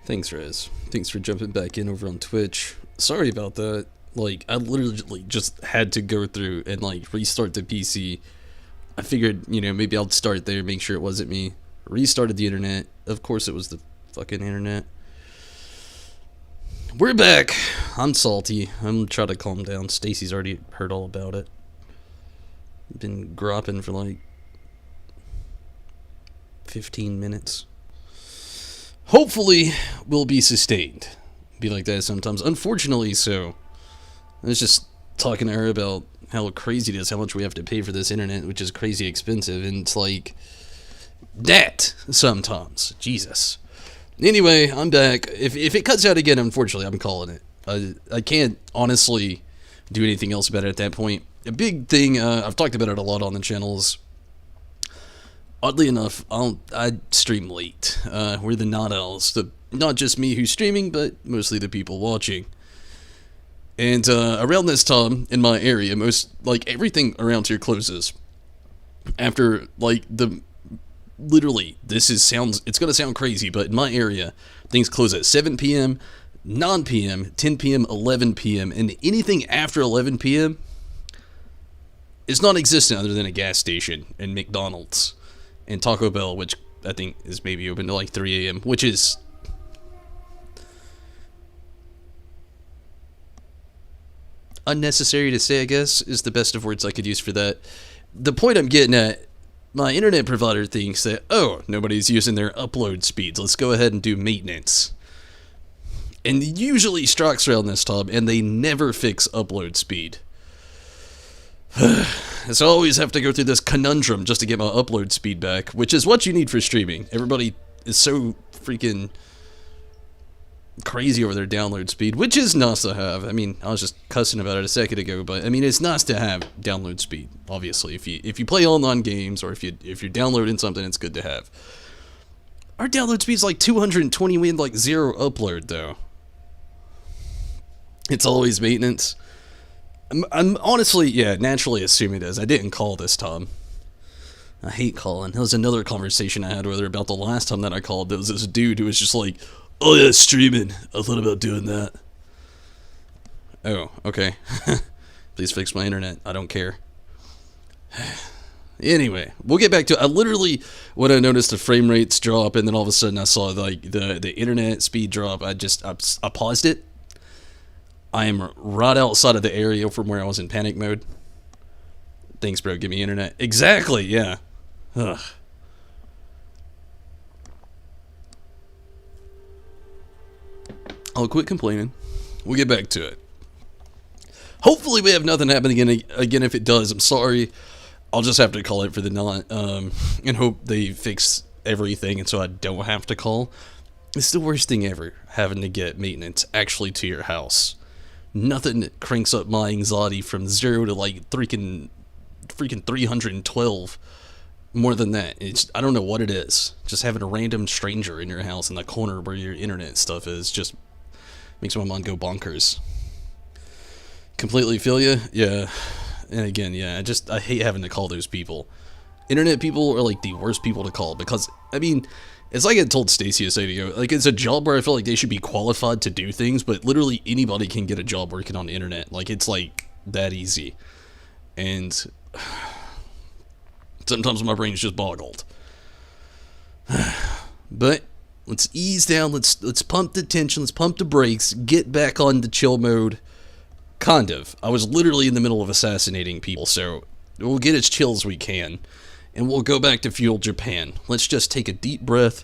Thanks, Rez. Thanks for jumping back in over on Twitch. Sorry about that. Like, I literally just had to go through and, like, restart the PC. I figured, maybe I'll start there, make sure it wasn't me. Restarted the internet. Of course it was the fucking internet. We're back. I'm salty. I'm trying to calm down. Stacy's already heard all about it. Been gropping for, like, 15 minutes. Hopefully, we'll be sustained. Be like that sometimes. Unfortunately, so. I was just talking to her about how crazy it is, how much we have to pay for this internet, which is crazy expensive, and it's like that sometimes. Jesus. Anyway, I'm back. If it cuts out again, unfortunately, I'm calling it. I can't honestly do anything else about it at that point. A big thing, I've talked about it a lot on the channels. Oddly enough, I stream late. We're the not owls. Not just me who's streaming, but mostly the people watching. And around this time, in my area, everything around here closes. After, literally, it's gonna sound crazy, but in my area, things close at 7 p.m., 9 p.m., 10 p.m., 11 p.m., and anything after 11 p.m. is non-existent other than a gas station and McDonald's and Taco Bell, which I think is maybe open to like 3 a.m., which is unnecessary to say, I guess, is the best of words I could use for that. The point I'm getting at, my internet provider thinks that, oh, nobody's using their upload speeds, let's go ahead and do maintenance. And usually strikes around this time, and they never fix upload speed. So I always have to go through this conundrum just to get my upload speed back, which is what you need for streaming. Everybody is so freaking crazy over their download speed, which is nice to have. I mean, I was just cussing about it a second ago, but I mean, it's nice to have download speed. Obviously, if you play online games or if you're downloading something, it's good to have. Our download speed is like 220. We had like 0 upload though. It's always maintenance. I'm honestly, naturally assuming it is. I didn't call this time. I hate calling. There was another conversation I had with her about the last time that I called. There was this dude who was just like, oh yeah, streaming. I thought about doing that. Oh, okay. Please fix my internet. I don't care. Anyway, we'll get back to it. When I noticed the frame rates drop and then all of a sudden I saw like the internet speed drop, I paused it. I am right outside of the area from where I was in panic mode. Thanks, bro. Give me internet. Exactly, yeah. Ugh. I'll quit complaining. We'll get back to it. Hopefully we have nothing happen again. If it does, I'm sorry. I'll just have to call it for the night and hope they fix everything and so I don't have to call. It's the worst thing ever, having to get maintenance actually to your house. Nothing cranks up my anxiety from 0 to like freaking 312 more than that. I don't know what it is. Just having a random stranger in your house in the corner where your internet stuff is just makes my mind go bonkers. Completely feel you. Yeah. And again, yeah, I hate having to call those people. Internet people are like the worst people to call because, I mean, it's like I told Stacy a second ago, like it's a job where I feel like they should be qualified to do things, but literally anybody can get a job working on the internet. Like it's like that easy. And sometimes my brain's just boggled. But let's ease down, let's pump the tension, let's pump the brakes, get back on the chill mode. Kind of. I was literally in the middle of assassinating people, so we'll get as chill as we can. And we'll go back to feudal Japan. Let's just take a deep breath.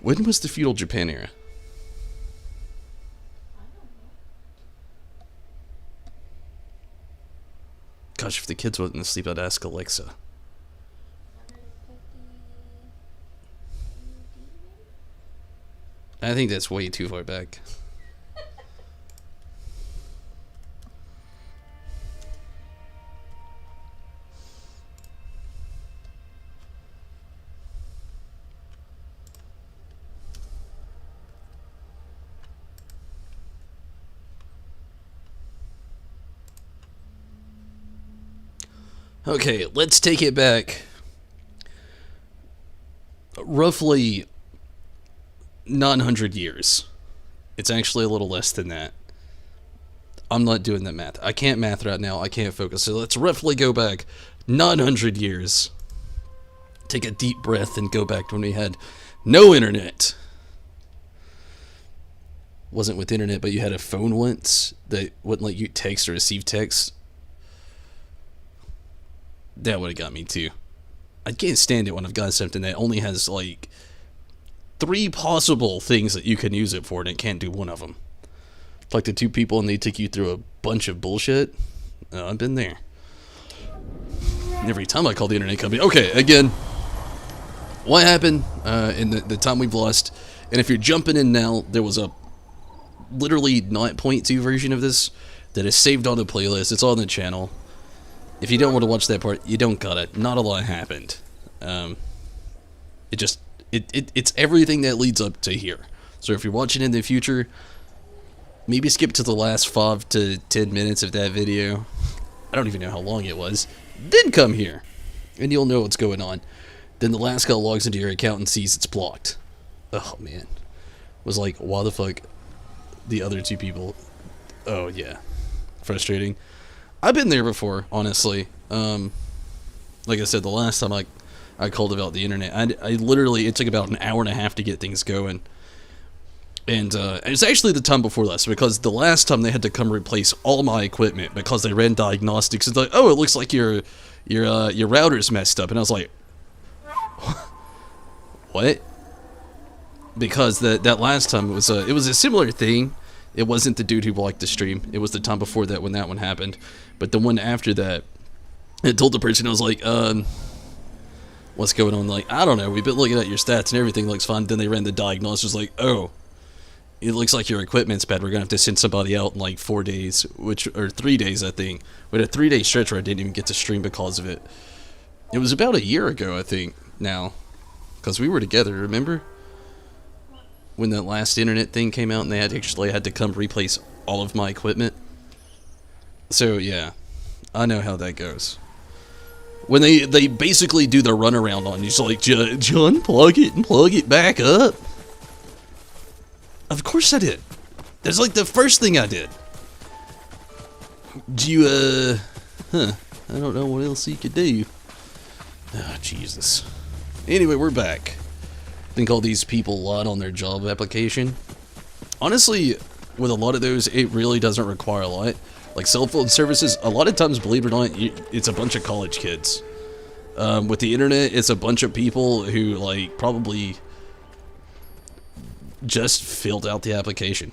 When was the feudal Japan era? Gosh, if the kids wasn't asleep, I'd ask Alexa. I think that's way too far back. Okay, let's take it back roughly 900 years. It's actually a little less than that. I'm not doing that math. I can't math right now. I can't focus. So let's roughly go back 900 years. Take a deep breath and go back to when we had no internet. Wasn't with internet, but you had a phone once that wouldn't let you text or receive text. That would have got me too. I can't stand it when I've got something that only has like 3 possible things that you can use it for and it can't do one of them. Like the 2 people and they take you through a bunch of bullshit. I've been there. Every time I call the internet company. Okay, again, what happened in the time we've lost? And if you're jumping in now, there was a literally 9.2 version of this that is saved on the playlist. It's on the channel. If you don't want to watch that part, you don't got it. Not a lot happened. It's everything that leads up to here. So if you're watching in the future, maybe skip to the last 5 to 10 minutes of that video. I don't even know how long it was. Then come here, and you'll know what's going on. Then the last guy logs into your account and sees it's blocked. Oh man, was like, why the fuck? The other 2 people. Oh yeah, frustrating. I've been there before, honestly. Like I said, the last time I called about the internet, I literally, it took about an hour and a half to get things going. And it's actually the time before that, because the last time they had to come replace all my equipment because they ran diagnostics. It's like, oh, it looks like your router's messed up, and I was like, what? Because that last time it was a similar thing. It wasn't the dude who blocked the stream. It was the time before that when that one happened. But the one after that, I told the person, I was like, what's going on? Like, I don't know. We've been looking at your stats and everything looks fine. Then they ran the diagnosis, like, oh, it looks like your equipment's bad. We're gonna have to send somebody out in like 4 days, or 3 days, I think. We had a 3-day stretch where I didn't even get to stream because of it. It was about a year ago, I think. Now, because we were together. Remember when that last internet thing came out and they actually had to come replace all of my equipment? So yeah, I know how that goes. When they basically do the runaround on you, so like, John, plug it and plug it back up. Of course I did. That's like the first thing I did. Do you, I don't know what else you could do. Oh, Jesus. Anyway, we're back. I think all these people lied on their job application. Honestly, with a lot of those, it really doesn't require a lot. Like cell phone services, a lot of times, believe it or not, it's a bunch of college kids. With the internet, it's a bunch of people who, like, probably just filled out the application.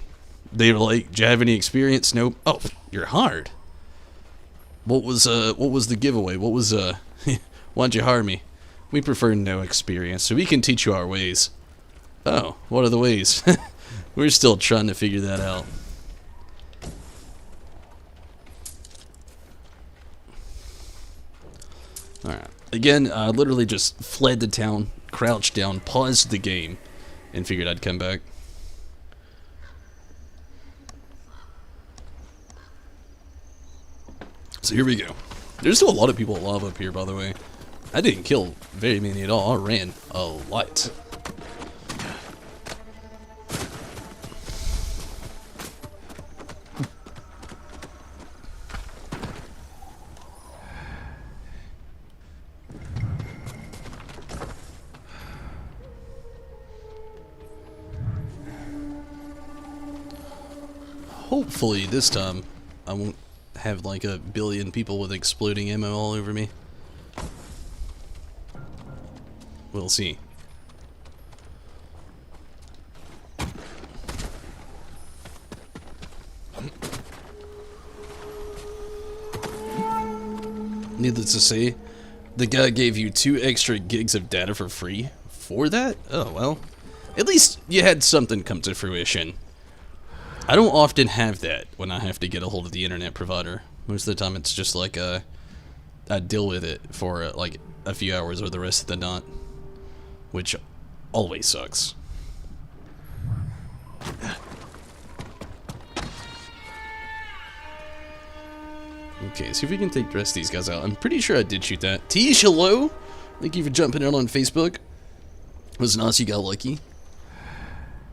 They were like, do you have any experience? Nope. Oh, you're hired. What was the giveaway? What was, why'd you hire me? We prefer no experience, so we can teach you our ways. Oh, what are the ways? We're still trying to figure that out. Alright. Again, I literally just fled the town, crouched down, paused the game, and figured I'd come back. So here we go. There's still a lot of people alive up here, by the way. I didn't kill very many at all. I ran a lot. Hopefully this time I won't have like a billion people with exploding ammo all over me. We'll see. Needless to say, the guy gave you 2 extra gigs of data for free. For that? Oh well. At least you had something come to fruition. I don't often have that when I have to get a hold of the internet provider. Most of the time it's just like I deal with it for like a few hours or the rest of the night, which always sucks. Okay, see if we can take the rest of these guys out. I'm pretty sure I did shoot that. Tish, hello! Thank you for jumping in on Facebook. It was nice you got lucky.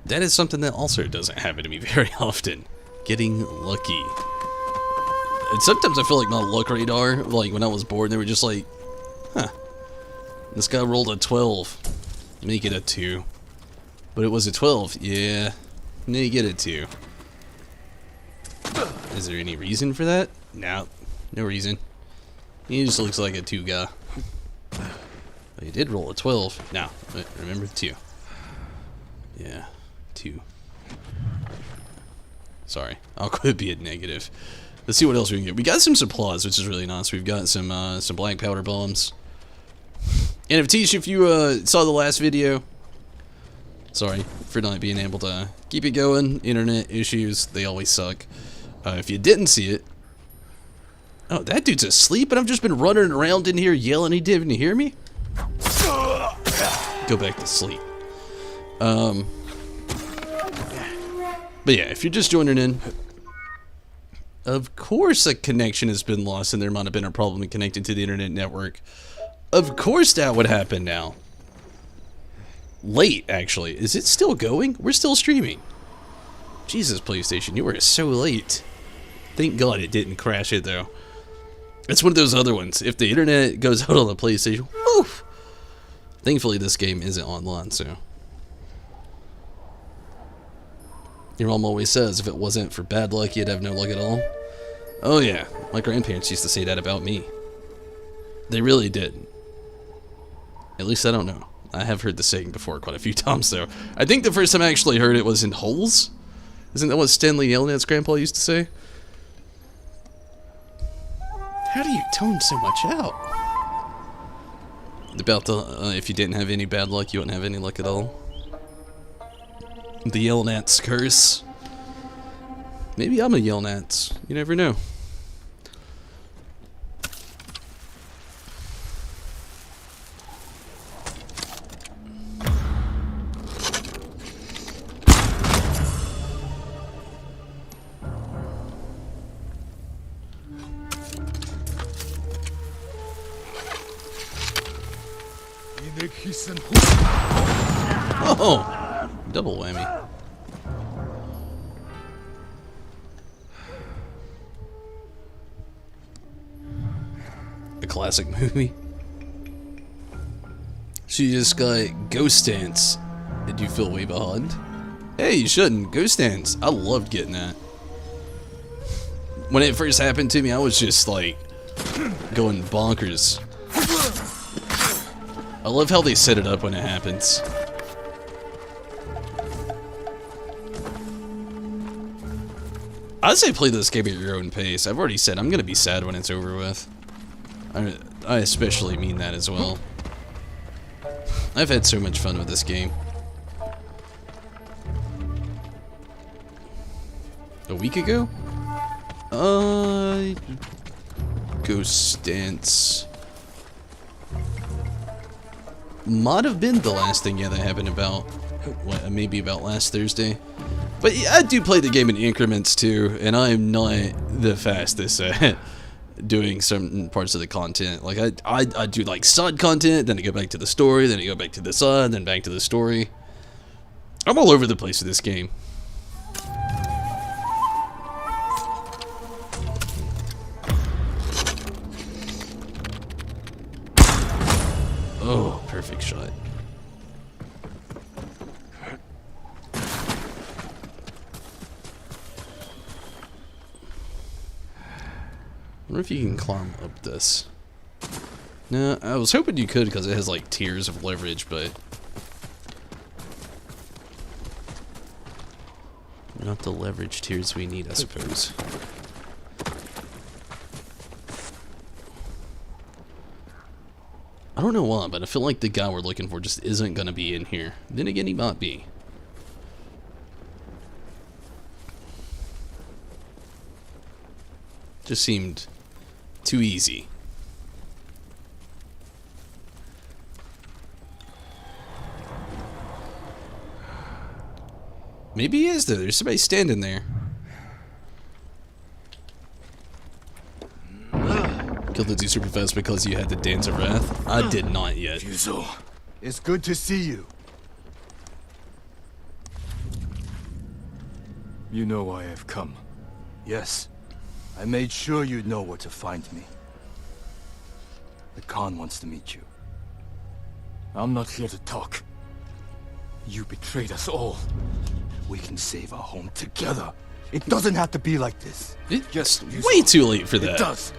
That is something that also doesn't happen to me very often. Getting lucky. And sometimes I feel like my luck radar, like when I was born, they were just like, huh, this guy rolled a 12. Make it a 2. But it was a 12. Yeah, make it a 2. Is there any reason for that? No, no reason. He just looks like a 2 guy. But he did roll a 12. Now, remember 2. Yeah, 2. Sorry, I'll quit being negative. Let's see what else we can get. We got some supplies, which is really nice. We've got some black powder bombs. NFTs, if you saw the last video, sorry for not being able to keep it going. Internet issues, they always suck. If you didn't see it, oh, that dude's asleep, and I've just been running around in here yelling. He didn't hear me. Go back to sleep. But yeah, if you're just joining in, of course a connection has been lost and there might have been a problem in connecting to the internet network. Of course that would happen now. Late, actually. Is it still going? We're still streaming. Jesus, PlayStation, you were so late. Thank God it didn't crash it, though. It's one of those other ones. If the internet goes out on the PlayStation, woof! Thankfully, this game isn't online, so... Your mom always says, if it wasn't for bad luck, you'd have no luck at all. Oh yeah, my grandparents used to say that about me. They really did. At least I don't know. I have heard the saying before quite a few times, though. I think the first time I actually heard it was in Holes. Isn't that what Stanley Yelnats' grandpa used to say? How do you tone so much out? About the, if you didn't have any bad luck, you wouldn't have any luck at all. The Yelnats curse. Maybe I'm a Yelnats. You never know. Oh, double whammy. A classic movie. She just got Ghost Dance. Did you feel way behind? Hey, you shouldn't. Ghost Dance. I loved getting that. When it first happened to me, I was just like going bonkers. I love how they set it up when it happens. I'd say play this game at your own pace. I've already said I'm gonna be sad when it's over with. I especially mean that as well. I've had so much fun with this game. A week ago? Ghost Dance. Might have been the last thing, yeah, that happened about, what, maybe about last Thursday. But yeah, I do play the game in increments too, and I am not the fastest at doing certain parts of the content. Like, I do like side content, then I go back to the story, then I go back to the side, then back to the story. I'm all over the place with this game. Oh, perfect shot. I wonder if you can climb up this. No, I was hoping you could because it has like tiers of leverage, but not the leverage tiers we need, I suppose. I don't know why, but I feel like the guy we're looking for just isn't going to be in here. Then again, he might be. Just seemed too easy. Maybe he is, though. There's somebody standing there. Killed the dude super fast because you had the Dance of Wrath? I did not yet. Fuso, it's good to see you. You know why I've come. Yes. I made sure you'd know where to find me. The Khan wants to meet you. I'm not here to talk. You betrayed us all. We can save our home together. It doesn't have to be like this. It's way too late for that. It does.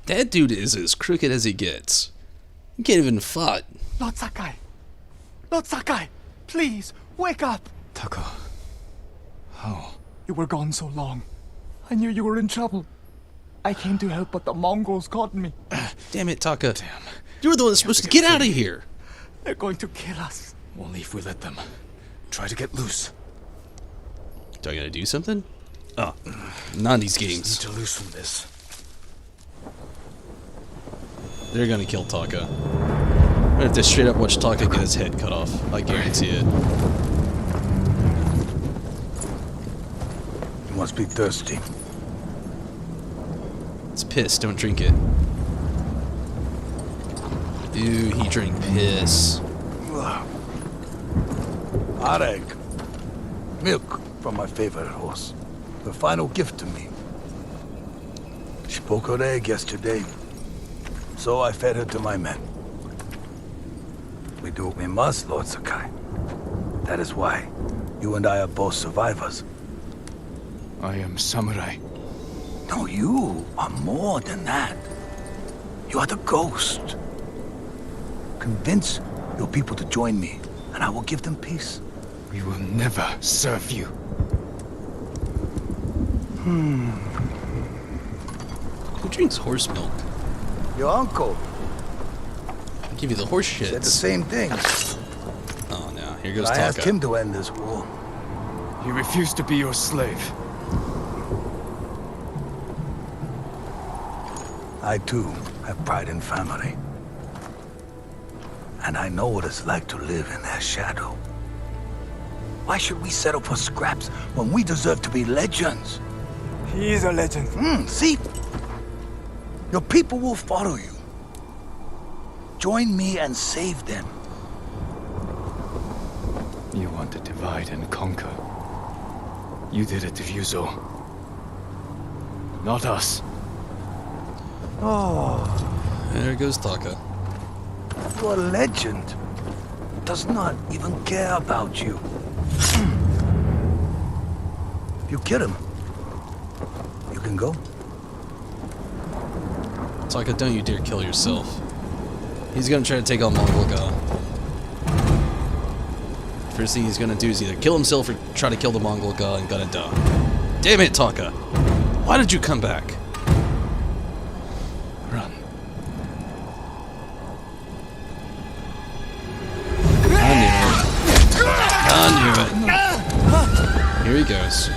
That dude is as crooked as he gets. He can't even fight. Lord Sakai! Lord Sakai! Please, wake up! Taka. How? You were gone so long. I knew you were in trouble. I came to help, but the Mongols caught me. Damn it, Taka. Damn. You were the one that's supposed to get out of here. They're going to kill us. Only if we let them. Try to get loose. Do I gotta do something? Oh, not in these Need games. to loose from this. They're gonna kill Taka. I'm gonna have to straight up watch Taka get his head cut off. I guarantee it. You must be thirsty. It's piss, don't drink it. Ew, he drank piss. Areg. Milk from my favorite horse. The final gift to me. She broke her egg yesterday. So I fed her to my men. We do what we must, Lord Sakai. That is why you and I are both survivors. I am samurai. No, you are more than that. You are the ghost. Convince your people to join me, and I will give them peace. We will never serve you. Who drinks horse milk? Your uncle I'll give you the horse said the shits. same thing. Oh no, here goes I asked Taka. him to end this war. He refused to be your slave. I too have pride in family. And I know what it's like to live in their shadow. Why should we settle for scraps when we deserve to be legends? He is a legend. See? Your people will follow you. Join me and save them. You want to divide and conquer. You did it to Ryuzo. Not us. There goes Taka. Your legend does not even care about you. If you kill him, you can go. Taka, don't you dare kill yourself. He's gonna try to take on Mongol God. First thing he's gonna do is either kill himself or try to kill the Mongol God and gonna die. Damn it, Taka! Why did you come back? Run. I knew it. Here he goes.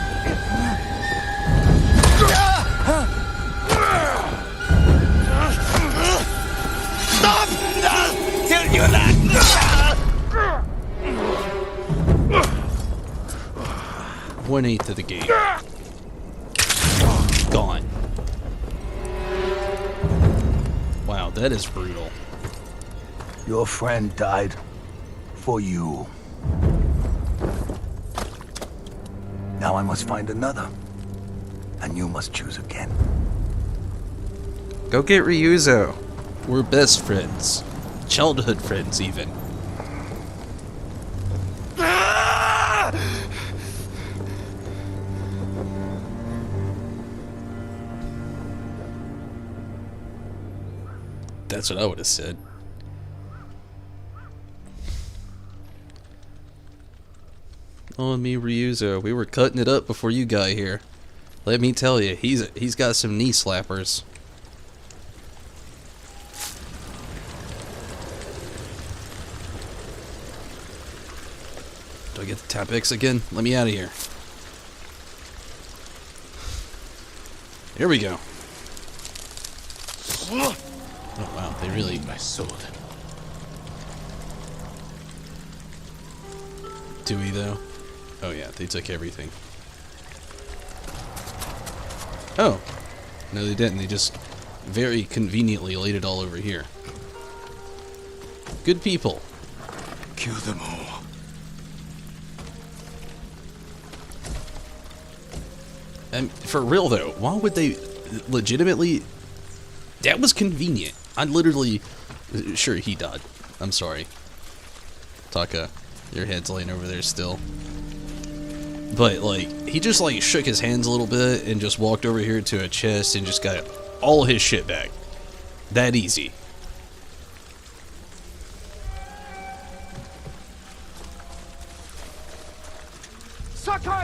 Stop! Tell you that! 1/8 of the game. Gone. Wow, that is brutal. Your friend died for you. Now I must find another. And you must choose again. Go get Ryuzo. We're best friends. Childhood friends, even. That's what I would have said. Oh, me Ryuzo, we were cutting it up before you got here. Let me tell you, he's got some knee slappers. Do I get the tap X again? Let me out of here. Here we go. Oh wow, they really... My sword. Do we though? Oh yeah, they took everything. Oh. No, they didn't. They just very conveniently laid it all over here. Good people. Kill them all. And for real though, why would they legitimately? That was convenient. I literally, sure he died. I'm sorry, Taka. Your head's laying over there still. But like, he just like shook his hands a little bit and just walked over here to a chest and just got all his shit back. That easy.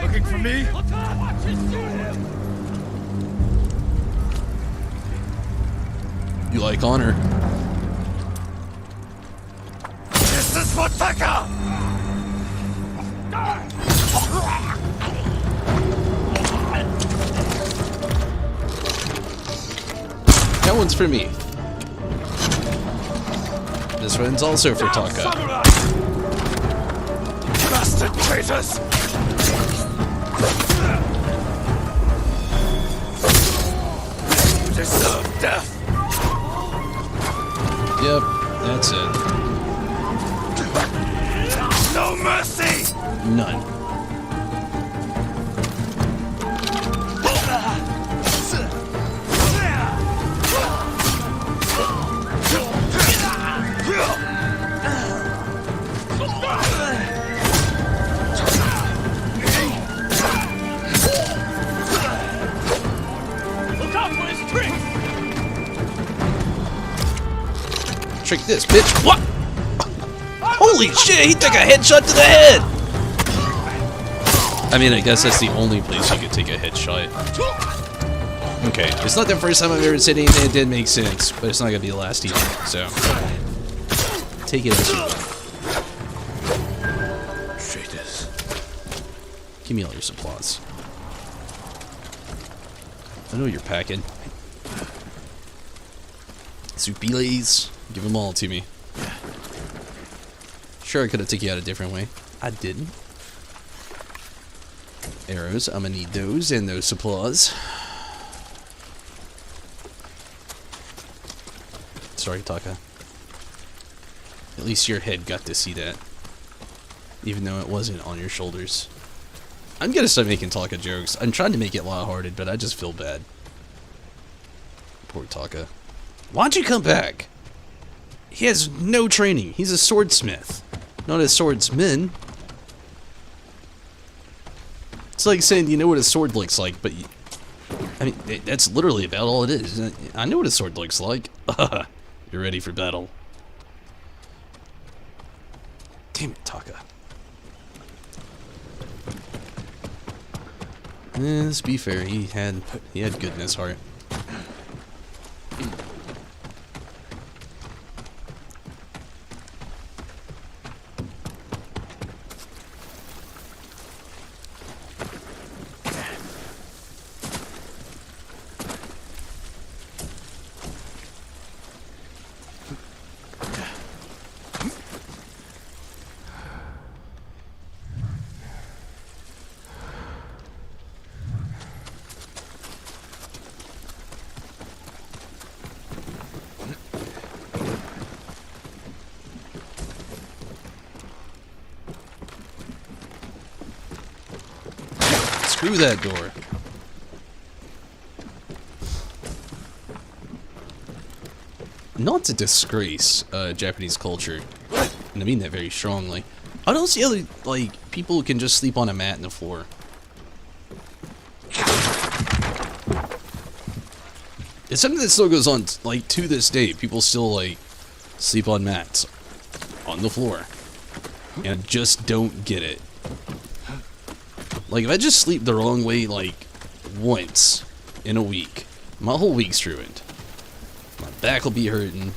Looking for me? You like honor? This is for Taka! That one's for me. This one's also for Taka. Bastard traitors! Deserve death! Yep, that's it. No mercy! None. Trick this, bitch. What? Holy shit, he took a headshot to the head! I mean, I guess that's the only place you could take a headshot. Okay, it's not the first time I've ever said anything that didn't make sense, but it's not gonna be the last either, so. Take it as you will. Traitors. Give me all your supplies. I know what you're packing. Soupiles. Give them all to me. Sure, I could have taken you out a different way. I didn't. Arrows, I'm gonna need those and those supplies. Sorry, Taka. At least your head got to see that. Even though it wasn't on your shoulders. I'm gonna start making Taka jokes. I'm trying to make it lighthearted, but I just feel bad. Poor Taka. Why'd you come back? He has no training. He's a swordsmith, not a swordsman. It's like saying you know what a sword looks like, but I mean, that's literally about all it is. I know what a sword looks like. You're ready for battle. Damn it, Taka. Let's be fair. He had good in his heart. Screw that door. Not to disgrace Japanese culture, and I mean that very strongly, I don't see other, like, people who can just sleep on a mat in the floor. It's something that still goes on, like, to this day. People still, like, sleep on mats on the floor. And I just don't get it. Like, if I just sleep the wrong way, like, once in a week, my whole week's ruined. My back will be hurting.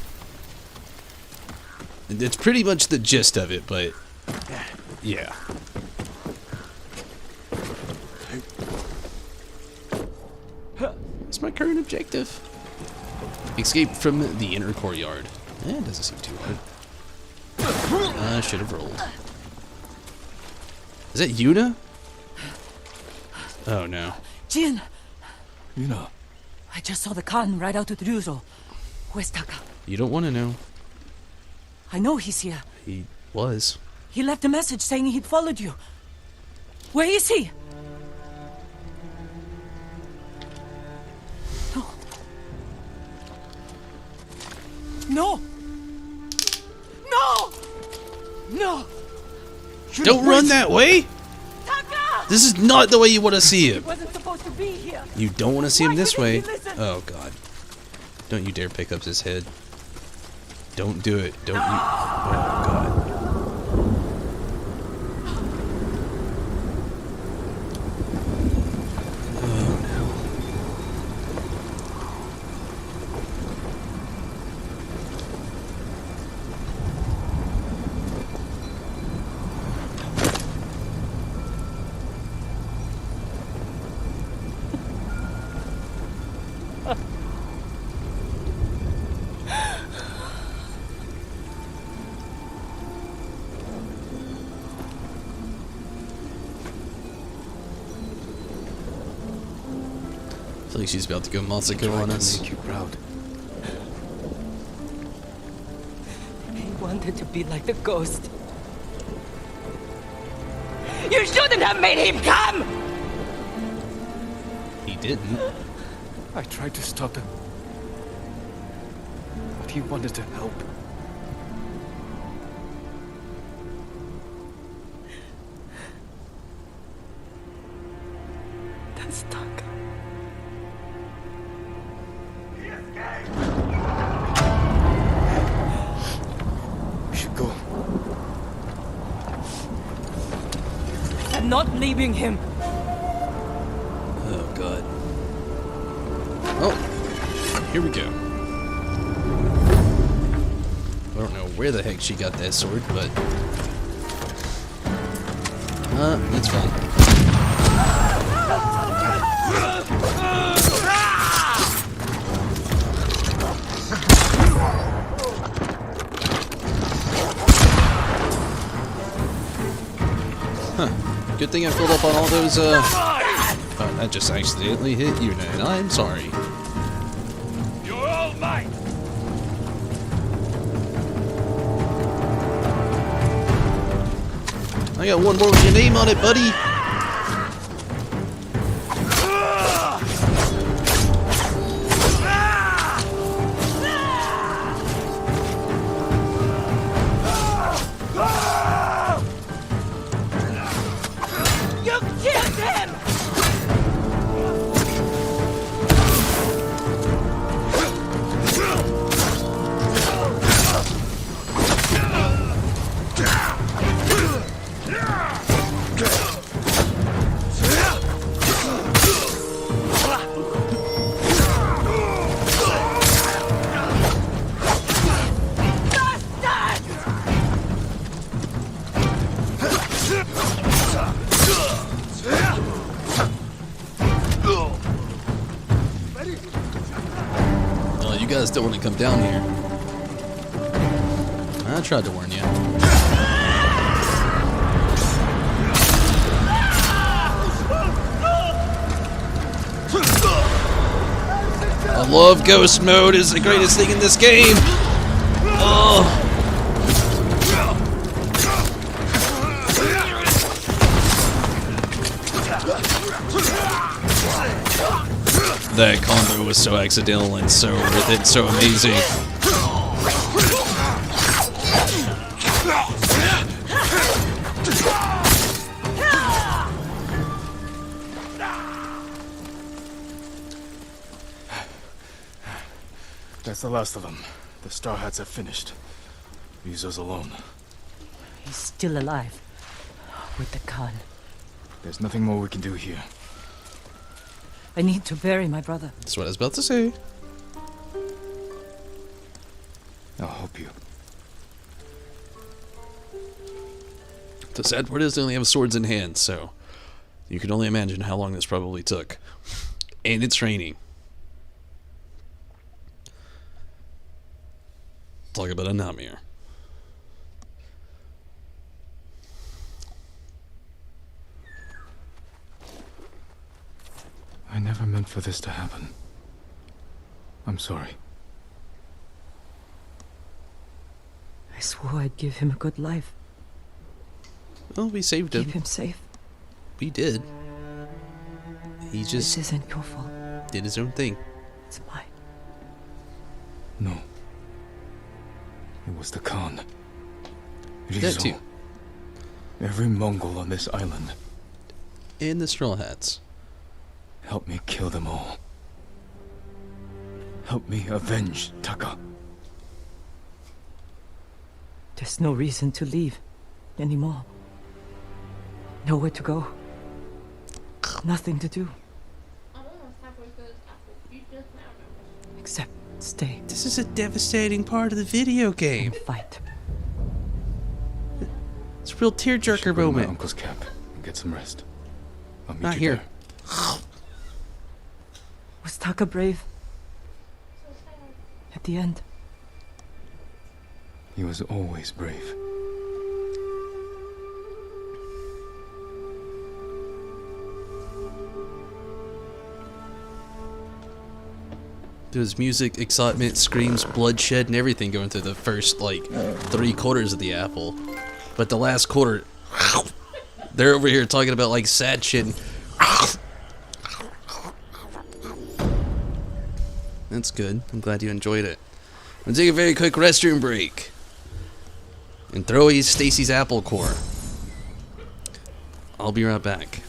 And it's pretty much the gist of it, but, yeah. What's my current objective? Escape from the inner courtyard. It doesn't seem too hard. I should have rolled. Is that Yuna? Oh no. Jin, You know, I just saw the Khan ride out with Ryuzo. Where's Taka? You don't want to know. I know he's here. He was. He left a message saying he'd followed you. Where is he? No. No! No! No! Don't run that way! Taka! This is not the way you want to see him. He wasn't supposed to be here. You don't want to see him Why this way. couldn't he listen? Oh god. Don't you dare pick up his head. Don't do it. Don't you. Oh god. Oh no. I feel like she's about to go Masako on us. Make you proud. He wanted to be like the ghost. You shouldn't have made him come! He didn't. I tried to stop him. But he wanted to help. That's Taka. We should go. I'm not leaving him. Oh god. Oh, here we go. I don't know where the heck she got that sword, but it's fine. Huh. Good thing I filled up on all those, oh, that just accidentally hit you, and I'm sorry. You're all mine! I got one more with your name on it, buddy. You killed him! Oh, you guys don't want to come down here. I tried to warn you. I love ghost mode. It's the greatest thing in this game. Oh. That combo was so accidental and so worth it, so amazing. That's the last of them. The Star Hats have finished. Ryuzo's alone. He's still alive. With the Khan. There's nothing more we can do here. I need to bury my brother. That's what I was about to say. I'll help you. The sad part is they only have swords in hand, so you can only imagine how long this probably took. And it's raining. Talk about a nightmare. I never meant for this to happen. I'm sorry. I swore I'd give him a good life. Oh, we saved him. Keep him safe. We did. He This just isn't your fault. did his own thing. It's mine. No. It was the Khan. That too. Rizzo. Every Mongol on this island. And the Straw Hats. Help me kill them all. Help me avenge Taka. There's no reason to leave anymore. Nowhere to go. Nothing to do. Except stay This is a devastating part of the video game. and fight. It's a real tearjerker Should go to my moment. uncle's camp and get some rest. I'll meet Not you here. there. Was Taka brave? At the end? He was always brave. There's music, excitement, screams, bloodshed, and everything going through the first, like, 3/4 of the apple. But the last quarter, they're over here talking about, like, sad shit. And that's good. I'm glad you enjoyed it. I'm gonna take a very quick restroom break. And throw away Stacy's apple core. I'll be right back.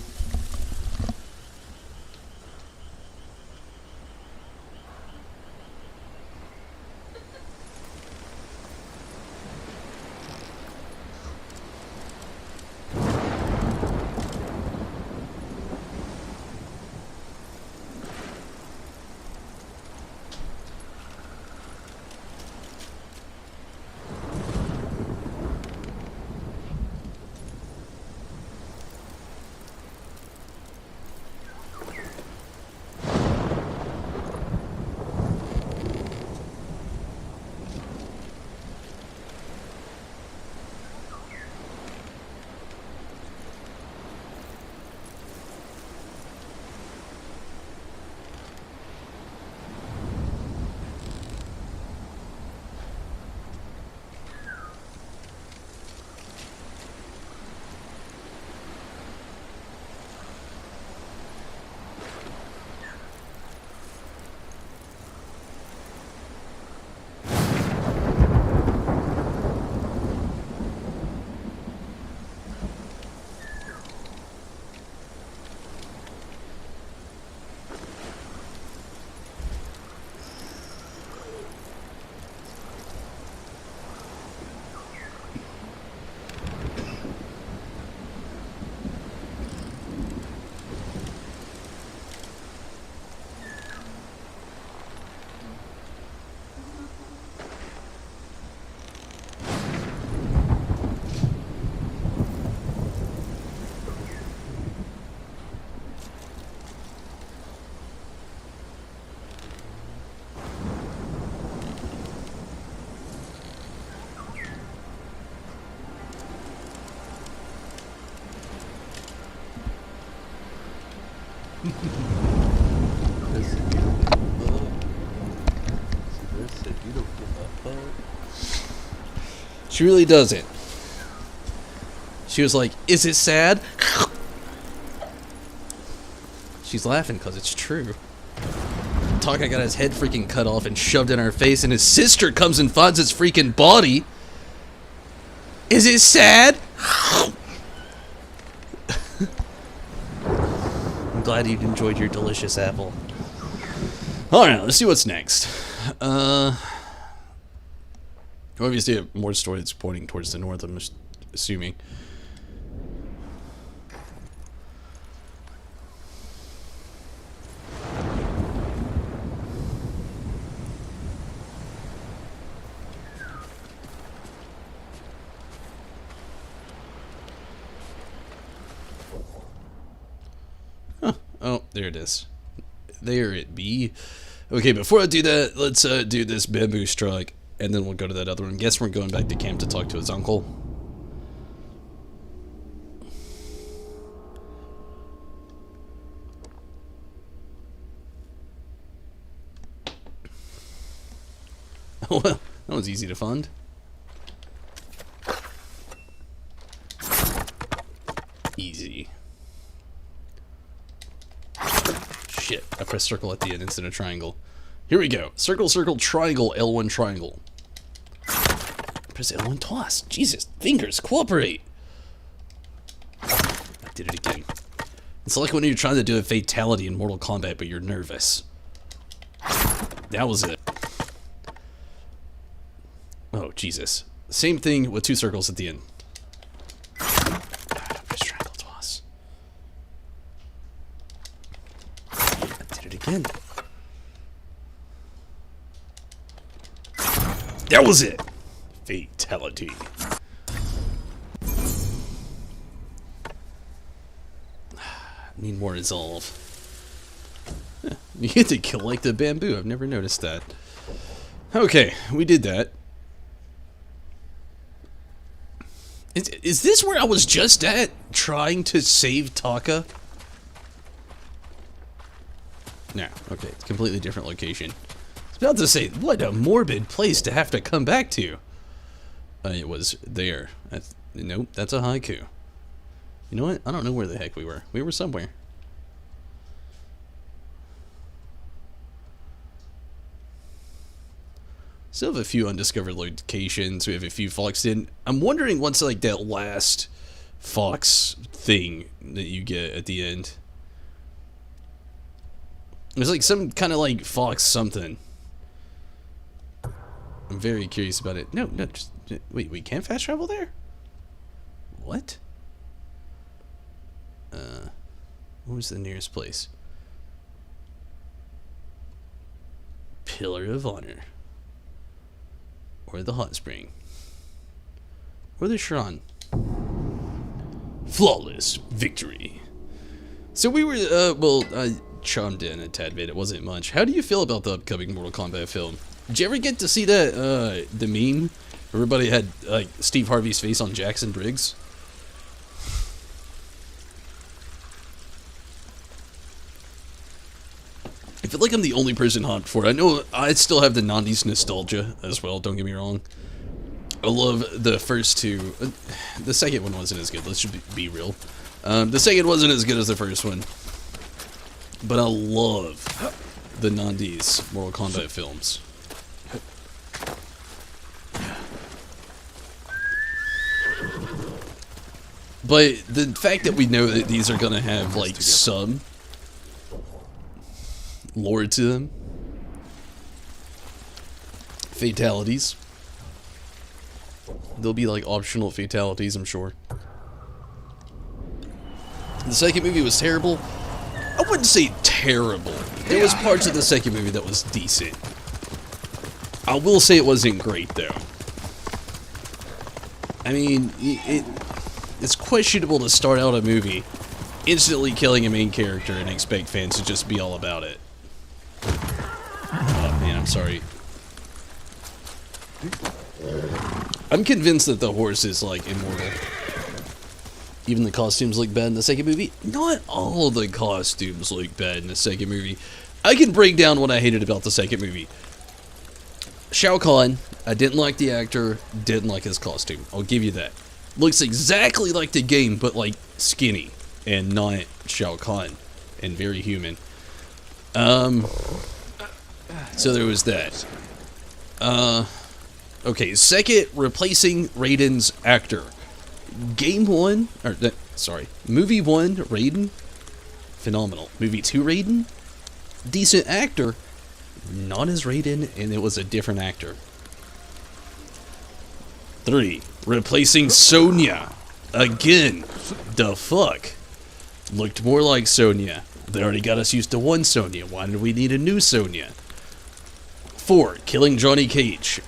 She really doesn't. She was like, "Is it sad?" She's laughing because it's true. Taka got his head freaking cut off and shoved in our face, and his sister comes and finds his freaking body. Is it sad? I'm glad you enjoyed your delicious apple. Alright, let's see what's next. Obviously, more story that's pointing towards the north, I'm assuming. Oh, there it is. There it be. Okay, before I do that, let's do this bamboo strike, and then we'll go to that other one. Guess we're going back to camp to talk to his uncle. Oh, well, that was easy to fund. press circle at the end instead of triangle. Here we go. Circle, circle, triangle, L1 triangle. Press L1 twice. Jesus, fingers, cooperate. I did it again. It's like when you're trying to do a fatality in Mortal Kombat, but you're nervous. That was it. Oh, Jesus. Same thing with 2 circles at the end. Press triangle twice. I did it again. That was it. Fatality. Need more resolve. Huh, you get to kill like the bamboo. I've never noticed that. Okay, we did that. Is this where I was just at? Trying to save Taka? No. Okay, it's a completely different location. I was about to say, what a morbid place to have to come back to. It was there. Nope, that's a haiku. You know what? I don't know where the heck we were. We were somewhere. Still have a few undiscovered locations. We have a few fox in. I'm wondering what's like that last fox thing that you get at the end. There's like some kind of like fox something. I'm very curious about it. No, just wait, we can't fast travel there? What? What was the nearest place? Pillar of Honor. Or the hot spring. Or the shrine. Flawless victory. So we were, I chimed in a tad bit. It wasn't much. How do you feel about the upcoming Mortal Kombat film? Did you ever get to see that, the meme? Everybody had, like, Steve Harvey's face on Jackson Briggs. I feel like I'm the only person hot for it. I know I still have the 90s nostalgia as well, don't get me wrong. I love the first two. The second one wasn't as good, let's just be real. The second wasn't as good as the first one. But I love the 90s Mortal Kombat films. But the fact that we know that these are gonna have, like, some lore to them. Fatalities. There'll be like optional fatalities, I'm sure. The second movie was terrible. I wouldn't say terrible. There was parts of the second movie that was decent. I will say it wasn't great though. I mean, it's questionable to start out a movie instantly killing a main character and expect fans to just be all about it. Oh man, I'm sorry. I'm convinced that the horse is like immortal. Even the costumes look bad in the second movie. Not all of the costumes look bad in the second movie. I can break down what I hated about the second movie. Shao Kahn, I didn't like the actor, didn't like his costume. I'll give you that. Looks exactly like the game, but like skinny and not Shao Kahn and very human. So there was that. Okay, second, replacing Raiden's actor. Movie 1, Raiden, phenomenal. Movie 2, Raiden, decent actor, not as Raiden, and it was a different actor. 3, replacing Sonya. Again, the fuck? Looked more like Sonya. They already got us used to one Sonya. Why did we need a new Sonya? 4, killing Johnny Cage.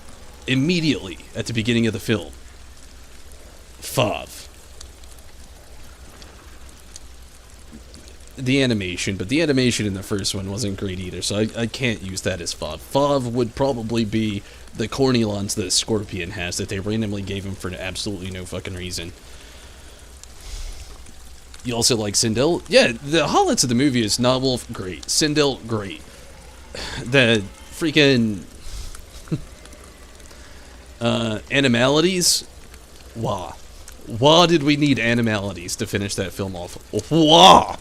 Immediately at the beginning of the film. 5. The animation, but the animation in the first one wasn't great either, so I can't use that as 5. 5 would probably be the corny lines that Scorpion has that they randomly gave him for absolutely no fucking reason. You also like Sindel? Yeah, the highlights of the movie is Nightwolf, great. Sindel, great. The freaking animalities? Why? Why did we need animalities to finish that film off? Why?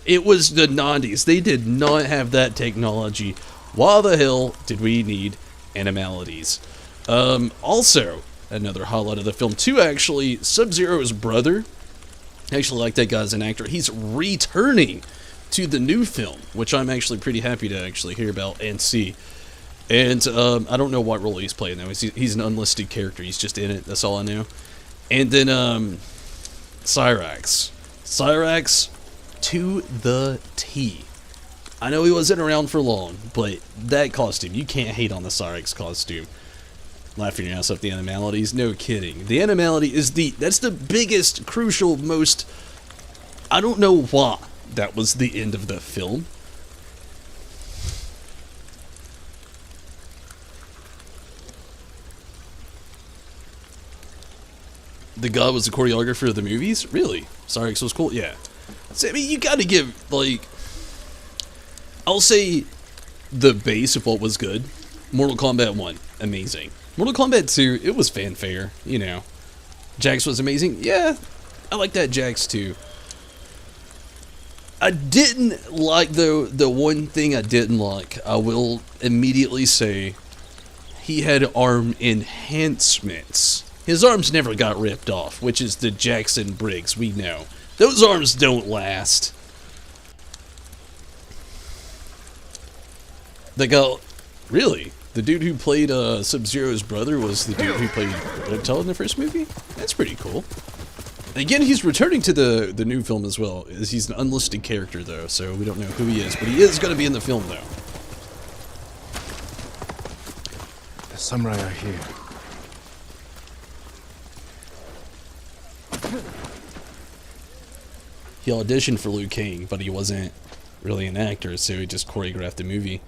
It was the 90s. They did not have that technology. Why the hell did we need animalities? Also, another highlight of the film, too, actually, Sub-Zero's brother. I actually like that guy as an actor. He's returning to the new film, which I'm actually pretty happy to actually hear about and see. And I don't know what role he's playing, though. He's an unlisted character. He's just in it. That's all I know. And then Cyrax. Cyrax to the T. I know he wasn't around for long, but that costume, you can't hate on the Cyrax costume. Laughing your ass off the animalities, no kidding. The animality is that's the biggest, crucial, most... I don't know why that was the end of the film. The guy was the choreographer of the movies? Really? Cyrax was cool? Yeah. So, I mean, you gotta give, like... I'll say the base of what was good. Mortal Kombat 1, amazing. Mortal Kombat 2, it was fanfare, you know. Jax was amazing. Yeah, I like that Jax too. I didn't like, though, the one thing I didn't like, I will immediately say, he had arm enhancements. His arms never got ripped off, which is the Jackson Briggs, we know. Those arms don't last. They go, really? The dude who played Sub-Zero's brother was the dude who played Reptile in the first movie? That's pretty cool. Again, he's returning to the new film as well. He's an unlisted character, though, so we don't know who he is. But he is going to be in the film, though. The samurai are here. He auditioned for Liu Kang, but he wasn't really an actor, so he just choreographed the movie.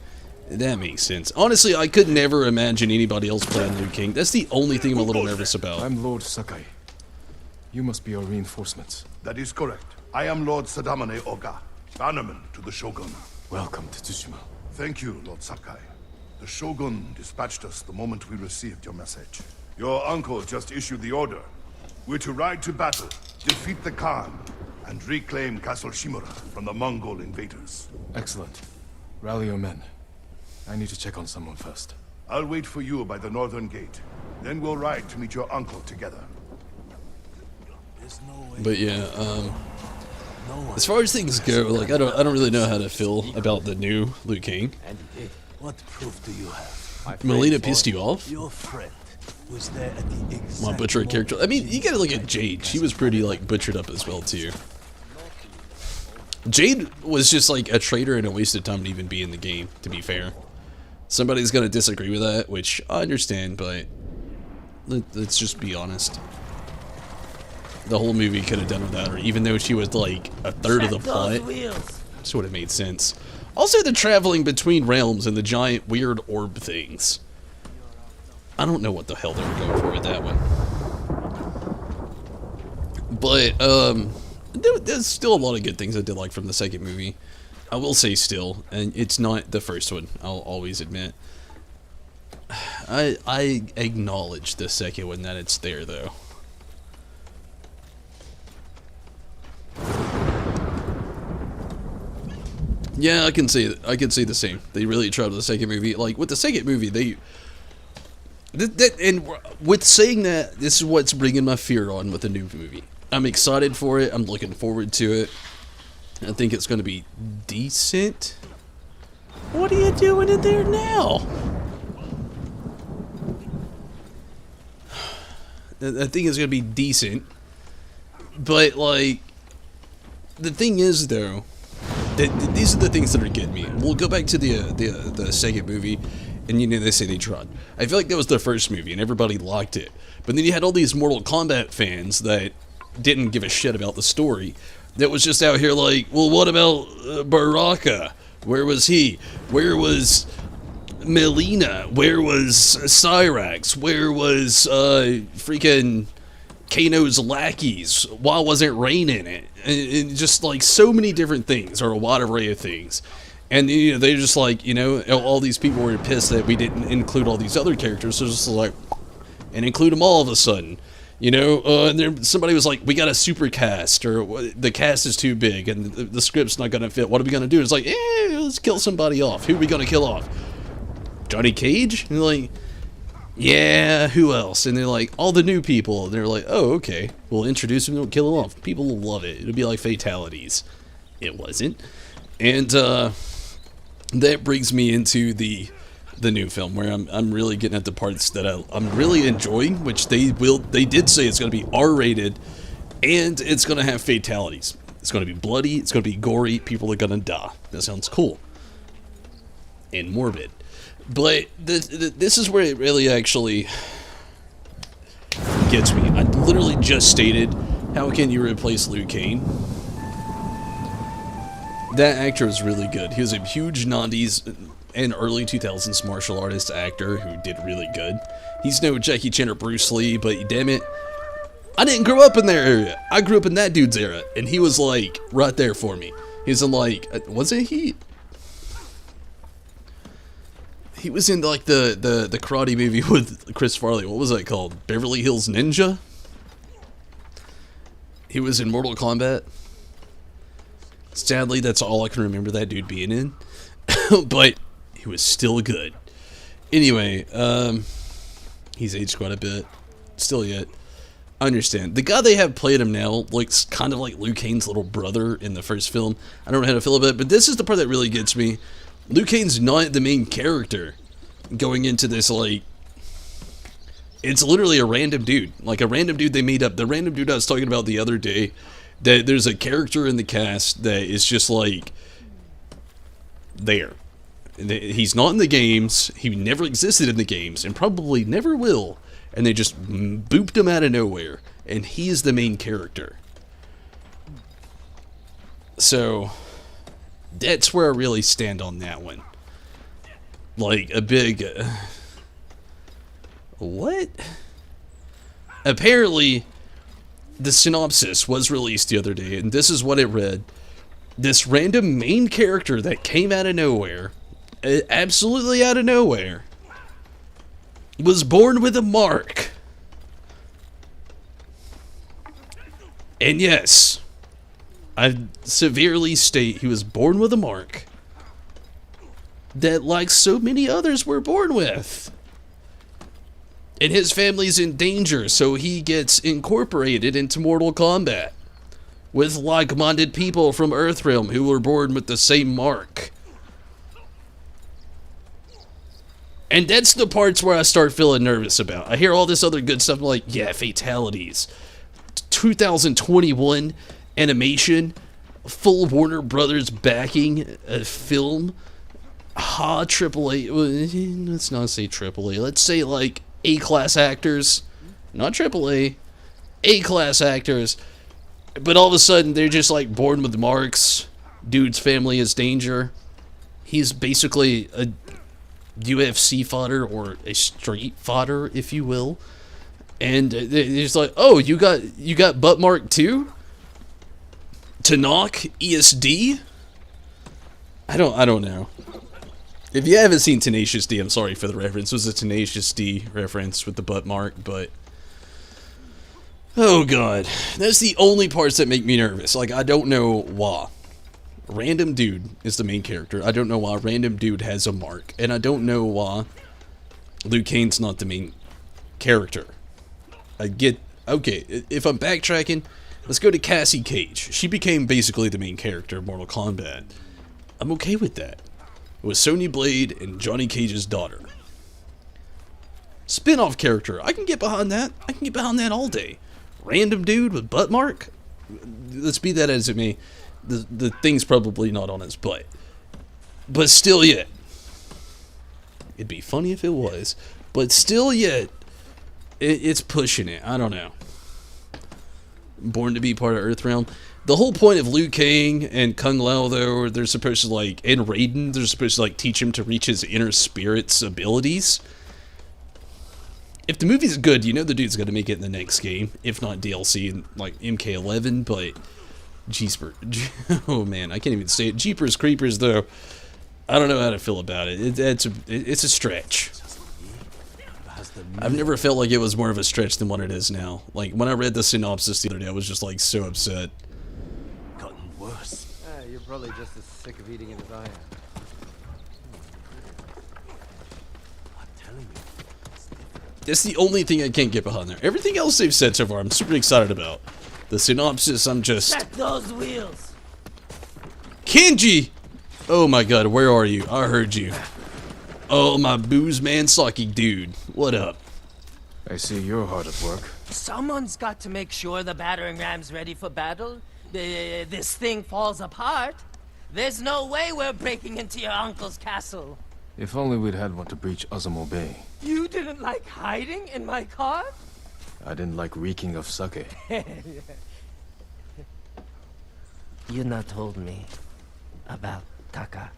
That makes sense. Honestly, I could never imagine anybody else playing Liu Kang. That's the only thing I'm a little nervous about. I'm Lord Sakai. You must be our reinforcements. That is correct. I am Lord Sadamane Oga, bannerman to the Shogun. Welcome to Tsushima. Thank you, Lord Sakai. The Shogun dispatched us the moment we received your message. Your uncle just issued the order. We're to ride to battle, defeat the Khan, and reclaim Castle Shimura from the Mongol invaders. Excellent. Rally your men. I need to check on someone first. I'll wait for you by the northern gate. Then we'll ride to meet your uncle together. But yeah, as far as things go, like I don't really know how to feel about the new Liu Kang. What proof do you have? Melina pissed you off? Your friend was there at the exact My butcher character. I mean, you gotta look at Jade. She was pretty like butchered up as well too. Jade was just like a traitor and a waste of time to even be in the game, to be fair. Somebody's gonna disagree with that, which I understand, but let's just be honest. The whole movie could have done without her, even though she was like a third of the plot. Just would have made sense. Also, the traveling between realms and the giant weird orb things. I don't know what the hell they were going for with that one. But, there's still a lot of good things I did like from the second movie. I will say still, and it's not the first one, I'll always admit. I acknowledge the second one that it's there, though. Yeah, I can say the same. They really tried with the second movie. Like with the second movie, and with saying that, this is what's bringing my fear on with the new movie. I'm excited for it. I'm looking forward to it. I think it's going to be decent. What are you doing in there now? I think it's going to be decent. But like, the thing is though, these are the things that are getting me. We'll go back to the second movie, and you know they say they tried. I feel like that was the first movie, and everybody liked it. But then you had all these Mortal Kombat fans that didn't give a shit about the story. That was just out here like, well, what about Baraka? Where was he? Where was Melina? Where was Cyrax? Where was freaking Kano's lackeys? Why wasn't Rain in it? And just like so many different things, or a wide array of things. And you know, they're just like, you know, all these people were pissed that we didn't include all these other characters, so just like, and include them all of a sudden. You know, and there, somebody was like, we got a super cast, or the cast is too big, and the script's not going to fit. What are we going to do? It's like, let's kill somebody off. Who are we going to kill off? Johnny Cage? And they're like, yeah, who else? And they're like, all the new people. And they're like, oh, okay. We'll introduce them, we'll kill them off. People will love it. It'll be like fatalities. It wasn't. And that brings me into the new film, where I'm really getting at the parts that I'm really enjoying, which they did say it's going to be R-rated, and it's going to have fatalities. It's going to be bloody, it's going to be gory, people are going to die. That sounds cool. And morbid. But this is where it really actually gets me. I literally just stated, how can you replace Liu Kang? That actor is really good. He was a huge 90s and early 2000s martial artist actor who did really good. He's no Jackie Chan or Bruce Lee, but damn it, I didn't grow up in their area. I grew up in that dude's era, and he was like right there for me. He's in like, wasn't he? He was in like the karate movie with Chris Farley. What was that called? Beverly Hills Ninja? He was in Mortal Kombat. Sadly, that's all I can remember that dude being in. But he was still good. Anyway, he's aged quite a bit. Still yet. I understand. The guy they have playing him now looks kind of like Liu Kang's little brother in the first film. I don't know how to feel about it, but this is the part that really gets me. Liu Kang's not the main character going into this, like, it's literally a random dude. Like, a random dude they made up. The random dude I was talking about the other day, that there's a character in the cast that is just, like, there. He's not in the games, he never existed in the games, and probably never will, and they just booped him out of nowhere, and he is the main character. So, that's where I really stand on that one. Like, a big... what? Apparently, the synopsis was released the other day, and this is what it read. This random main character that came out of nowhere, absolutely out of nowhere, was born with a mark. And yes, I severely state he was born with a mark that, like so many others, were born with. And his family's in danger, so he gets incorporated into Mortal Kombat with like-minded people from Earthrealm who were born with the same mark. And that's the parts where I start feeling nervous about. I hear all this other good stuff, I'm like, yeah, fatalities. 2021 animation, full Warner Brothers backing a film. AAA. Let's not say AAA. Let's say like A-class actors. Not AAA. A-class actors. But all of a sudden, they're just like born with marks. Dude's family is danger. He's basically a UFC fodder, or a street fodder, if you will. And they're just like, oh, you got butt mark too? To knock ESD? I don't know. If you haven't seen Tenacious D, I'm sorry for the reference. It was a Tenacious D reference with the butt mark, but... oh god. That's the only parts that make me nervous. Like, I don't know why. Random dude is the main character. I don't know why random dude has a mark. And I don't know why Liu Kang's not the main character. I get... okay, if I'm backtracking, let's go to Cassie Cage. She became basically the main character of Mortal Kombat. I'm okay with that. It was Sonya Blade and Johnny Cage's daughter. Spin-off character. I can get behind that. I can get behind that all day. Random dude with butt mark? Let's be that as it may. The thing's probably not on his butt. But still yet. It'd be funny if it was. But still yet. It's pushing it. I don't know. Born to be part of Earthrealm. The whole point of Liu Kang and Kung Lao, though, they're supposed to, like, and Raiden, they're supposed to, like, teach him to reach his inner spirit's abilities. If the movie's good, you know the dude's gonna make it in the next game. If not DLC, in, like, MK11, but... oh man, I can't even say it. Jeepers Creepers, though. I don't know how to feel about it. It's a stretch. I've never felt like it was more of a stretch than what it is now. Like, when I read the synopsis the other day, I was just, like, so upset. Gotten worse. You're probably just as sick of eating it as I am. I'm telling you. That's the only thing I can't get behind there. Everything else they've said so far, I'm super excited about. The synopsis, I'm just... Set those wheels. Kenji! Oh my god, where are you? I heard you. Oh, my booze man Saki dude. What up? I see you're hard at work. Someone's got to make sure the battering ram's ready for battle. This thing falls apart. There's no way we're breaking into your uncle's castle. If only we'd had one to breach Azumo Bay. You didn't like hiding in my car? I didn't like reeking of sake. You not told me about Taka.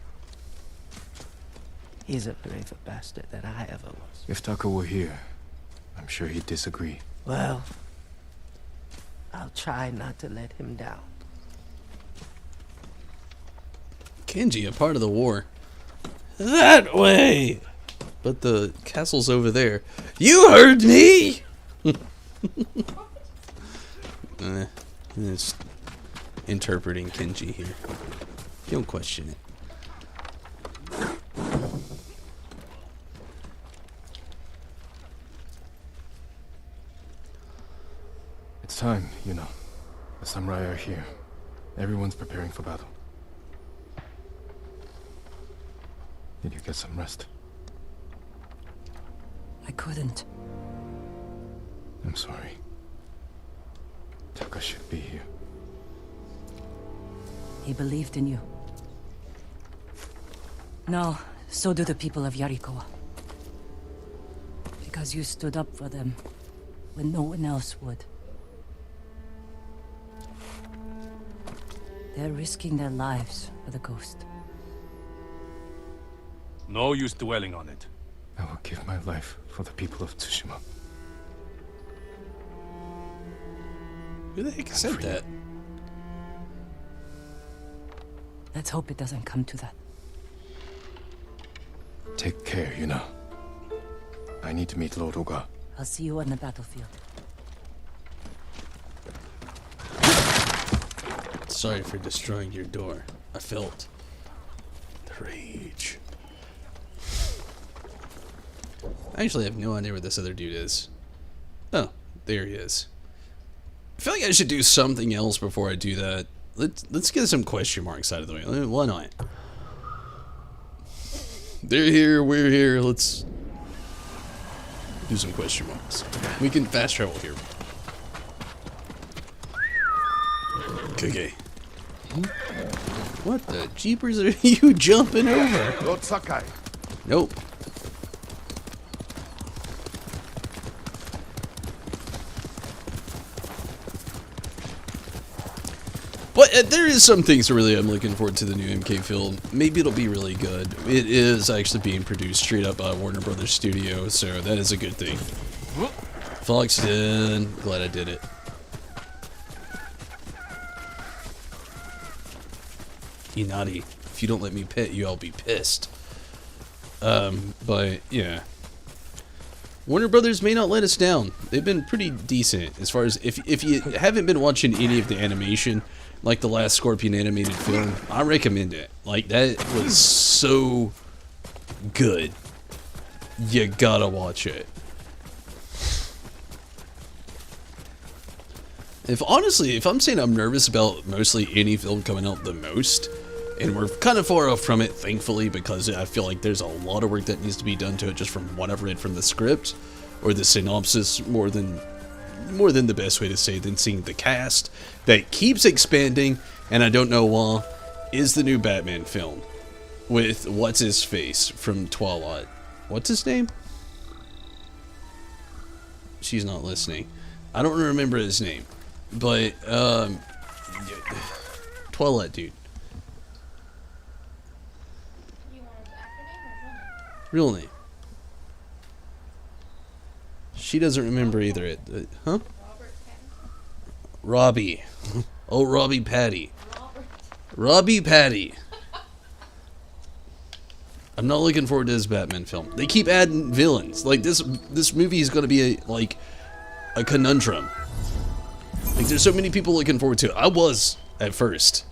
He's a braver bastard than I ever was. If Taka were here, I'm sure he'd disagree. Well, I'll try not to let him down. Kenji, a part of the war. That way! But the castle's over there. You heard me! It's interpreting Kenji here. Don't question it. It's time, you know. The samurai are here. Everyone's preparing for battle. Did you get some rest? I couldn't. I'm sorry. Taka should be here. He believed in you. No, so do the people of Yarikawa. Because you stood up for them when no one else would. They're risking their lives for the coast. No use dwelling on it. I will give my life for the people of Tsushima. Who the heck said that? Let's hope it doesn't come to that. Take care, you know. I need to meet Lord Oga. I'll see you on the battlefield. Sorry for destroying your door. I felt the rage. I actually have no idea where this other dude is. Oh, there he is. I feel like I should do something else before I do that. Let's get some question marks out of the way. Why not? They're here, we're here. Let's do some question marks. We can fast travel here. Okay. What the jeepers are you jumping over? Lord Sakai, Nope. But there is some things really I'm looking forward to the new MK film. Maybe it'll be really good. It is actually being produced straight up by Warner Brothers Studio, so that is a good thing. Foxton, glad I did it. Inati, if you don't let me pet you, I'll be pissed. But yeah. Warner Brothers may not let us down. They've been pretty decent as far as if you haven't been watching any of the animation, like the last Scorpion animated film, I recommend it. Like, that was so good. You gotta watch it. If I'm saying I'm nervous about mostly any film coming out the most, and we're kind of far off from it, thankfully, because I feel like there's a lot of work that needs to be done to it just from what I've read from the script, or the synopsis, more than the best way to say it, than seeing the cast that keeps expanding, and I don't know why, is the new Batman film with what's-his-face from Twilight. What's his name? She's not listening. I don't remember his name, but, Twilight dude. Real name. She doesn't remember either. Huh? Robbie. Oh, Robbie Patty. Robbie Patty. I'm not looking forward to this Batman film. They keep adding villains. Like, this movie is going to be a conundrum. Like, there's so many people looking forward to it. I was at first.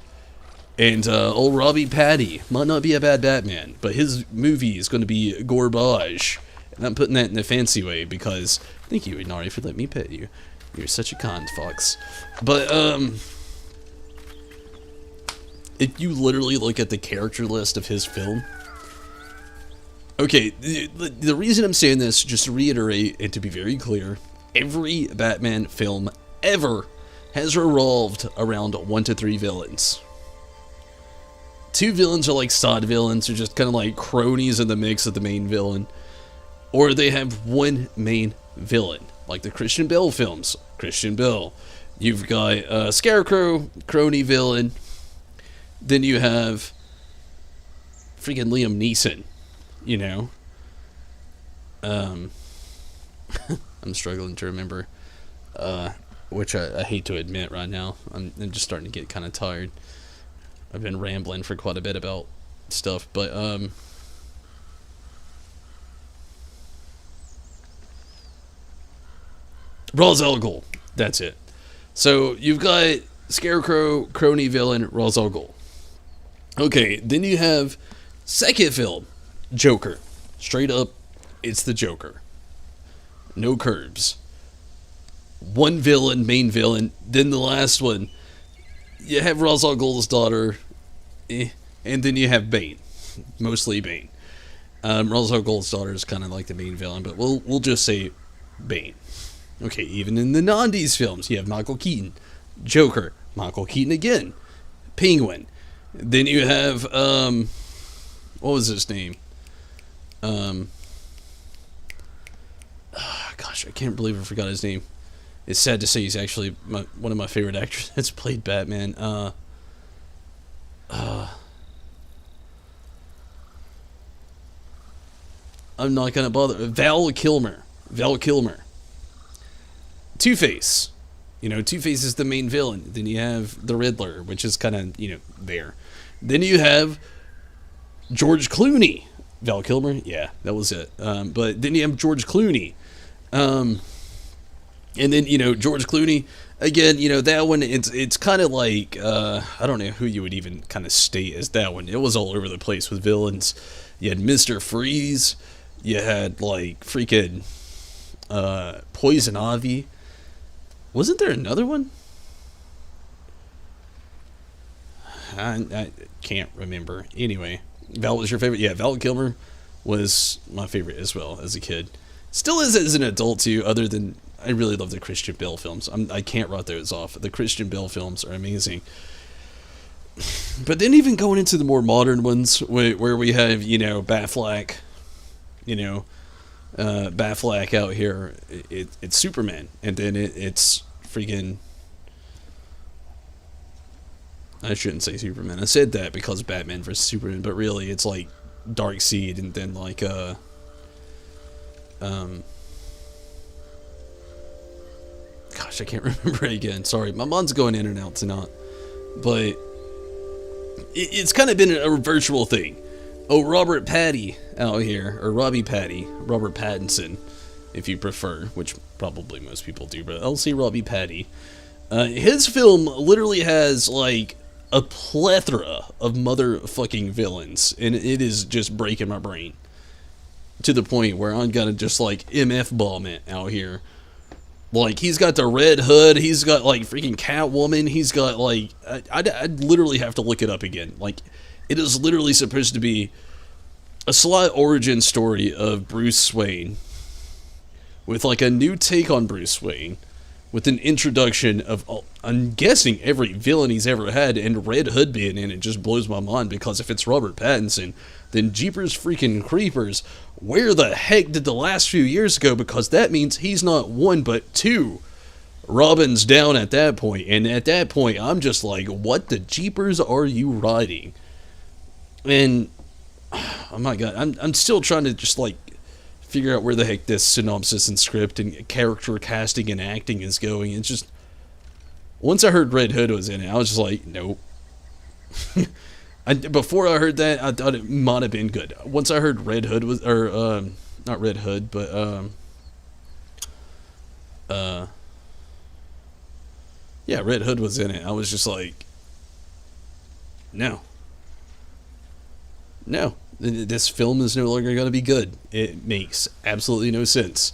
And old Robbie Patty might not be a bad Batman, but his movie is going to be garbage. And I'm putting that in a fancy way because, thank you, Inari, for letting me pet you. You're such a kind fox. But, if you literally look at the character list of his film, okay, the reason I'm saying this, just to reiterate and to be very clear, every Batman film ever has revolved around 1 to 3 villains. 2 villains are like side villains, or just kind of like cronies in the mix of the main villain. Or they have one main villain, like the Christian Bale films. Christian Bale. You've got Scarecrow, crony villain. Then you have freaking Liam Neeson, you know. I'm struggling to remember, which I hate to admit right now. I'm just starting to get kind of tired. I've been rambling for quite a bit about stuff, but Ra's al Ghul, that's it. So you've got Scarecrow, crony villain, Ra's al Ghul. Okay, then you have second film, Joker. Straight up, it's the Joker. No curbs. One villain, main villain. Then the last one, you have Ra's al Ghul's daughter, and then you have Bane, mostly Bane. Ra's al Ghul's daughter is kind of like the main villain, but we'll just say Bane. Okay, even in the 90s films, you have Michael Keaton, Joker, Michael Keaton again, Penguin. Then you have what was his name? Gosh, I can't believe I forgot his name. It's sad to say he's actually one of my favorite actors that's played Batman. I'm not gonna bother. Val Kilmer. Two-Face. You know, Two-Face is the main villain. Then you have the Riddler, which is kind of, there. Then you have George Clooney. Val Kilmer? Yeah, that was it. But then you have George Clooney. And then, George Clooney, again, that one, it's kind of like, I don't know who you would even kind of state as that one. It was all over the place with villains. You had Mr. Freeze. You had, freaking Poison Ivy. Wasn't there another one? I can't remember. Anyway, Val was your favorite? Yeah, Val Kilmer was my favorite as well as a kid. Still is as an adult too, other than I really love the Christian Bale films. I can't write those off. The Christian Bale films are amazing. But then even going into the more modern ones, where we have, Batfleck, Batfleck out here, it's Superman. And then it's freaking... I shouldn't say Superman. I said that because Batman vs. Superman, but really it's like Darkseid and then gosh, I can't remember it again. Sorry, my mind's going in and out tonight. But it's kind of been a virtual thing. Oh, Robert Patty out here, or Robbie Patty, Robert Pattinson, if you prefer, which probably most people do, but I'll say Robbie Patty. His film literally has a plethora of motherfucking villains, and it is just breaking my brain to the point where I'm gonna just MF bomb it out here. He's got the Red Hood, he's got freaking Catwoman, he's got I'd literally have to look it up again. It is literally supposed to be a slight origin story of Bruce Wayne with a new take on Bruce Wayne, with an introduction of, I'm guessing, every villain he's ever had, and Red Hood being in it just blows my mind, because if it's Robert Pattinson, then Jeepers freaking creepers, where the heck did the last few years go? Because that means he's not one, but two Robins down at that point, and at that point, I'm just what the Jeepers are you riding? And, oh my god, I'm still trying to just, figure out where the heck this synopsis and script and character casting and acting is going. It's just, once I heard Red Hood was in it, I was just nope. Before I heard that, I thought it might have been good. Once I heard Red Hood was, or not Red Hood, but yeah, Red Hood was in it. I was just like, no, this film is no longer going to be good. It makes absolutely no sense.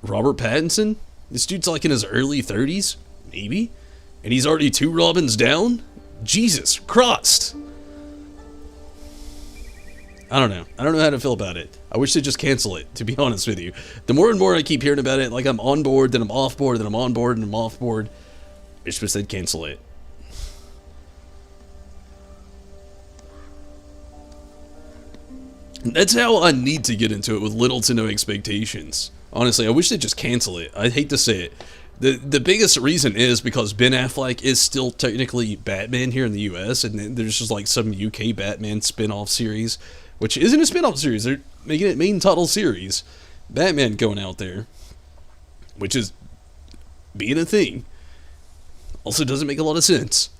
Robert Pattinson, this dude's like in his early 30s, maybe, and he's already 2 Robins down. Jesus Christ. I don't know how to feel about it. I wish they'd just cancel it, to be honest with you. The more and more I keep hearing about it, like I'm on board, then I'm off board, then I'm on board, and I'm off board. I just wish they'd cancel it. That's how I need to get into it, with little to no expectations. Honestly, I wish they'd just cancel it. I hate to say it. The biggest reason is because Ben Affleck is still technically Batman here in the US, and there's just like some UK Batman spin-off series, which isn't a spin-off series. They're making it main title series. Batman going out there, which is being a thing. Also doesn't make a lot of sense.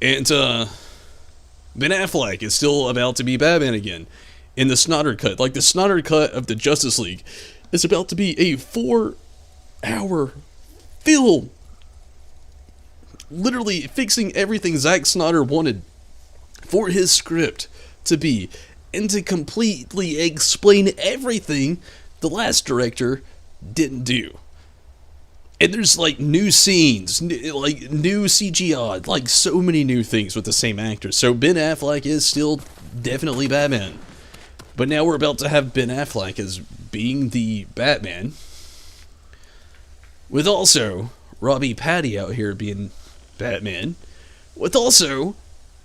And Ben Affleck is still about to be Batman again in the Snyder Cut. Like, the Snyder Cut of the Justice League is about to be a 4-hour film, literally fixing everything Zack Snyder wanted for his script to be, and to completely explain everything the last director didn't do. And there's like new scenes, like new CGI, like so many new things with the same actors. So Ben Affleck is still definitely Batman, but now we're about to have Ben Affleck as being the Batman, with also Robbie Patty out here being Batman, with also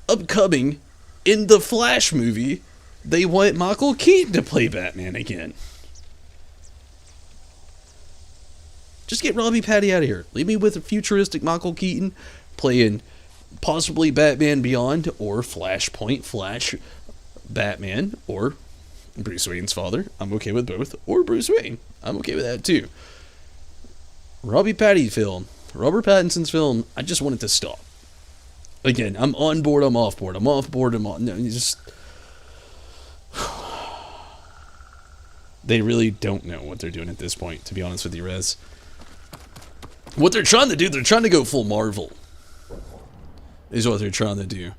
upcoming in the Flash movie, they want Michael Keaton to play Batman again. Just get Robbie Patty out of here. Leave me with a futuristic Michael Keaton playing possibly Batman Beyond, or Flashpoint Flash Batman, or Bruce Wayne's father. I'm okay with both. Or Bruce Wayne. I'm okay with that too. Robbie Patty film, Robert Pattinson's film, I just want it to stop. Again, I'm on board, I'm off board, I'm off board, I'm on... No, you just... They really don't know what they're doing at this point, to be honest with you, Rez. What they're trying to do, they're trying to go full Marvel. Is what they're trying to do.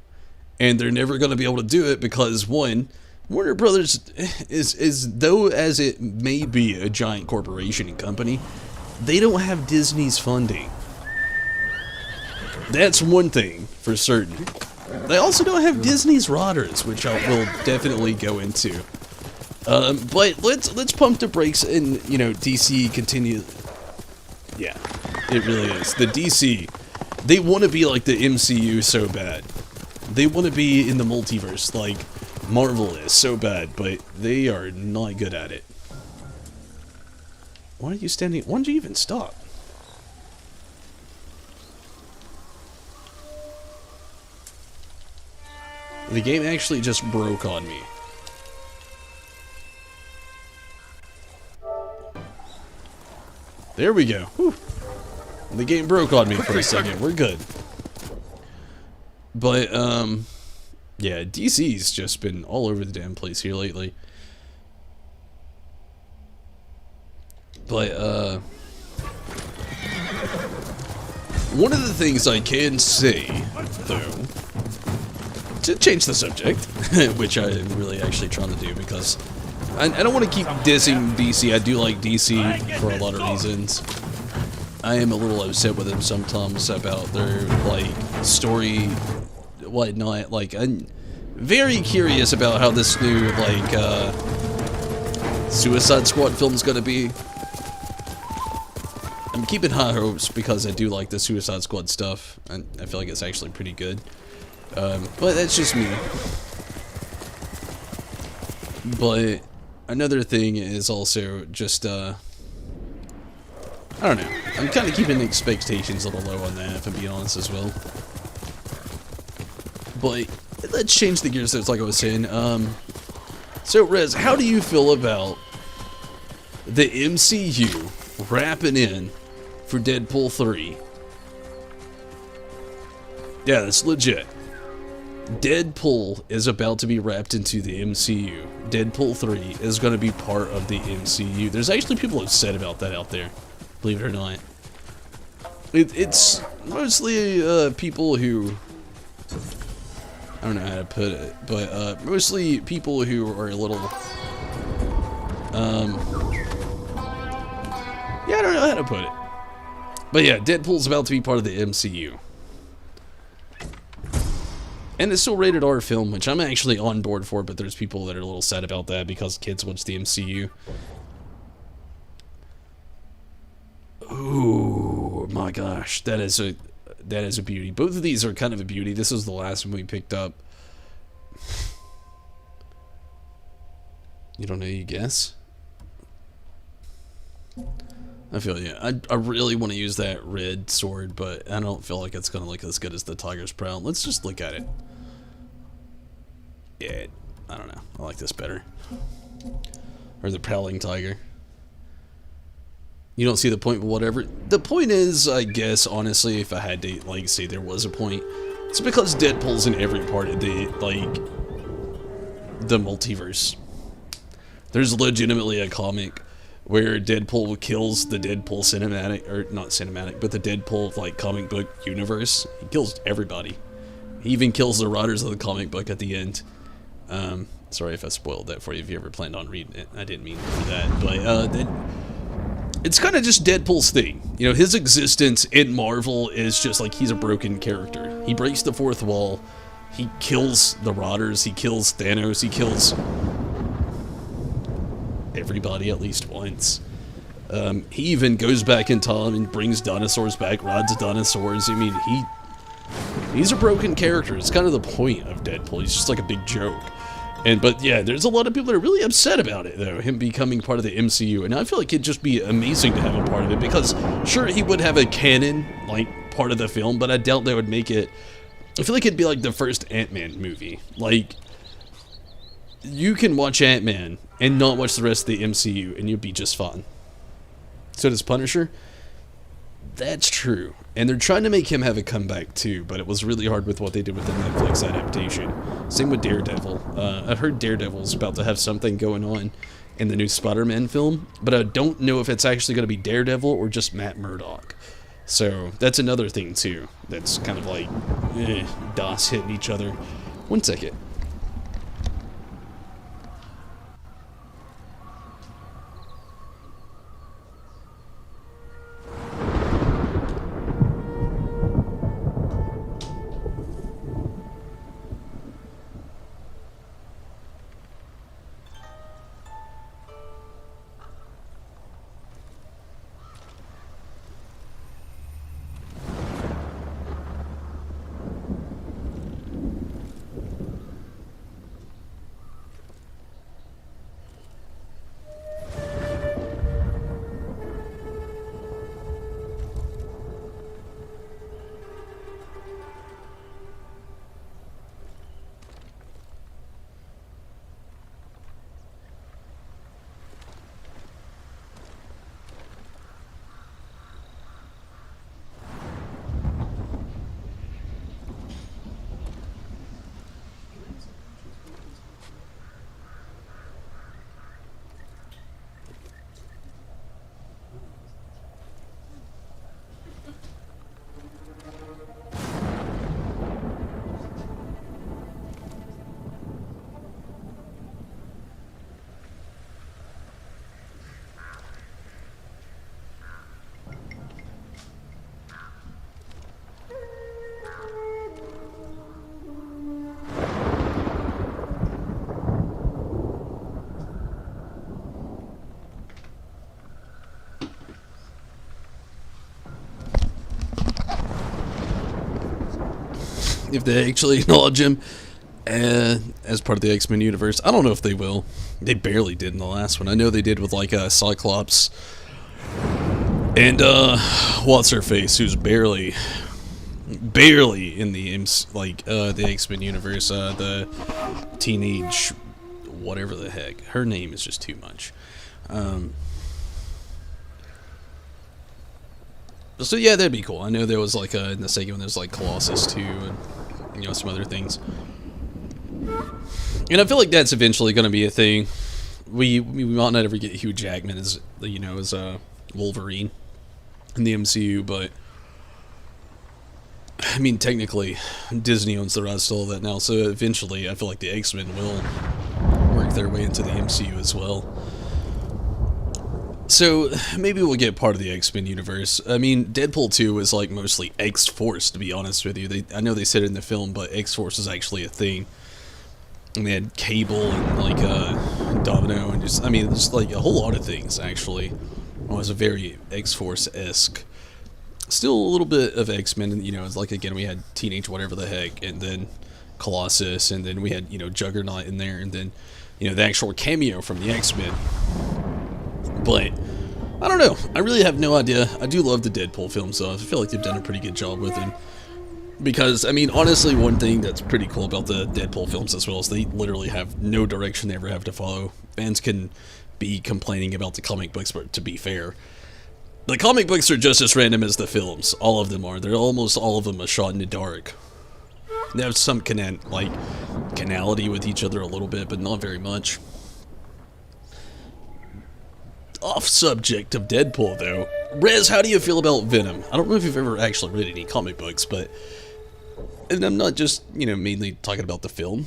And they're never going to be able to do it because, one, Warner Brothers is though as it may be a giant corporation and company, they don't have Disney's funding. That's one thing for certain. They also don't have Disney's rodders, which I will definitely go into. But let's pump the brakes and, you know, DC continue. Yeah, it really is. The DC, they want to be like the MCU so bad. They want to be in the multiverse like Marvel is so bad, but they are not good at it. Why are you standing? Why did you even stop? The game actually just broke on me. There we go. Whew. The game broke on me for a second. We're good. But, yeah, DC's just been all over the damn place here lately. But, one of the things I can say, though, to change the subject, which I'm really actually trying to do because I don't want to keep dissing DC. I do like DC for a lot of reasons. I am a little upset with them sometimes about their, like, story, whatnot. Like, I'm very curious about how this new, like, Suicide Squad film's gonna be. I'm keeping high hopes because I do like the Suicide Squad stuff, and I feel like it's actually pretty good. But that's just me. But another thing is also just, I don't know. I'm kind of keeping expectations a little low on that, if I'm being honest as well. But let's change the gears, like I was saying. So, Rez, how do you feel about the MCU wrapping in for Deadpool 3? Yeah, that's legit. Deadpool is about to be wrapped into the MCU. Deadpool 3 is going to be part of the MCU. There's actually people upset about that out there, believe it or not. It's mostly people who, I don't know how to put it, but mostly people who are a little, yeah, I don't know how to put it. But yeah, Deadpool's about to be part of the MCU. And it's still rated R film, which I'm actually on board for, but there's people that are a little sad about that because kids watch the MCU. Ooh, my gosh, that is a beauty. Both of these are kind of a beauty. This is the last one we picked up. You don't know, you guess? I feel you. I really want to use that red sword, but I don't feel like it's gonna look as good as the Tiger's Prowl. Let's just look at it. Yeah, I don't know. I like this better. Or the Prowling Tiger. You don't see the point, but whatever. The point is, I guess, honestly, if I had to, like, say there was a point, it's because Deadpool's in every part of the, like, the multiverse. There's legitimately a comic where Deadpool kills the Deadpool cinematic, or not cinematic, but the Deadpool, like, comic book universe. He kills everybody. He even kills the writers of the comic book at the end. Sorry if I spoiled that for you if you ever planned on reading it. I didn't mean to do that, but, it's kind of just Deadpool's thing. You know, his existence in Marvel is just like he's a broken character. He breaks the fourth wall. He kills the Rotters. He kills Thanos. He kills everybody at least once. He even goes back in time and brings dinosaurs back, rides dinosaurs. I mean, he's a broken character. It's kind of the point of Deadpool. He's just like a big joke. But yeah, there's a lot of people that are really upset about it, though, him becoming part of the MCU. And I feel like it'd just be amazing to have a part of it, because sure, he would have a canon, like, part of the film, but I doubt they would make it. I feel like it'd be like the first Ant-Man movie. Like, you can watch Ant-Man and not watch the rest of the MCU, and you'd be just fine. So does Punisher? That's true. And they're trying to make him have a comeback too, but it was really hard with what they did with the Netflix adaptation. Same with Daredevil. I've heard Daredevil's about to have something going on in the new Spider-Man film, but I don't know if it's actually going to be Daredevil or just Matt Murdock. So that's another thing too. That's kind of like DOS hitting each other. One second. If they actually acknowledge him as part of the X-Men universe. I don't know if they will. They barely did in the last one. I know they did with, like, Cyclops and what's-her-face, who's barely in the the X-Men universe. The teenage whatever the heck. Her name is just too much. So yeah, that'd be cool. I know there was like in the second one there's like Colossus 2 and some other things. And I feel like that's eventually going to be a thing. We might not ever get Hugh Jackman as Wolverine in the MCU, but I mean, technically, Disney owns the rights to all that now, so eventually I feel like the X-Men will work their way into the MCU as well. So, maybe we'll get part of the X-Men universe. I mean, Deadpool 2 was like mostly X-Force, to be honest with you. I know they said it in the film, but X-Force is actually a thing. And they had Cable and like Domino and just like a whole lot of things actually. It was a very X-Force-esque. Still a little bit of X-Men, and it's like, again, we had Teenage Whatever the Heck, and then Colossus, and then we had Juggernaut in there, and then the actual cameo from the X-Men. But I don't know. I really have no idea. I do love the Deadpool films, though. I feel like they've done a pretty good job with them. Because, I mean, honestly, one thing that's pretty cool about the Deadpool films as well is they literally have no direction they ever have to follow. Fans can be complaining about the comic books, but to be fair, the comic books are just as random as the films. All of them are. They're almost all of them a shot in the dark. They have some canality with each other a little bit, but not very much. Off subject of Deadpool, though. Rez, how do you feel about Venom? I don't know if you've ever actually read any comic books, but... And I'm not just, mainly talking about the film.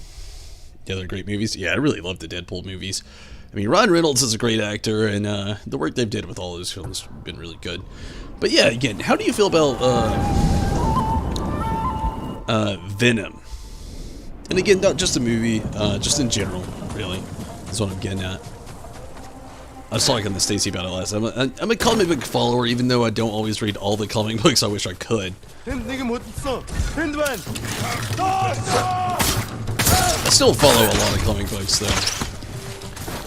The other great movies. Yeah, I really love the Deadpool movies. I mean, Ryan Reynolds is a great actor, and the work they've did with all those films have been really good. But yeah, again, how do you feel about Venom? And again, not just the movie, just in general, really. That's what I'm getting at. I was talking to Stacy about it last time. I'm a comic book follower, even though I don't always read all the comic books. I wish I could. I still follow a lot of comic books, though.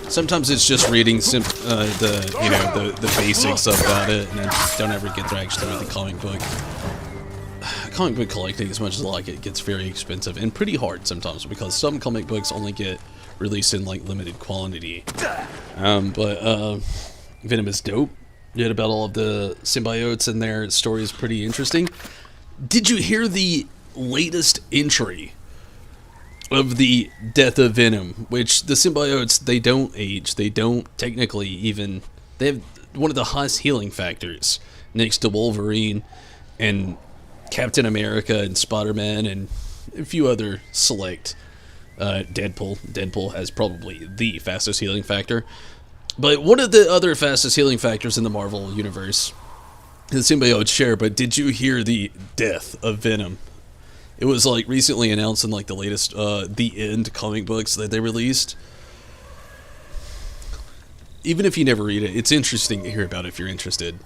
Sometimes it's just reading the basics about it, and I don't ever get to actually read the comic book. Comic book collecting, as much as I like it, gets very expensive and pretty hard sometimes, because some comic books only get released in like limited quantity. But Venom is dope. Read about all of the symbiotes, and their story is pretty interesting. Did you hear the latest entry of the death of Venom? Which the symbiotes, they don't age. They don't technically even... They have one of the highest healing factors next to Wolverine and Captain America and Spider-Man and a few other select... Deadpool. Deadpool has probably the fastest healing factor. But one of the other fastest healing factors in the Marvel universe, the symbiotes share. But did you hear the death of Venom? It was like recently announced in like the latest The End comic books that they released. Even if you never read it, it's interesting to hear about it if you're interested.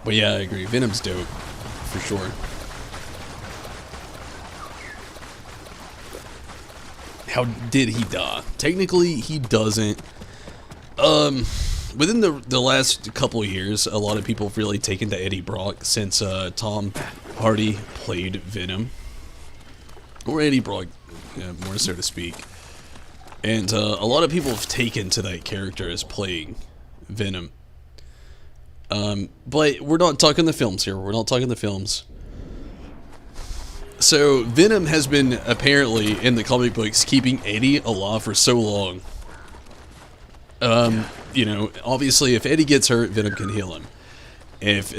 But yeah, I agree. Venom's dope, for sure. How did he die? Technically, he doesn't. Within the last couple of years, a lot of people have really taken to Eddie Brock since Tom Hardy played Venom. Or Eddie Brock, more so to speak. And a lot of people have taken to that character as playing Venom. But we're not talking the films here. We're not talking the films. So, Venom has been, apparently, in the comic books, keeping Eddie alive for so long. Obviously, if Eddie gets hurt, Venom can heal him. If,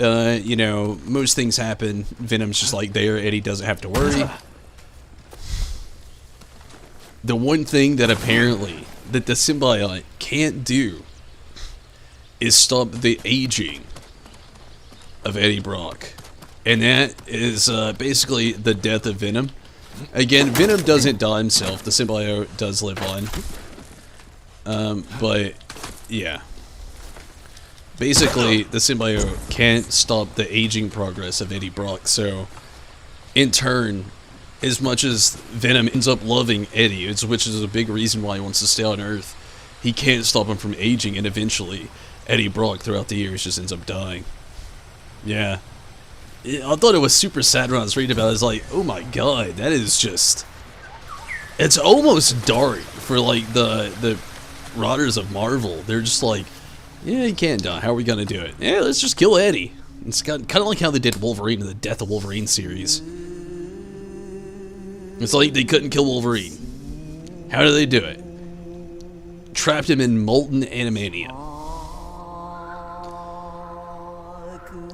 most things happen, Venom's just like there, Eddie doesn't have to worry. The one thing that apparently, that the symbiote can't do is stop the aging of Eddie Brock. And that is basically the death of Venom. Again, Venom doesn't die himself. The symbiote does live on. But, yeah. Basically, the symbiote can't stop the aging progress of Eddie Brock. So, in turn, as much as Venom ends up loving Eddie, which is a big reason why he wants to stay on Earth, he can't stop him from aging, and eventually Eddie Brock throughout the years just ends up dying. Yeah. I thought it was super sad when I was reading about it. I was like, oh my god, that is just... It's almost dark for like the writers of Marvel. They're just like, yeah, he can't die. How are we gonna do it? Yeah, let's just kill Eddie. It's kind of like how they did Wolverine in the Death of Wolverine series. It's like they couldn't kill Wolverine. How do they do it? Trapped him in molten animanium.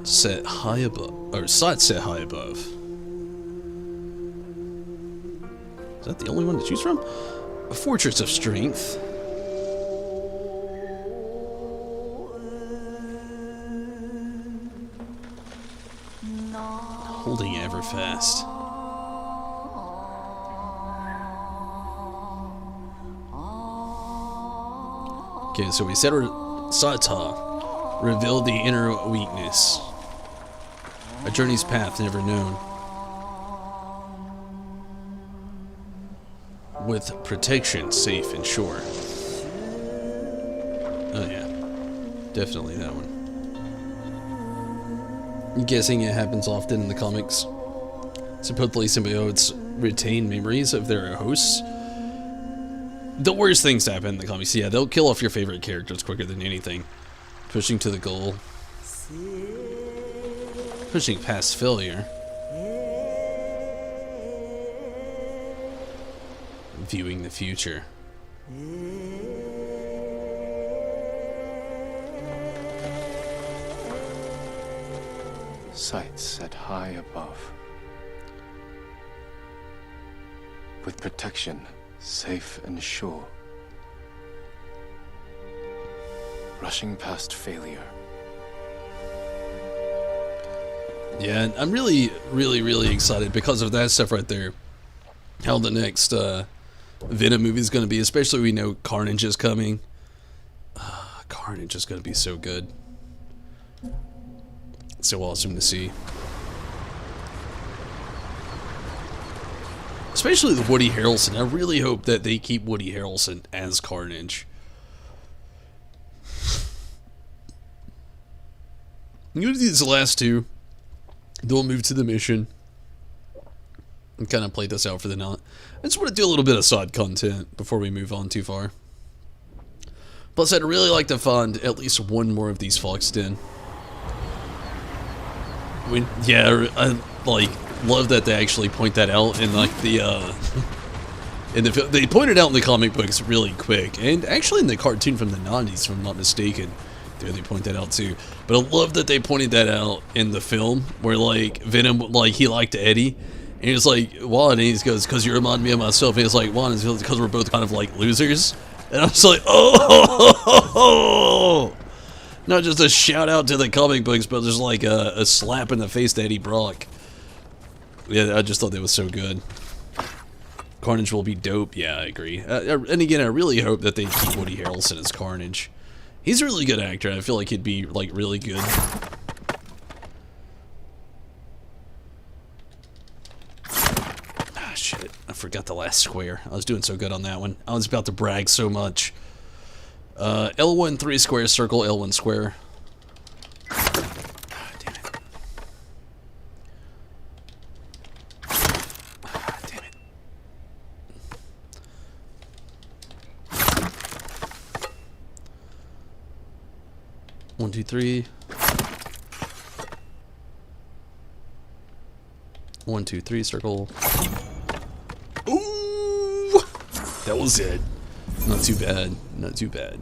Set high above, or sight set high above. Is that the only one to choose from? A fortress of strength. Holding ever fast. Okay, so we said Sata revealed the inner weakness. A journey's path never known. With protection safe and sure. Oh yeah, definitely that one. I'm guessing it happens often in the comics. Supposedly symbiotes retain memories of their hosts. The worst things happen in the comics. Yeah, they'll kill off your favorite characters quicker than anything. Pushing to the goal. Pushing past failure. Viewing the future. Sights set high above. With protection safe and sure. Rushing past failure. Yeah, I'm really excited because of that stuff right there. How the next Venom movie is going to be, especially we know Carnage is coming. Carnage is going to be so good. So awesome to see. Especially with Woody Harrelson. I really hope that they keep Woody Harrelson as Carnage. I'm going to do these last two. Then we'll move to the mission. And kind of play this out for the night. I just want to do a little bit of side content before we move on too far. Plus, I'd really like to find at least one more of these Fox Den. Yeah, I love that they actually point that out in like the they pointed out in the comic books really quick, and actually in the cartoon from the 90s, if I'm not mistaken, they point that out too. But I love that they pointed that out in the film, where like Venom, like he liked Eddie, and he was like, Juan, and he goes, "Because you remind me of myself." And he's like, "Juan, it's because we're both kind of like losers." And I was like, oh. Not just a shout out to the comic books, but just like a slap in the face to Eddie Brock. Yeah, I just thought that was so good. Carnage will be dope. Yeah, I agree. And again, I really hope that they keep Woody Harrelson as Carnage. He's a really good actor. I feel like he'd be like really good. Ah, shit. I forgot the last square. I was doing so good on that one. I was about to brag so much. L1 3 square circle, L1 square. Ah, damn it. Ah, damn it. 1, 2, 3. 1, 2, 3 circle. Ooh! That was it. Not too bad. Not too bad.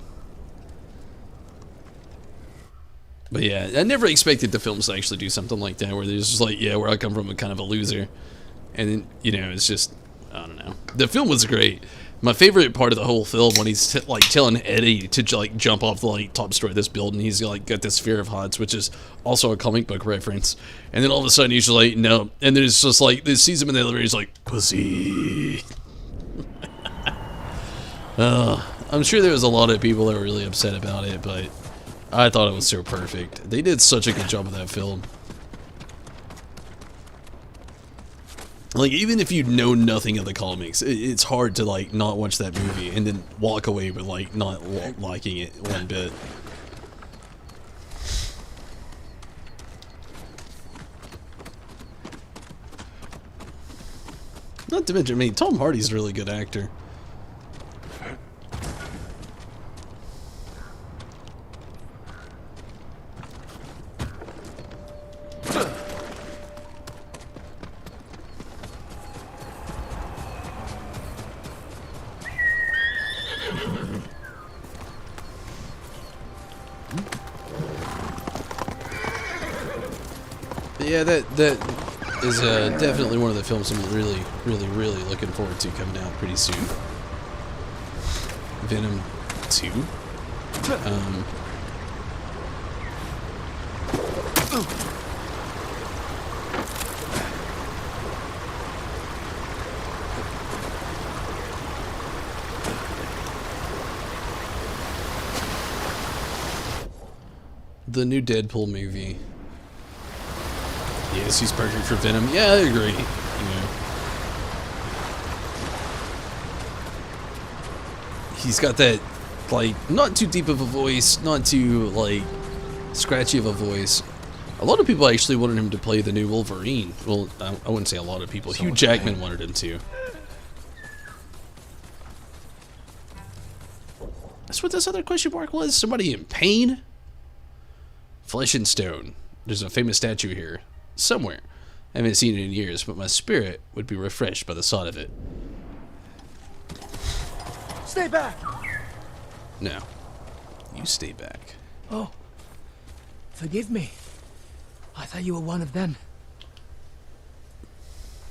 But yeah, I never expected the films to actually do something like that, where they're just like, yeah, where I come from, I'm kind of a loser. And then, you know, it's just, I don't know. The film was great. My favorite part of the whole film, when he's like telling Eddie to like jump off the like top story of this building, he's like got this fear of heights, which is also a comic book reference. And then all of a sudden he's just like, no. And then it's just like, they sees him in the elevator, he's like, pussy. I'm sure there was a lot of people that were really upset about it, but I thought it was so perfect. They did such a good job of that film. Like, even if you know nothing of the comics, it's hard to, like, not watch that movie and then walk away with, like, not liking it one bit. Not to mention, I mean, Tom Hardy's a really good actor. Yeah, that is definitely one of the films I'm really, really, really looking forward to coming out pretty soon. Venom 2. The new Deadpool movie. Yes, he's perfect for Venom. Yeah, I agree. You know, he's got that, like, not too deep of a voice, not too, like, scratchy of a voice. A lot of people actually wanted him to play the new Wolverine. Well, I wouldn't say a lot of people. Hugh Jackman wanted him to. That's what this other question mark was? Somebody in pain? Flesh and Stone. There's a famous statue here. Somewhere. I haven't seen it in years, but my spirit would be refreshed by the sight of it. Stay back! No. You stay back. Oh. Forgive me. I thought you were one of them.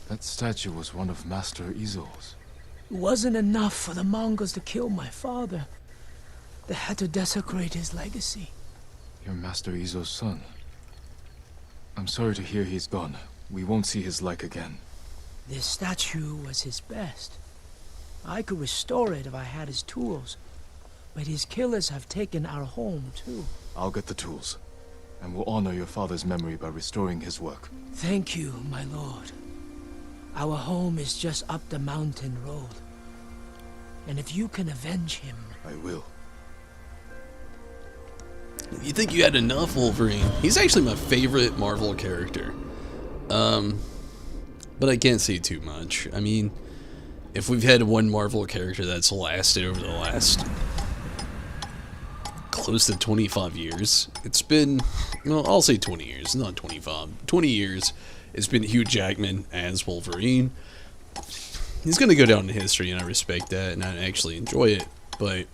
That statue was one of Master Izo's. It wasn't enough for the Mongols to kill my father. They had to desecrate his legacy. You're Master Izo's son. I'm sorry to hear he's gone. We won't see his like again. This statue was his best. I could restore it if I had his tools. But his killers have taken our home, too. I'll get the tools, and we'll honor your father's memory by restoring his work. Thank you, my lord. Our home is just up the mountain road. And if you can avenge him... I will. You think you had enough Wolverine? He's actually my favorite Marvel character. But I can't say too much. I mean, if we've had one Marvel character that's lasted over the last close to 25 years, it's been, well, I'll say 20 years, not 25. 20 years, it's been Hugh Jackman as Wolverine. He's gonna go down in history, and I respect that, and I actually enjoy it, but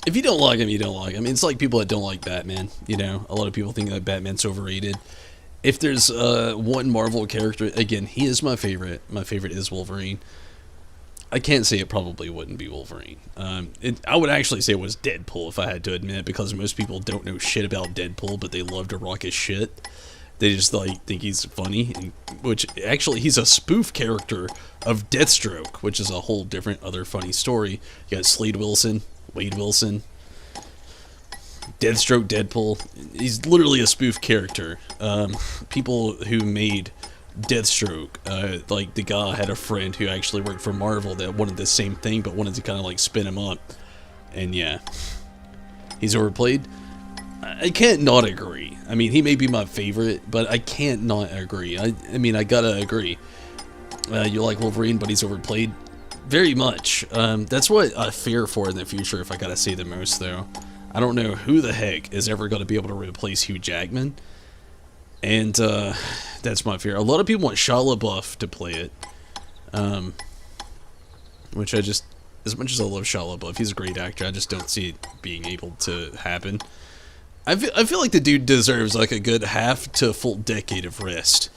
if you don't like him, you don't like him. It's like people that don't like Batman, you know? A lot of people think that Batman's overrated. If there's one Marvel character, again, he is my favorite. My favorite is Wolverine. I can't say it probably wouldn't be Wolverine. I would actually say it was Deadpool, if I had to admit, because most people don't know shit about Deadpool, but they love to rock his shit. They just, like, think he's funny, which, actually, he's a spoof character of Deathstroke, which is a whole different other funny story. You got Slade Wilson, Wade Wilson, Deathstroke Deadpool. He's literally a spoof character. People who made Deathstroke, like the guy had a friend who actually worked for Marvel that wanted the same thing, but wanted to kind of like spin him up. And yeah, he's overplayed. I can't not agree. I mean, he may be my favorite, but I can't not agree. I mean, I gotta agree. You like Wolverine, but he's overplayed very much. That's what I fear for in the future, if I gotta say the most, though. I don't know who the heck is ever going to be able to replace Hugh Jackman. And that's my fear. A lot of people want Shia LaBeouf to play it. Which I just, as much as I love Shia LaBeouf, he's a great actor, I just don't see it being able to happen. I feel like the dude deserves like a good half to full decade of rest.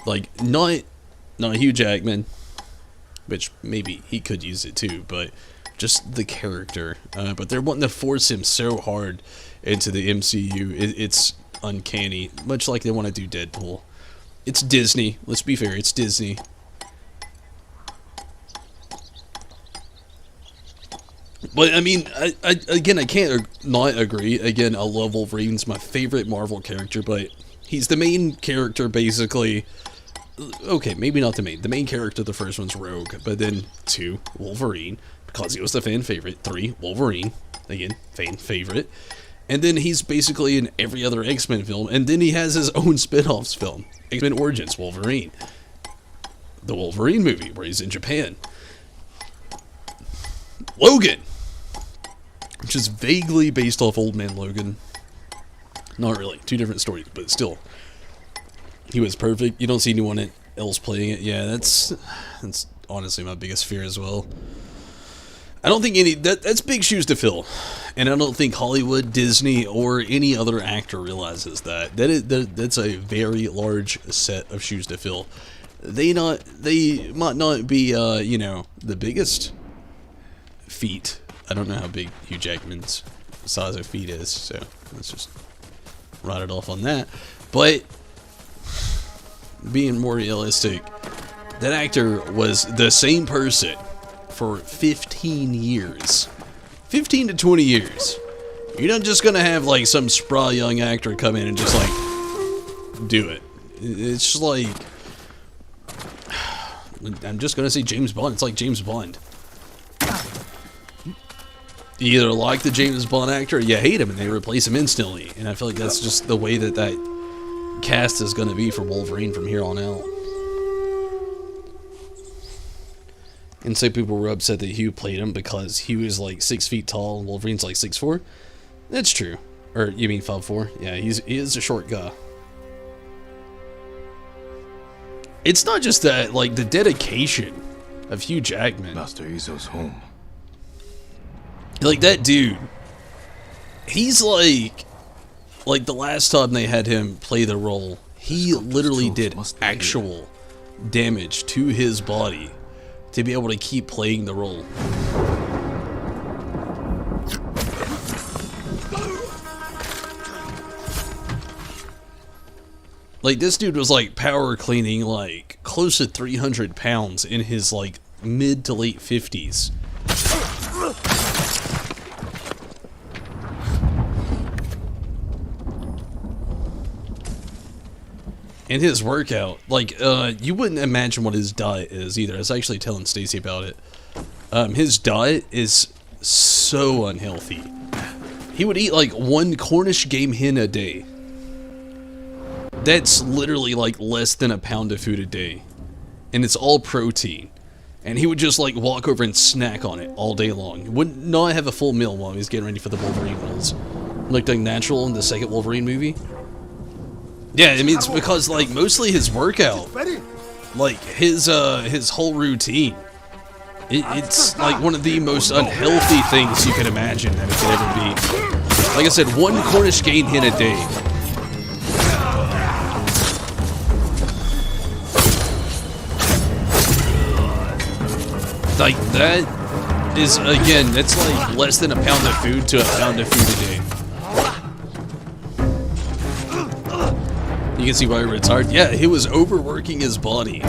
Like, not Hugh Jackman, which maybe he could use it too, but just the character. But they're wanting to force him so hard into the MCU. It's uncanny, much like they want to do Deadpool. It's Disney. Let's be fair, it's Disney. But I mean, I can't not agree. Again, I love Wolverine. He's my favorite Marvel character, but he's the main character, basically. Okay, maybe not the main. The main character, the first one's Rogue, but then 2, Wolverine, because he was the fan favorite. 3, Wolverine, again, fan favorite. And then he's basically in every other X-Men film, and then he has his own spin-offs film. X-Men Origins, Wolverine. The Wolverine movie, where he's in Japan. Logan, which is vaguely based off Old Man Logan. Not really, 2 different stories, but still. He was perfect. You don't see anyone else playing it. Yeah, that's honestly my biggest fear as well. I don't think that's big shoes to fill, and I don't think Hollywood, Disney, or any other actor realizes that. That's a very large set of shoes to fill. They might not be the biggest feet. I don't know how big Hugh Jackman's size of feet is, so let's just write it off on that. But being more realistic, that actor was the same person for 15 years. 15 to 20 years. You're not just gonna have like some spry young actor come in and just like do it. It's just like, I'm just gonna say James Bond. It's like James Bond. You either like the James Bond actor or you hate him and they replace him instantly. And I feel like that's just the way that cast is gonna be for Wolverine from here on out. And so people were upset that Hugh played him because he was like 6 feet tall and Wolverine's like 6'4". That's true. Or you mean 5'4"? Yeah, he is a short guy. It's not just that, like, the dedication of Hugh Jackman. Master Izo's home. Like, that dude, he's like the last time they had him play the role, he literally did actual damage to his body to be able to keep playing the role. Like, this dude was like power cleaning like close to 300 pounds in his like mid to late 50s. And his workout, like, you wouldn't imagine what his diet is either. I was actually telling Stacy about it. His diet is so unhealthy. He would eat like 1 Cornish game hen a day. That's literally like less than a pound of food a day. And it's all protein. And he would just like walk over and snack on it all day long. He would not have a full meal while he was getting ready for the Wolverine roles. Like the Natural in the second Wolverine movie. Yeah, I mean, it's because, like, mostly his workout, like, his whole routine, it's, like, one of the most unhealthy things you can imagine that it could ever be. Like I said, 1 Cornish game hen a day. Like, that is, again, that's, like, less than a pound of food to a pound of food a day. You can see why he retired. Yeah, he was overworking his body.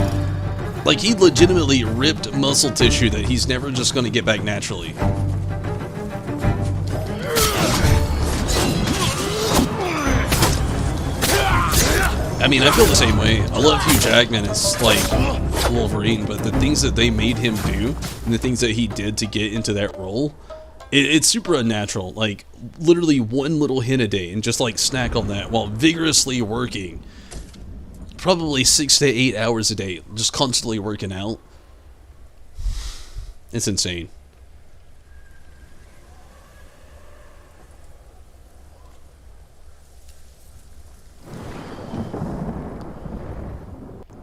Like, he legitimately ripped muscle tissue that he's never just going to get back naturally. I mean, I feel the same way. I love Hugh Jackman as, like, Wolverine, but the things that they made him do, and the things that he did to get into that role, it's super unnatural. Like, literally 1 little hen a day and just like snack on that while vigorously working probably 6 to 8 hours a day, just constantly working out. It's insane.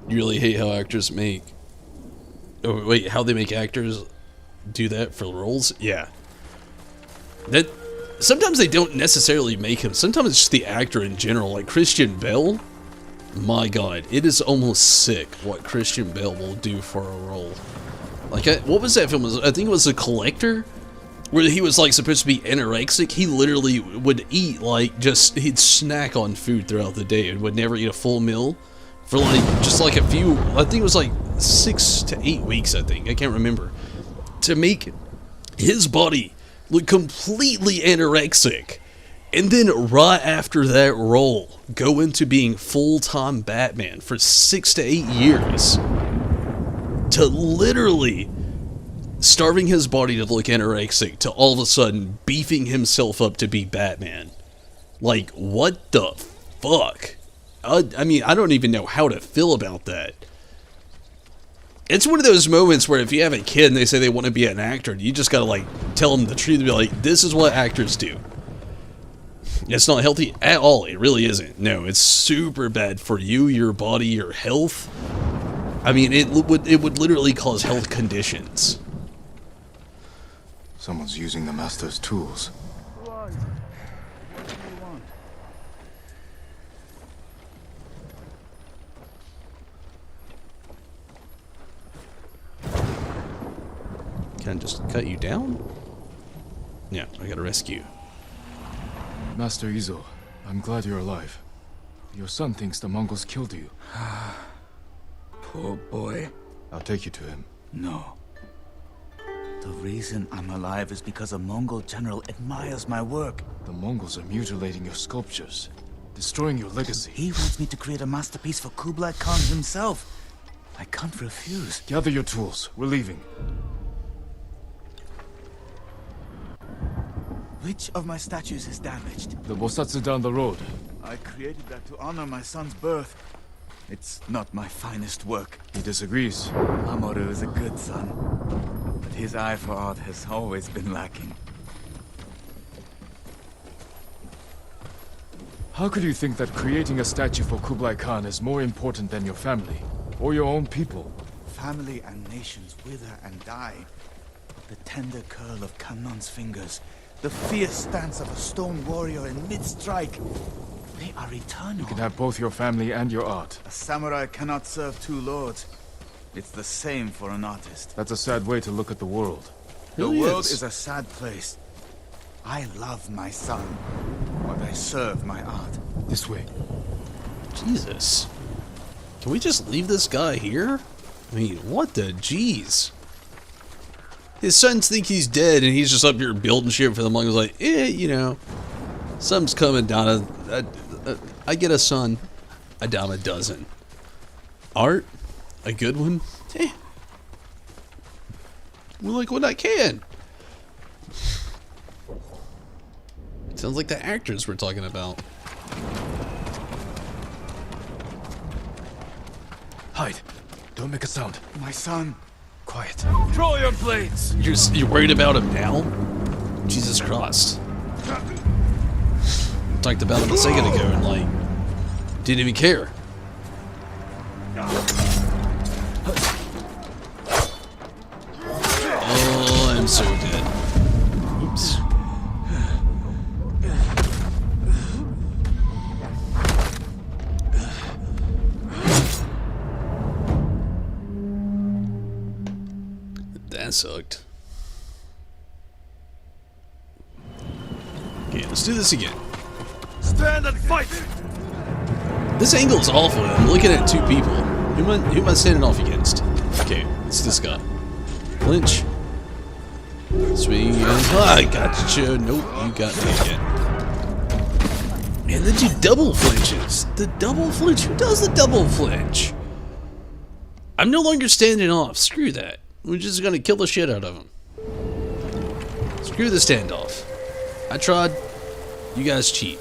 You really hate how actors make... Oh, wait, how they make actors do that for roles? Yeah. That sometimes they don't necessarily make him. Sometimes it's just the actor in general. Like Christian Bale. My God, it is almost sick what Christian Bale will do for a role. Like, what was that film? I think it was The Collector, where he was like supposed to be anorexic. He literally would eat like he'd snack on food throughout the day and would never eat a full meal for like just like a few. I think it was like 6 to 8 weeks. I think, I can't remember, to make his body look completely anorexic, and then right after that role, go into being full-time Batman for 6 to 8 years, to literally starving his body to look anorexic, to all of a sudden beefing himself up to be Batman. Like, what the fuck? I mean, I don't even know how to feel about that. It's one of those moments where if you have a kid and they say they want to be an actor, you just gotta like tell them the truth and be like, this is what actors do. It's not healthy at all. It really isn't. No, it's super bad for you, your body, your health. I mean, it would literally cause health conditions. Someone's using the Master's tools. Who are you? What do you want? Can I just cut you down? Yeah, I gotta rescue. Master Izo, I'm glad you're alive. Your son thinks the Mongols killed you. Poor boy. I'll take you to him. No. The reason I'm alive is because a Mongol general admires my work. The Mongols are mutilating your sculptures, destroying your legacy. He wants me to create a masterpiece for Kublai Khan himself. I can't refuse. Gather your tools. We're leaving. Which of my statues is damaged? The Bosatsu down the road. I created that to honor my son's birth. It's not my finest work. He disagrees. Mamoru is a good son, but his eye for art has always been lacking. How could you think that creating a statue for Kublai Khan is more important than your family? Or your own people? Family and nations wither and die. The tender curl of Kanon's fingers, the fierce stance of a stone warrior in mid-strike. They are eternal. You can have both your family and your art. A samurai cannot serve two lords. It's the same for an artist. That's a sad way to look at the world. The Really world is. is a sad place. I love my son, but I serve my art. This way. Jesus. Can we just leave this guy here? I mean, what the jeez? His sons think he's dead, and he's just up here building shit for them. Like, you know, something's coming down. I get a son. I down a dozen. Art? A good one? Eh. Well, like what I can. Sounds like the actors we're talking about. Hide. Don't make a sound. My son. Quiet. Throw your blades! You're worried about him now? Jesus Christ. Talked about him a second ago and, like, didn't even care. Oh, I'm so dead. Oops. That sucked. Okay, let's do this again. Stand and fight! This angle is awful. I'm looking at two people. Who am I standing off against? Okay, it's this guy. Flinch. Swing. I got you. Nope, you got me again. And then you double flinches. The double flinch? Who does the double flinch? I'm no longer standing off. Screw that. We're just gonna kill the shit out of him. Screw the standoff. I tried. You guys cheat.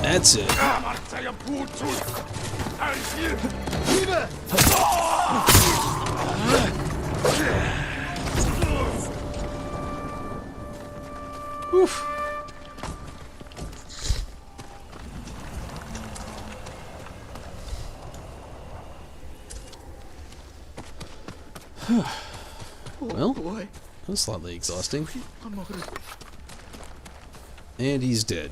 That's it. Oof. Well, that was slightly exhausting. And he's dead.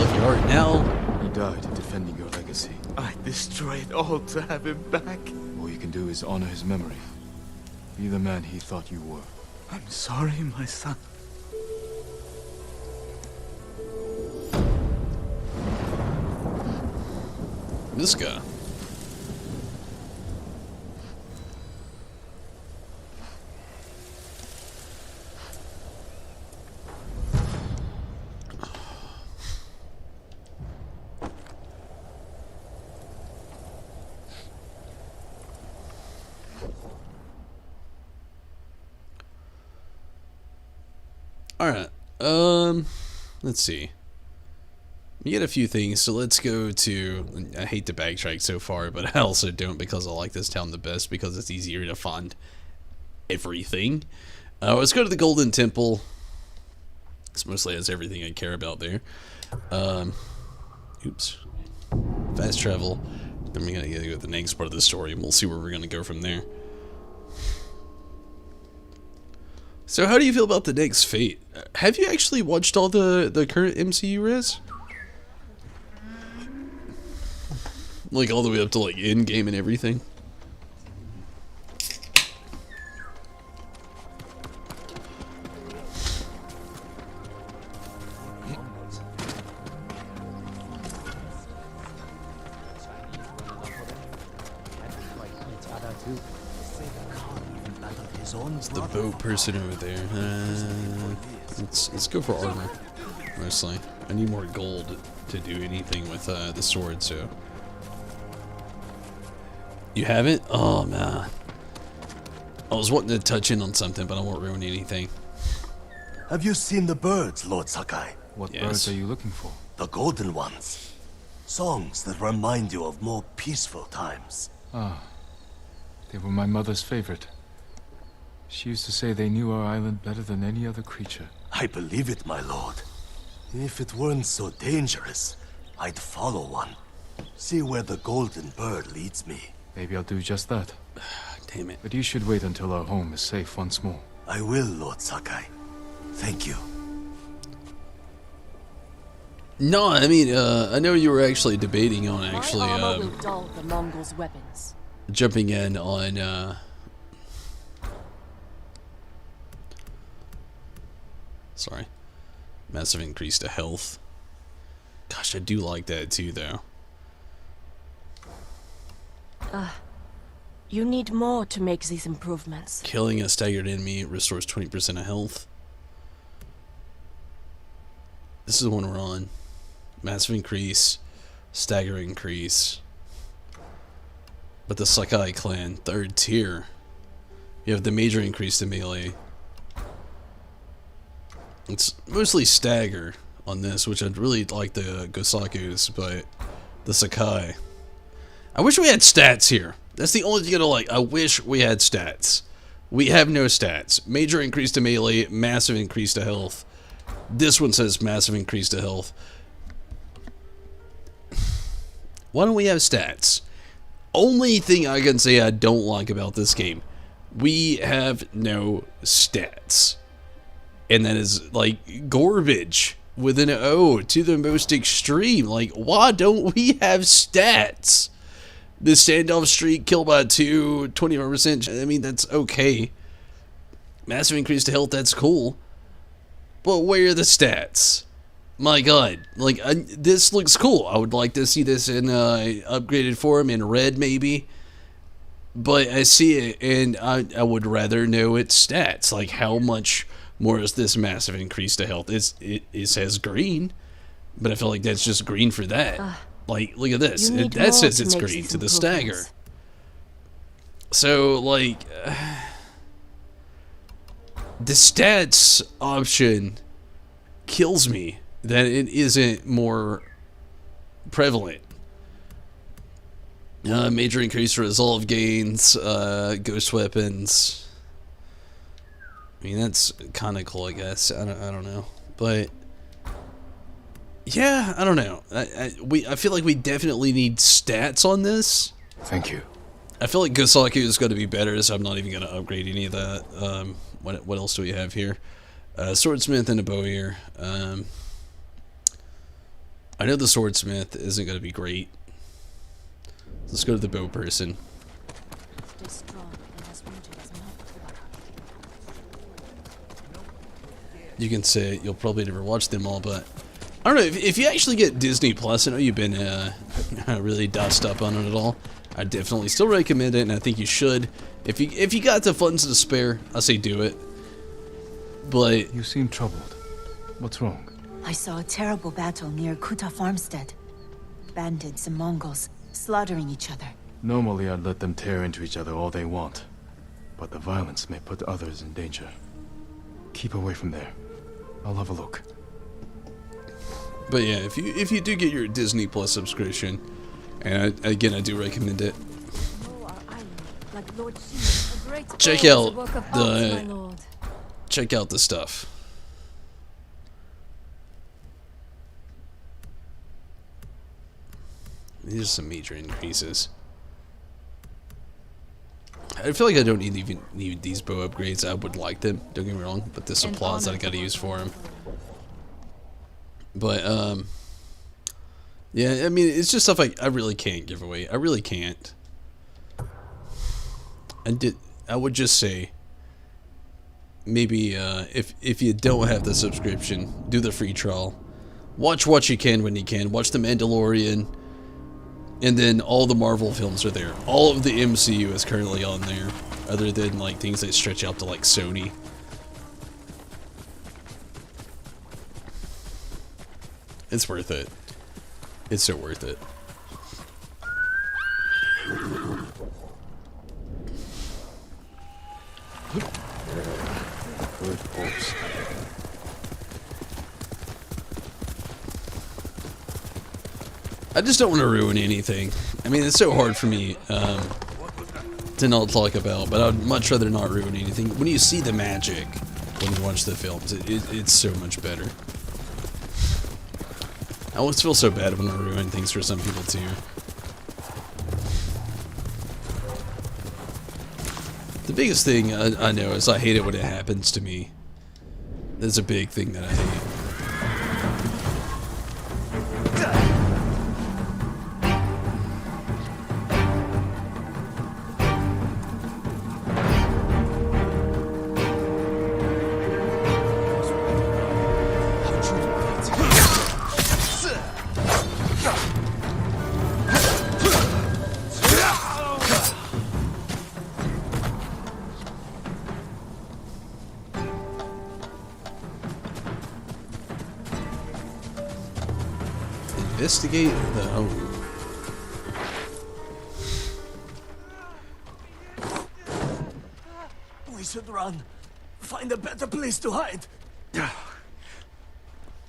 love your art. Now, He died defending your legacy. I destroyed all to have him back. All you can do is honor his memory. Be the man he thought you were. I'm sorry, my son. this guy. Alright, let's see. You get a few things, so let's go to, I hate to backtrack so far, but I also don't because I like this town the best because it's easier to find everything. Let's go to the Golden Temple. This mostly has everything I care about there. Oops. Fast travel. Then we're going to go to the next part of the story, and we'll see where we're going to go from there. So how do you feel about the next Fate? Have you actually watched all the current MCU res? Like all the way up to like Endgame and everything? It's the boat person over there. Let's go for armor, mostly. I need more gold to do anything with the sword, so. You haven't? Oh, man. I was wanting to touch in on something, but I won't ruin anything. Have you seen the birds, Lord Sakai? What Yes. birds are you looking for? The golden ones. Songs that remind you of more peaceful times. Ah, they were my mother's favorite. She used to say they knew our island better than any other creature. I believe it, my lord. If it weren't so dangerous, I'd follow one. See where the golden bird leads me. Maybe I'll do just that. Damn it. But you should wait until our home is safe once more. I will, Lord Sakai. Thank you. No, I mean, I know you were actually debating on actually, My armor will dull the Mongols' weapons. jumping in on, sorry. Massive increase to health. Gosh, I do like that too, though. You need more to make these improvements. Killing a staggered enemy restores 20% of health. This is the one we're on. Massive increase. Stagger increase. But the Sakai clan, 3rd tier. You have the major increase to melee. It's mostly stagger on this, which I'd really like the Gosakus, but the Sakai. I wish we had stats here. That's the only thing I like. I wish we had stats. We have no stats. Major increase to melee, massive increase to health. This one says massive increase to health. Why don't we have stats? Only thing I can say I don't like about this game. We have no stats. And that is like garbage with an O to the most extreme. Like, why don't we have stats? The standoff streak, kill by 2, 25%. I mean, that's okay. Massive increase to health, that's cool. But where are the stats? My God, like, this looks cool. I would like to see this in upgraded form in red, maybe. But I see it, and I would rather know its stats. Like, how much more is this massive increase to health? It says green, but I feel like that's just green for that. Like, look at this. That says it's green to the stagger. So, like, the stats option kills me that it isn't more prevalent. Major increase to resolve gains, ghost weapons. I mean, that's kind of cool, I guess. I don't know, but yeah, I don't know. I feel like we definitely need stats on this. Thank you. I feel like Gosaku is going to be better, so I'm not even going to upgrade any of that. What else do we have here? Swordsmith and a bowyer. I know the swordsmith isn't going to be great. Let's go to the bow person. Stay strong and as rooted as Mount. You can say you'll probably never watch them all, but I don't know, if you actually get Disney Plus, I know you've been really dosed up on it at all. I definitely still recommend it, and I think you should. If you got the funds to spare, I say do it. But You seem troubled. What's wrong? I saw a terrible battle near Kuta farmstead. Bandits and Mongols slaughtering each other. Normally I'd let them tear into each other all they want, but the violence may put others in danger. Keep away from there. I'll have a look. But yeah, if you do get your Disney Plus subscription, and again I do recommend it, check out the stuff. These are some major increases. I feel like I don't even need these bow upgrades. I would like them, don't get me wrong, but the supplies that I gotta use for them. But, yeah, I mean, it's just stuff I really can't give away. I really can't. I would just say, maybe, if you don't have the subscription, do the free trial. Watch what you can when you can. Watch The Mandalorian. And then all the Marvel films are there. All of the MCU is currently on there. Other than, like, things that stretch out to, like, Sony. It's worth it. It's so worth it. Good horse. I just don't want to ruin anything. I mean, it's so hard for me to not talk about, but I'd much rather not ruin anything. When you see the magic, when you watch the films, it's so much better. I always feel so bad when I ruin things for some people too. The biggest thing I know is I hate it when it happens to me. That's a big thing that I hate. Investigate the home. We should run. Find a better place to hide.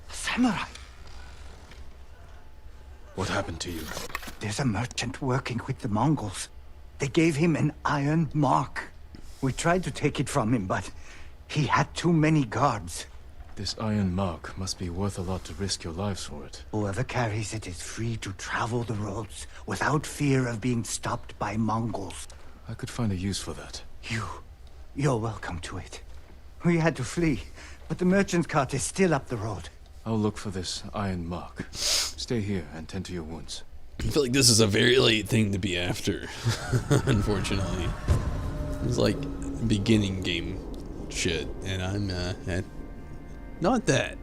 Samurai! What happened to you? There's a merchant working with the Mongols. They gave him an iron mark. We tried to take it from him, but he had too many guards. This iron mark must be worth a lot to risk your lives for it. Whoever carries it is free to travel the roads without fear of being stopped by Mongols. I could find a use for that. You're welcome to it. We had to flee, but the merchant's cart is still up the road. I'll look for this iron mark. Stay here and tend to your wounds. I feel like this is a very late thing to be after, unfortunately. It's like beginning game shit, and I'm not that.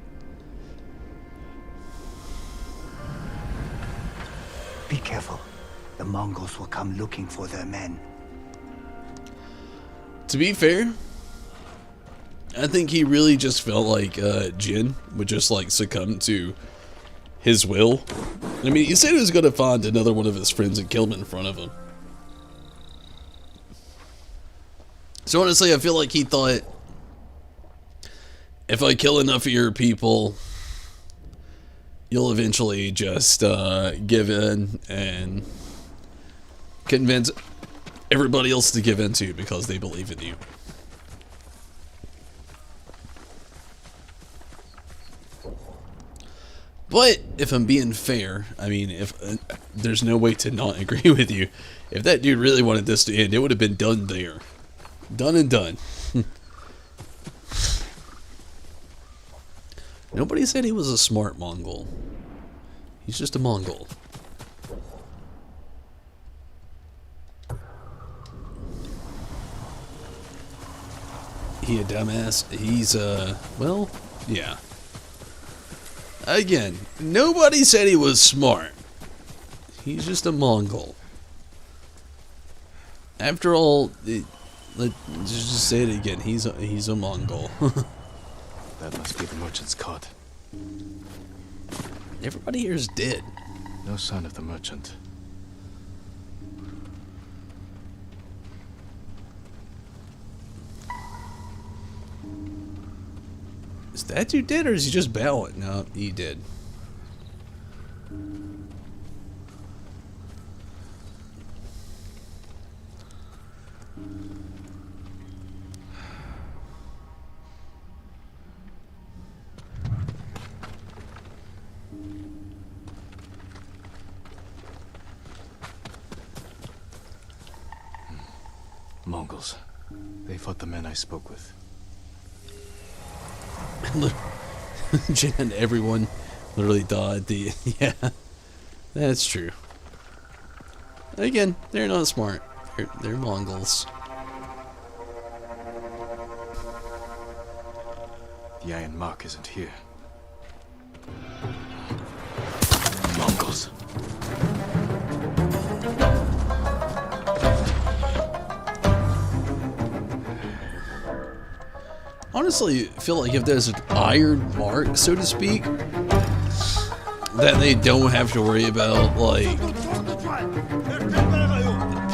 Be careful. The Mongols will come looking for their men. To be fair, I think he really just felt like Jin would just like succumb to his will. I mean, he said he was going to find another one of his friends and kill him in front of him. So honestly, I feel like he thought, if I kill enough of your people, you'll eventually just give in and convince everybody else to give in to because they believe in you. But if I'm being fair, I mean, if there's no way to not agree with you. If that dude really wanted this to end, it would have been done there. Done and done. Nobody said he was a smart Mongol. He's just a Mongol. He a dumbass? He's, well, yeah. Again, nobody said he was smart. He's just a Mongol. After all, let's just say it again. He's a Mongol. That must be the merchant's cot. Everybody here is dead. No sign of the merchant. Is that dude dead or is he just bowing? No, he did. Mongols. They fought the men I spoke with. Jin and everyone literally died. Yeah, that's true. Again, they're not smart. They're Mongols. The Iron Mark isn't here. Mongols. Honestly, I feel like if there's an iron mark, so to speak, that they don't have to worry about, like,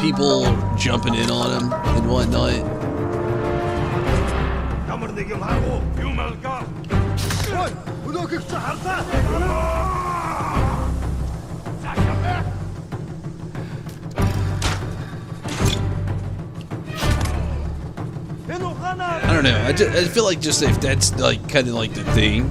people jumping in on them and whatnot. I don't know. I feel like just if that's like kind of like the thing.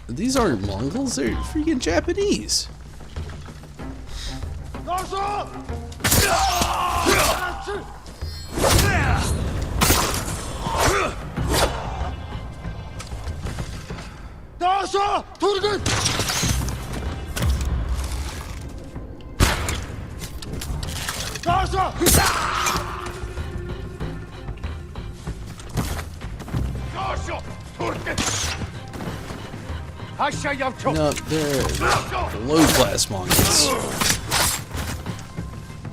These aren't Mongols, they're freaking Japanese. No, they're low-class Mongols.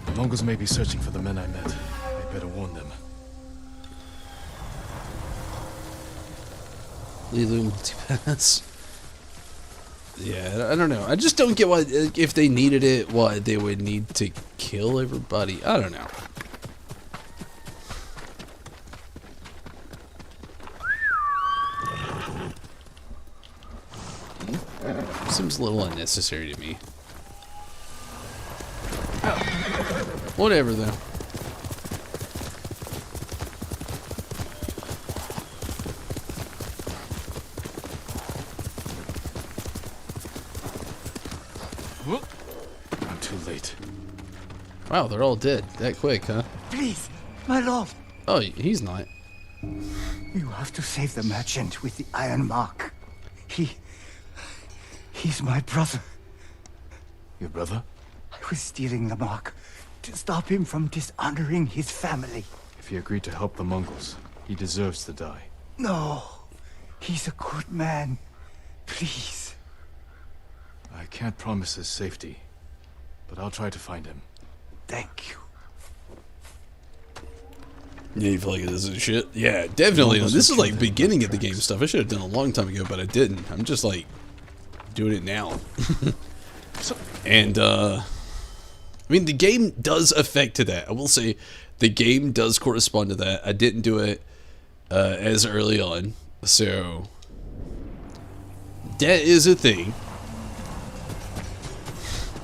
The Mongols may be searching for the men I met. I better warn them. Lilu multipass. Yeah, I don't know. I just don't get why, if they needed it, why they would need to kill everybody. I don't know. Seems a little unnecessary to me. Whatever, though. I'm too late. Wow, they're all dead. That quick, huh? Please, my lord. Oh, he's not. You have to save the merchant with the Iron Mark. He's my brother. Your brother? I was stealing the mark to stop him from dishonoring his family. If he agreed to help the Mongols, he deserves to die. No, he's a good man. Please. I can't promise his safety, but I'll try to find him. Thank you. Yeah, you feel like this is shit? Yeah, definitely. This is like beginning of the game stuff. I should have done a long time ago, but I didn't. I'm just like doing it now. And I mean, the game does affect to that. I will say the game does correspond to that. I didn't do it as early on, so that is a thing.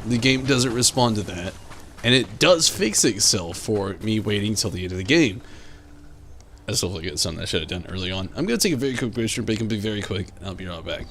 The game doesn't respond to that, and it does fix itself for me waiting till the end of the game. I still feel like it's something I should have done early on. I'm going to take a very quick break, but it can be very quick. I'll be right back.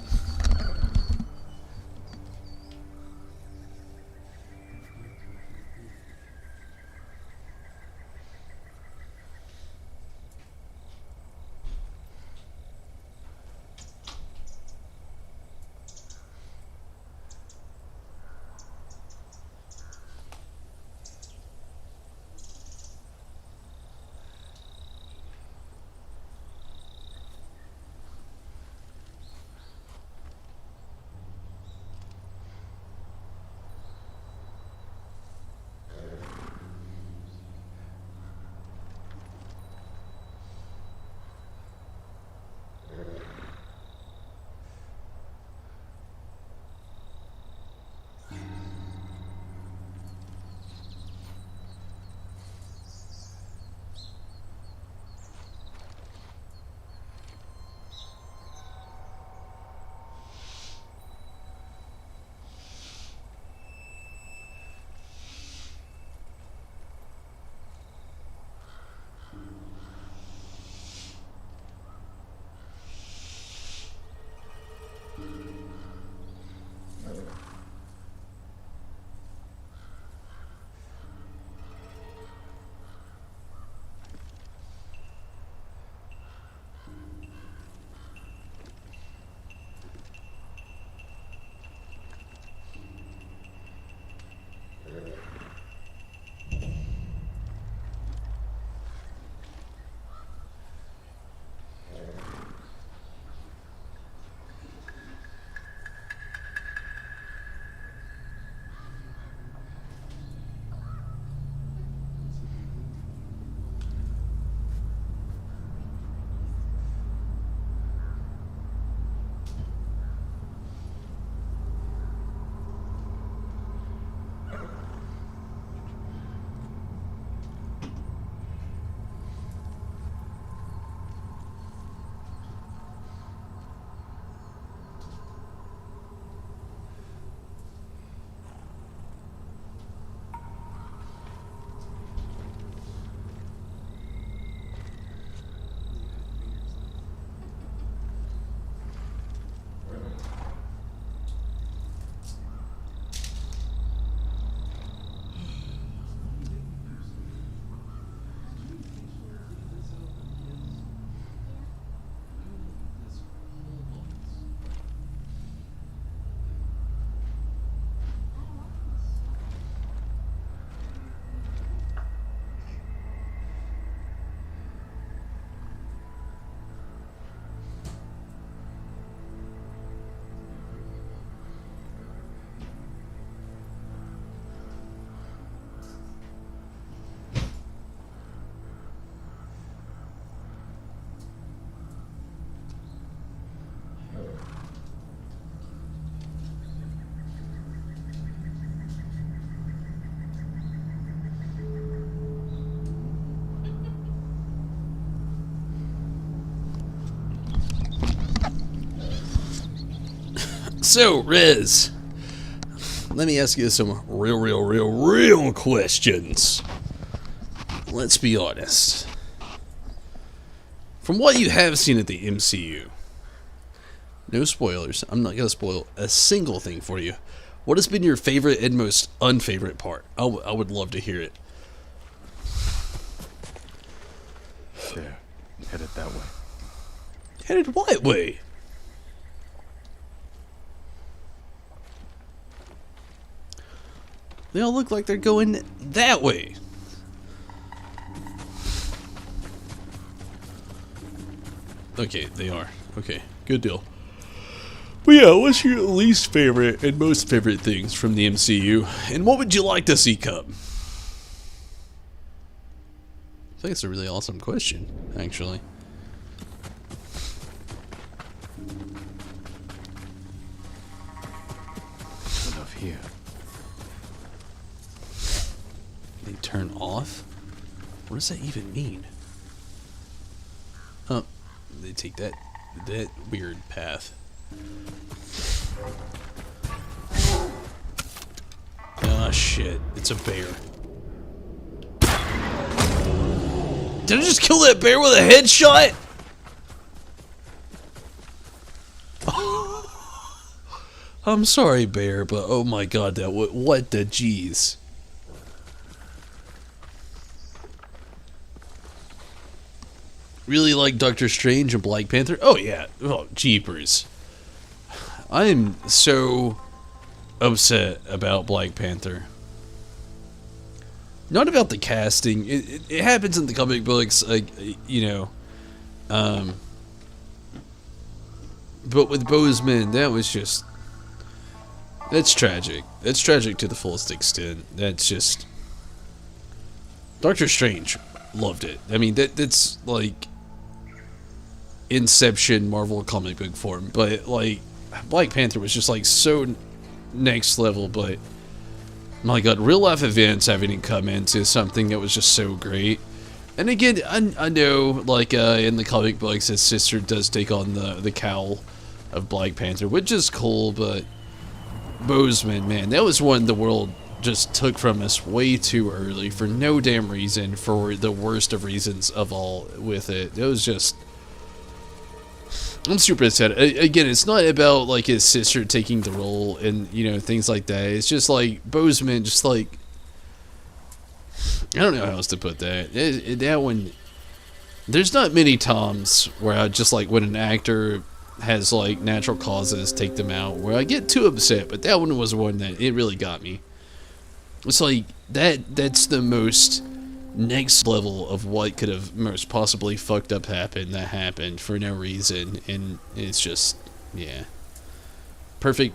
So, Riz, let me ask you some real questions. Let's be honest. From what you have seen at the MCU, no spoilers, I'm not going to spoil a single thing for you. What has been your favorite and most unfavorite part? I would love to hear it. There, headed that way. Headed what way? They all look like they're going that way. Okay, they are. Okay, good deal. But yeah, what's your least favorite and most favorite things from the MCU? And what would you like to see come? I think it's a really awesome question, actually. Enough here. They turn off? What does that even mean? Oh, they take that weird path. Ah, shit. It's a bear. Did I just kill that bear with a headshot? I'm sorry, bear, but oh my god, that what the jeez. Really like Doctor Strange and Black Panther? Oh yeah, oh jeepers. I am so upset about Black Panther. Not about the casting. It happens in the comic books, like, you know. But with Boseman, that was just... That's tragic. That's tragic to the fullest extent. That's just... Doctor Strange loved it. I mean, that's like... Inception Marvel comic book form. But, like, Black Panther was just, like, so next level, but... My god, real life events having it come into something that was just so great. And again, I know, like, in the comic books, his sister does take on the cowl of Black Panther, which is cool, but Boseman, man, that was one the world just took from us way too early for no damn reason, for the worst of reasons of all with it. It was just... I'm super upset. Again, it's not about, like, his sister taking the role and, you know, things like that. It's just, like, Boseman just, like... I don't know how else to put that. That one... There's not many times where I just, like, when an actor has, like, natural causes take them out, where I get too upset, but that one was one that it really got me. It's like, that's the most... next level of what could have most possibly fucked up that happened for no reason, and it's just, yeah, perfect.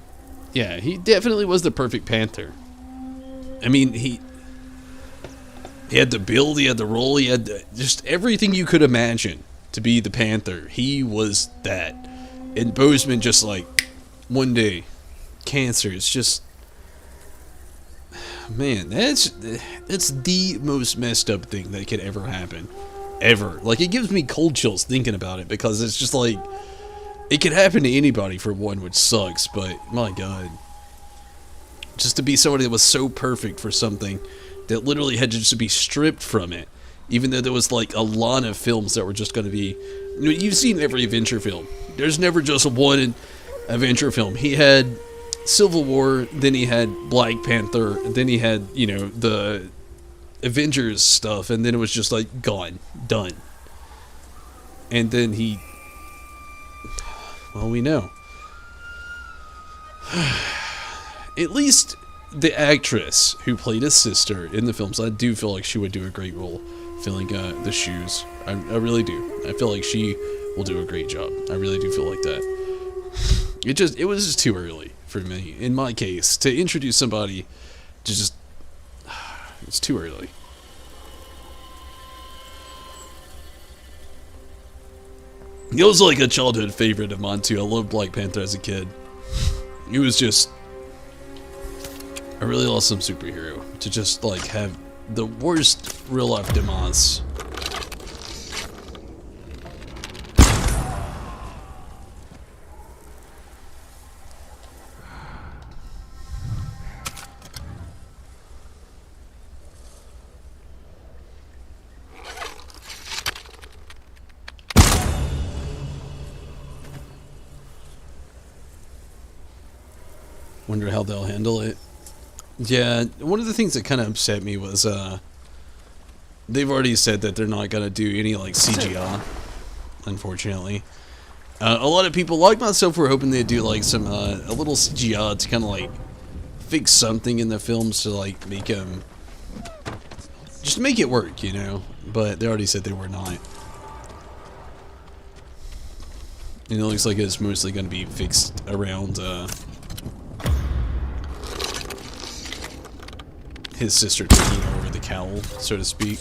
Yeah, he definitely was the perfect Panther. I mean, he had the build, he had the role, he had just everything you could imagine to be the Panther. He was that. And Boseman just, like, one day, cancer. It's just, man, that's the most messed up thing that could ever happen. Ever. Like, it gives me cold chills thinking about it, because it's just like, it could happen to anybody for one, which sucks, but my god. Just to be somebody that was so perfect for something that literally had to just be stripped from it. Even though there was, like, a lot of films that were just going to be... You've seen every Avenger film. There's never just one Avenger film. He had Civil War, then he had Black Panther, then he had, you know, the Avengers stuff, and then it was just like gone, done. And then he, well, we know. At least the actress who played his sister in the films, I do feel like she would do a great role filling the shoes. I really do. I feel like she will do a great job. I really do feel like that. It was just too early for me, in my case, to introduce somebody to just... It's too early. It was like a childhood favorite of mine, too. I loved Black Panther as a kid. It was just a really awesome superhero to just, like, have the worst real-life demise. Wonder how they'll handle it. Yeah, one of the things that kind of upset me was, they've already said that they're not going to do any, like, CGI, unfortunately. A lot of people, like myself, were hoping they'd do, like, some, a little CGI to kind of, like, fix something in the films to, like, make them, just make it work, you know? But they already said they were not. And it looks like it's mostly going to be fixed around, his sister taking over the cowl, so to speak.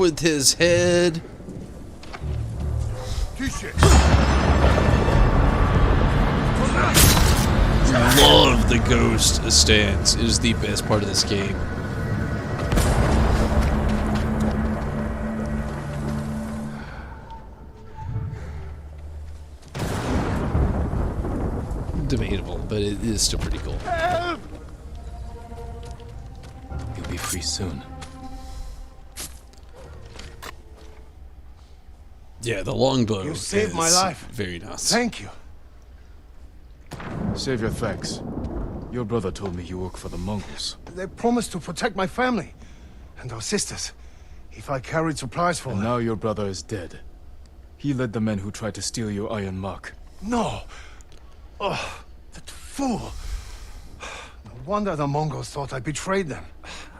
with his head. Love the ghost stance. It is the best part of this game. Debatable, but it is still pretty cool. You'll be free soon. Yeah, the longbow. You saved my is life. Very nice. Thank you. Save your thanks. Your brother told me you work for the Mongols. They promised to protect my family and our sisters if I carried supplies for And them. now your brother is dead. He led the men who tried to steal your iron mark. No. Oh, that fool. No wonder the Mongols thought I betrayed them.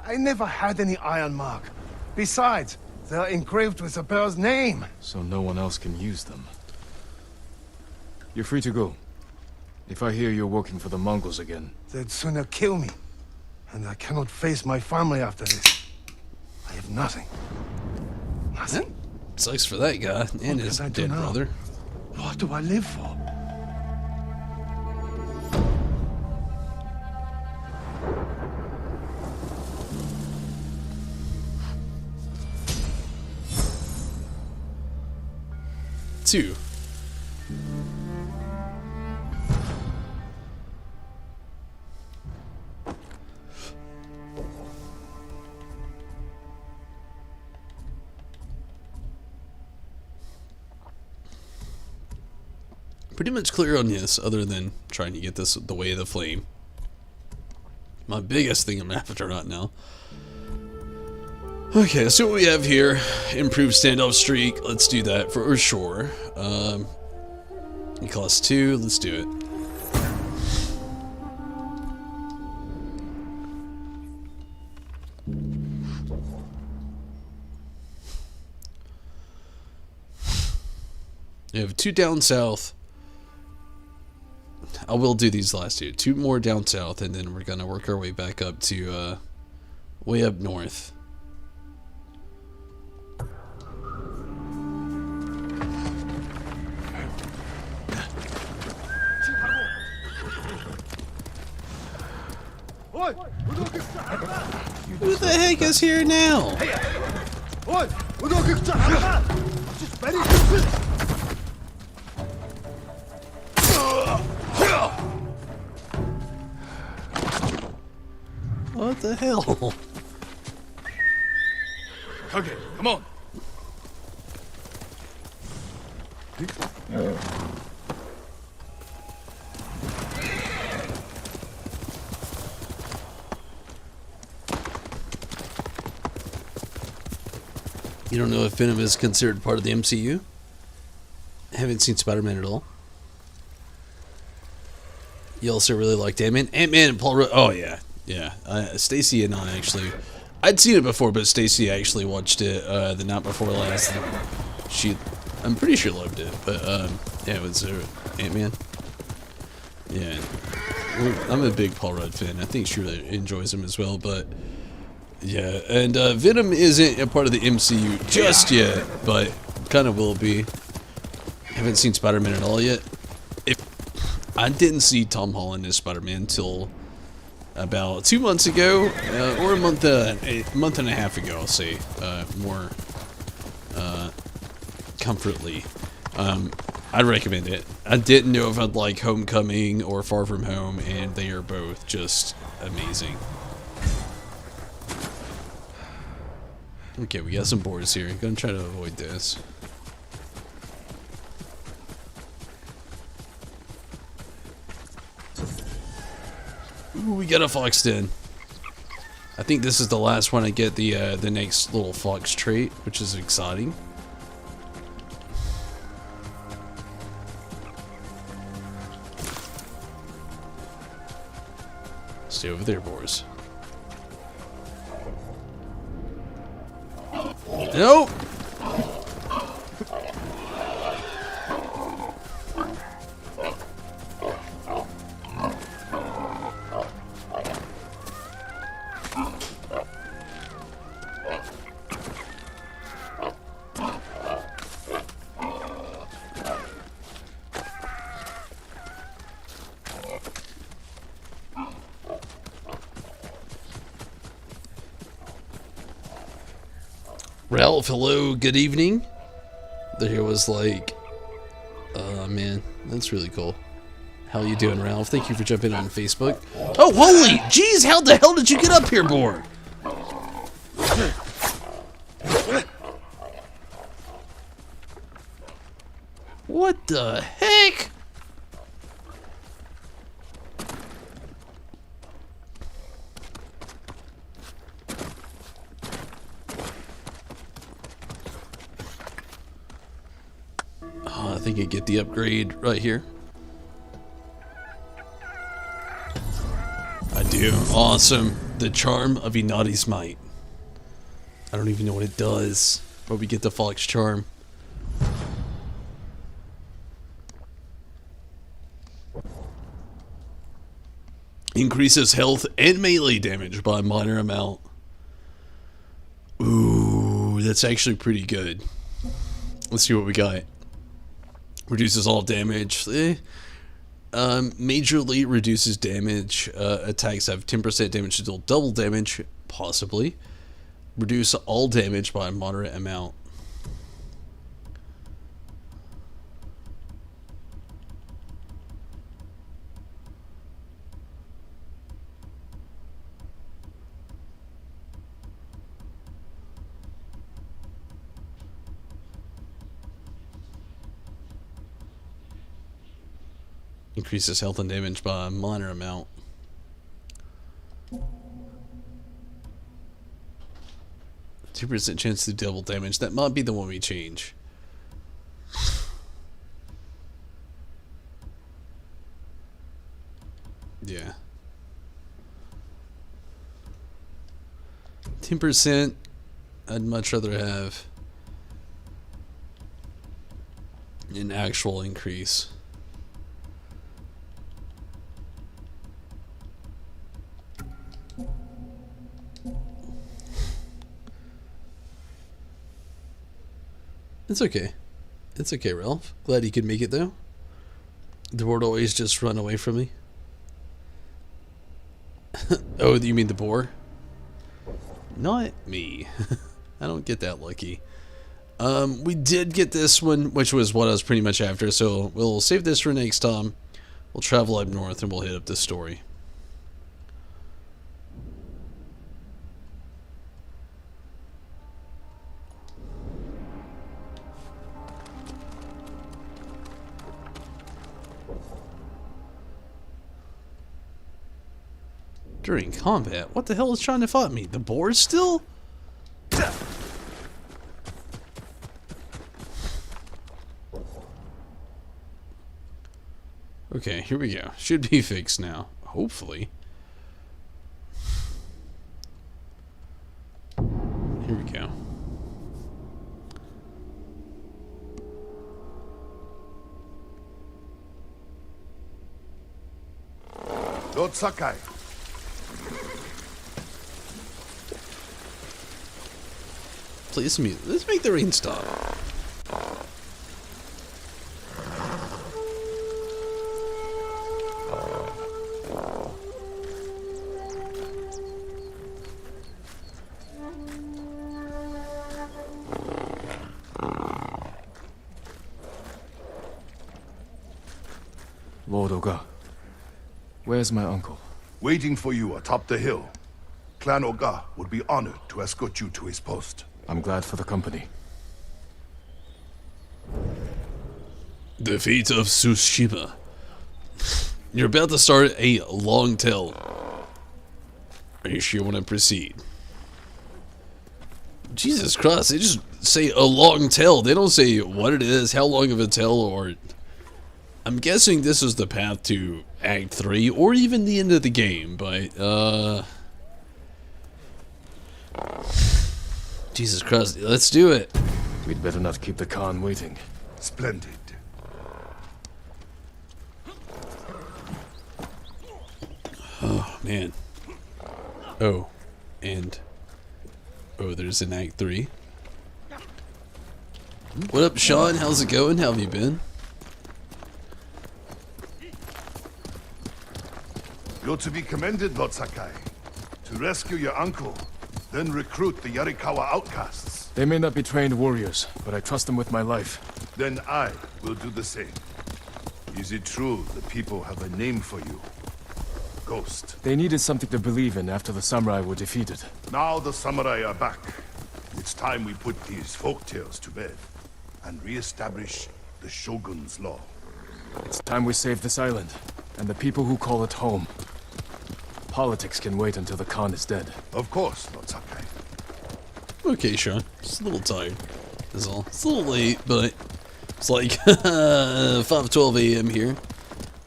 I never had any iron mark. Besides, they're engraved with the bear's name. So no one else can use them. You're free to go. If I hear you're working for the Mongols again... They'd sooner kill me. And I cannot face my family after this. I have nothing. Nothing. Sucks for that guy and his can I do dead now? brother. What do I live for? Two. Pretty much clear on this, other than trying to get this the way of the flame. My biggest thing I'm after right now. Okay, let's see what we have here. Improved standoff streak. Let's do that for sure. It costs 2. Let's do it. You have 2 down south. I will do these last 2. 2 more down south, and then we're gonna work our way back up to way up north. Who the heck is here now? What the hell? Okay, come on. You don't know if Venom is considered part of the MCU? Haven't seen Spider-Man at all. You also really liked Ant-Man? Ant-Man and Paul Rudd. Oh, yeah. Yeah. Stacy and I actually... I'd seen it before, but Stacy actually watched it the night before last. I'm pretty sure loved it. But, yeah, it was Ant-Man. Yeah. I'm a big Paul Rudd fan. I think she really enjoys him as well, but... Yeah, and Venom isn't a part of the MCU just yet, but kind of will be. Haven't seen Spider-Man at all yet. I didn't see Tom Holland as Spider-Man until about 2 months ago, or a month and a half ago, I'll say, more comfortably. I'd recommend it. I didn't know if I'd like Homecoming or Far From Home, and they are both just amazing. Okay, we got some boars here. I'm gonna try to avoid this. Ooh, we got a fox den. I think this is the last one I get the next little fox trait, which is exciting. Stay over there, boars. Nope. Ralph, hello, good evening. The hero was like, man, that's really cool. How you doing, Ralph? Thank you for jumping on Facebook. Oh, holy jeez, how the hell did you get up here, boy? What the heck? Oh, I think I get the upgrade right here. I do. Awesome. The Charm of Inari's Might. I don't even know what it does, but we get the Fox Charm. Increases health and melee damage by a minor amount. Ooh, that's actually pretty good. Let's see what we got. Reduces all damage. Majorly reduces damage. Attacks have 10% damage to deal double damage, possibly. Reduce all damage by a moderate amount. Increases health and damage by a minor amount. %2 chance to double damage. That might be the one we change. Yeah. 10%. I'd much rather have an actual increase. It's okay. It's okay, Ralph. Glad you could make it, though. The board always just run away from me. Oh, you mean the boar? Not me. I don't get that lucky. We did get this one, which was what I was pretty much after, so we'll save this for next time. We'll travel up north and we'll hit up this story. During combat? What the hell is trying to fight me? The boar still? Okay, here we go. Should be fixed now. Hopefully. Here we go. Lord Sakai. Play some music. Let's make the rain stop. Lord Oga, where's my uncle? Waiting for you atop the hill. Clan Oga would be honored to escort you to his post. I'm glad for the company. The fate of Tsushima. You're about to start a long tale. Are you sure you want to proceed? Jesus Christ, they just say a long tale. They don't say what it is, how long of a tale, or... I'm guessing this is the path to Act 3, or even the end of the game, but, Jesus Christ, let's do it. We'd better not keep the Khan waiting. Splendid. Oh, man. Oh, and... Oh, there's an Act 3. What up, Sean? How's it going? How have you been? You're to be commended, Lord Sakai. To rescue your uncle, then recruit the Yarikawa outcasts. They may not be trained warriors, but I trust them with my life. Then I will do the same. Is it true the people have a name for you? Ghost. They needed something to believe in after the samurai were defeated. Now the samurai are back. It's time we put these folktales to bed and re-establish the Shogun's law. It's time we save this island, and the people who call it home. Politics can wait until the Khan is dead. Of course, Lord Sakai. Okay, Sean. Just a little tired. That's all. It's a little late, but it's like 5:12 a.m. here.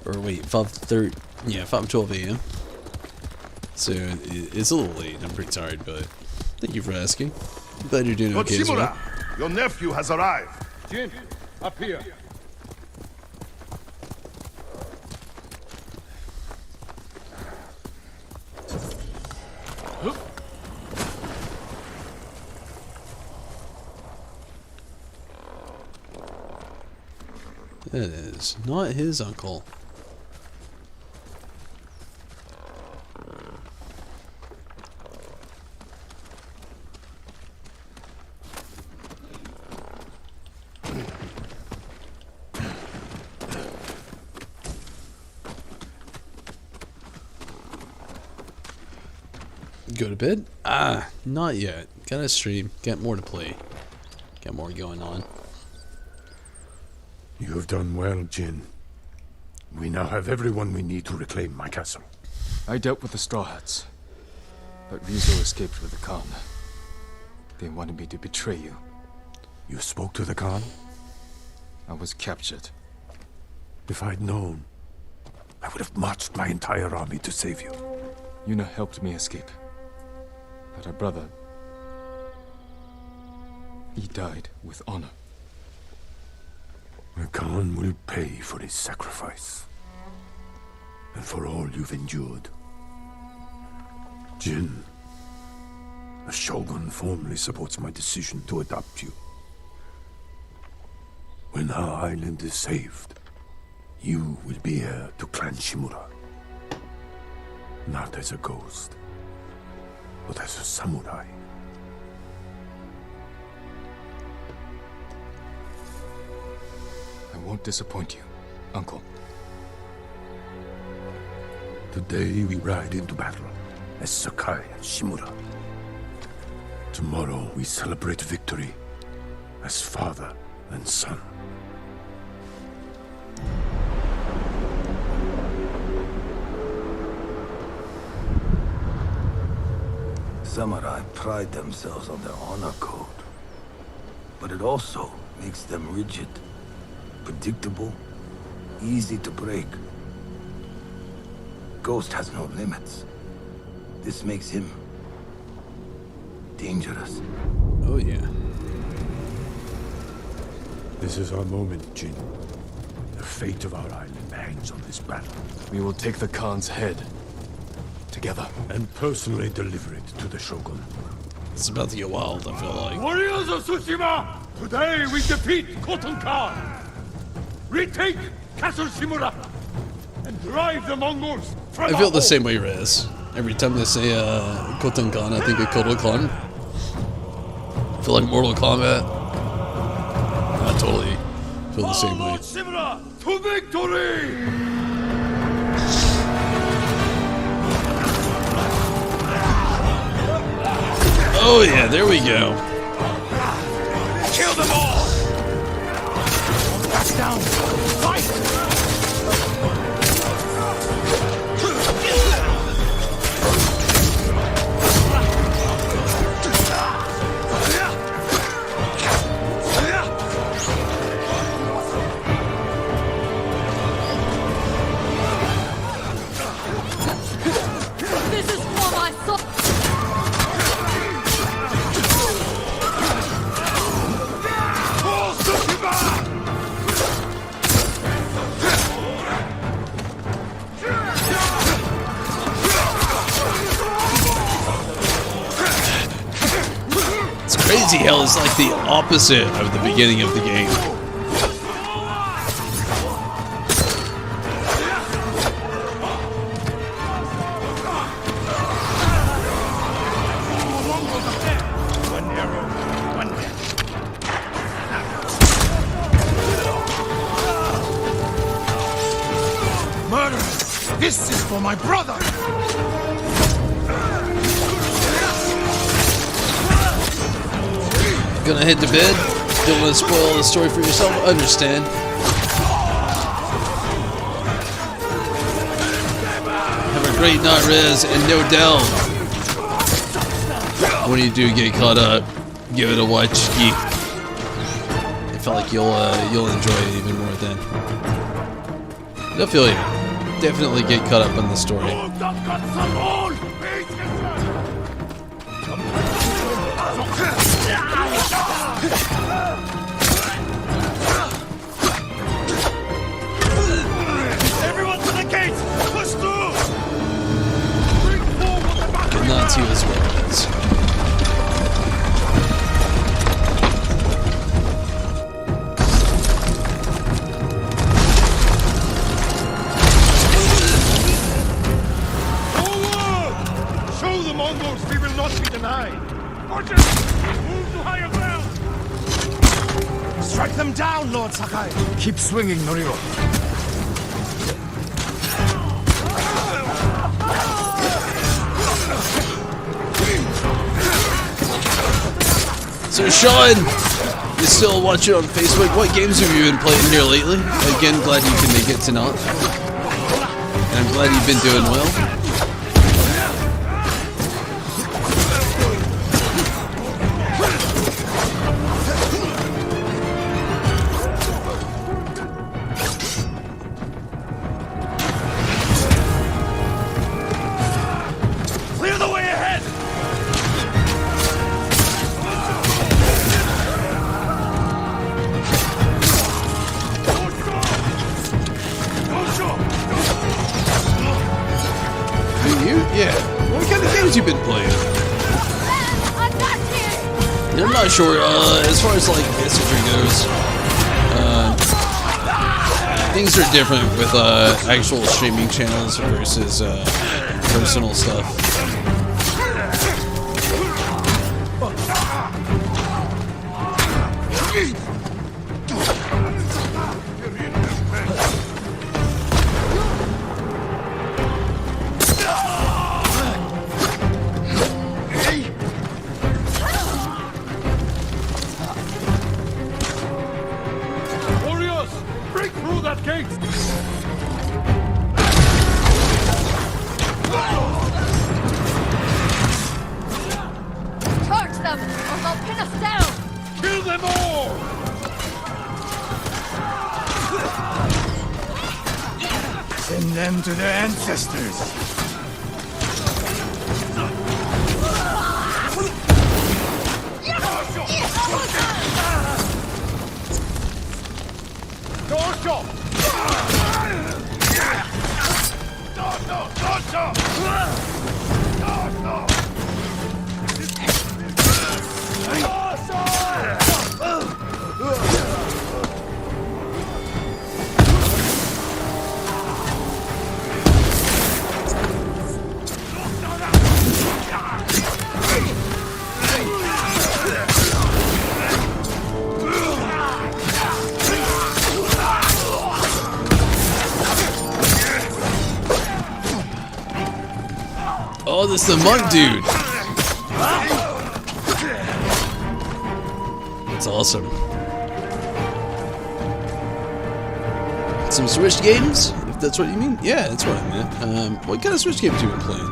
Or wait, 5:30. Yeah, 5:12 a.m. So it's a little late. I'm pretty tired, but thank you for asking. I'm glad you're doing okay as well. Your nephew has arrived. Jin, up here. That is not his uncle. Go to bed? Ah, not yet. Gotta stream. Got more to play. Got more going on. You have done well, Jin. We now have everyone we need to reclaim my castle. I dealt with the Straw Hats, but Rizzo escaped with the Khan. They wanted me to betray you. You spoke to the Khan? I was captured. If I'd known, I would have marched my entire army to save you. Yuna helped me escape. But her brother... he died with honor. The Khan will pay for his sacrifice. And for all you've endured. Jin, the Shogun formally supports my decision to adopt you. When our island is saved, you will be heir to Clan Shimura. Not as a ghost, but as a samurai. I won't disappoint you, Uncle. Today we ride into battle as Sakai and Shimura. Tomorrow we celebrate victory as father and son. Samurai pride themselves on their honor code. But it also makes them rigid, predictable, easy to break. Ghost has no limits. This makes him dangerous. Oh yeah. This is our moment, Jin. The fate of our island hangs on this battle. We will take the Khan's head. Together. And personally deliver it to the Shogun. It's about to get wild, I feel like. Warriors of Tsushima! Today we defeat Khotun Khan! Retake Castle Shimura! And drive the Mongols from I feel the same way, Rez. Every time they say Khotun Khan, I think of Kotal Khan. I feel like Mortal Kombat. I totally feel the same way. Shimura to victory! Oh yeah, there we go. Kill them all! Back down! Fight! This is for my soul. It's crazy how it's like the opposite of the beginning of the game. One arrow, one Murder! This is for my brother! Gonna head to bed? Don't want to spoil the story for yourself? Understand. Have a great night, Rez, and no doubt, when you do get caught up, give it a watch. I feel like you'll enjoy it even more then. I feel you. Definitely get caught up in the story. Everyone to the gates! Push through! Not to as well as. Show the Mongols we will not be denied! Archers! Move to higher ground! Strike them down, Lord Sakai! Keep swinging, Noriro. So Sean, you still watching on Facebook? What games have you been playing here lately? Again, glad you can make it tonight. And I'm glad you've been doing well. Clear the way ahead! Yeah. What kind of games you been playing? I'm not sure. As far as like history goes, things are different with actual streaming channels versus personal stuff. Warriors! Break through that gate! Charge them, or they'll pin us down! Kill them all! Send them to their ancestors! Oh, this is the monk dude. That's awesome. Some Switch games, if that's what you mean. Yeah, that's what I meant. What kind of Switch games you been playing?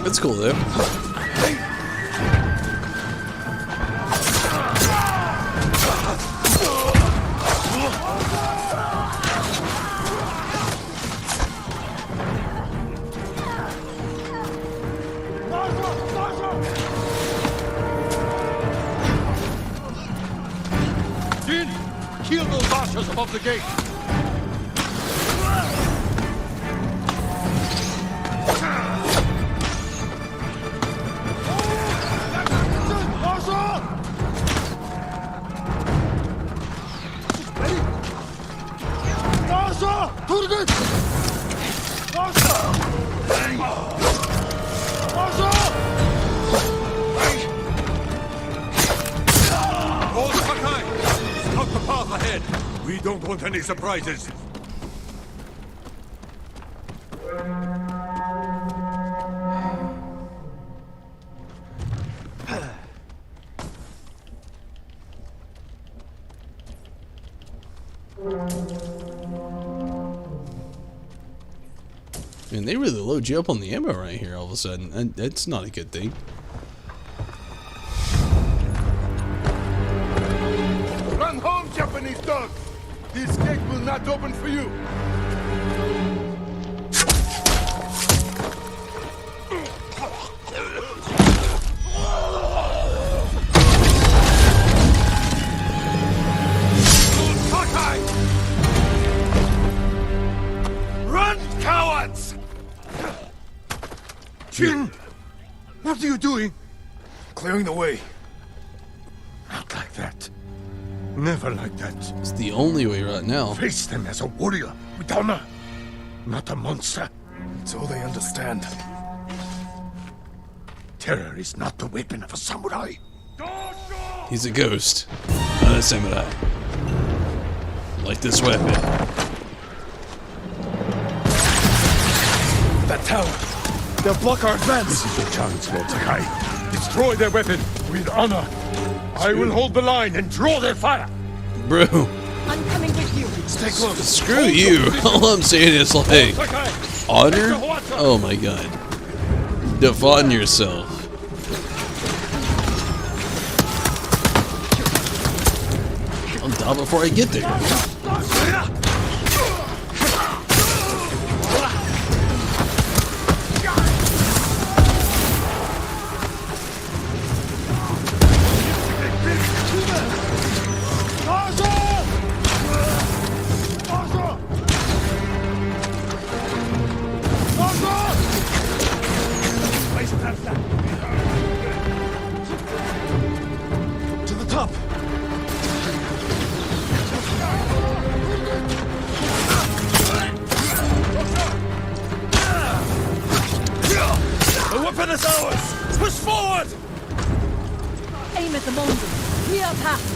That's cool though. Jin, kill those archers above the gate! Lord Sakai, scout the path ahead. We don't want any surprises. Man, they really load you up on the ammo right here all of a sudden. And that's not a good thing. Run home, Japanese dog! This gate will not open for you! Run, cowards! Jin! What are you doing? Clearing the way. Not like that. Never like that. It's the only way right now. Face them as a warrior with honor, not a monster. It's all they understand. Terror is not the weapon of a samurai. He's a ghost, not a samurai. Like this weapon. That tower! They'll block our advance! This is your chance, Lord Sakai. Destroy their weapon with honor. I will hold the line and draw their fire! Bro. I'm coming with you. Stay close. Screw you. All I'm saying is like, honor? Oh my god. Defend yourself. I'll die before I get there. To the top! The weapon is ours! Push forward! Aim at the Mongol. Clear path.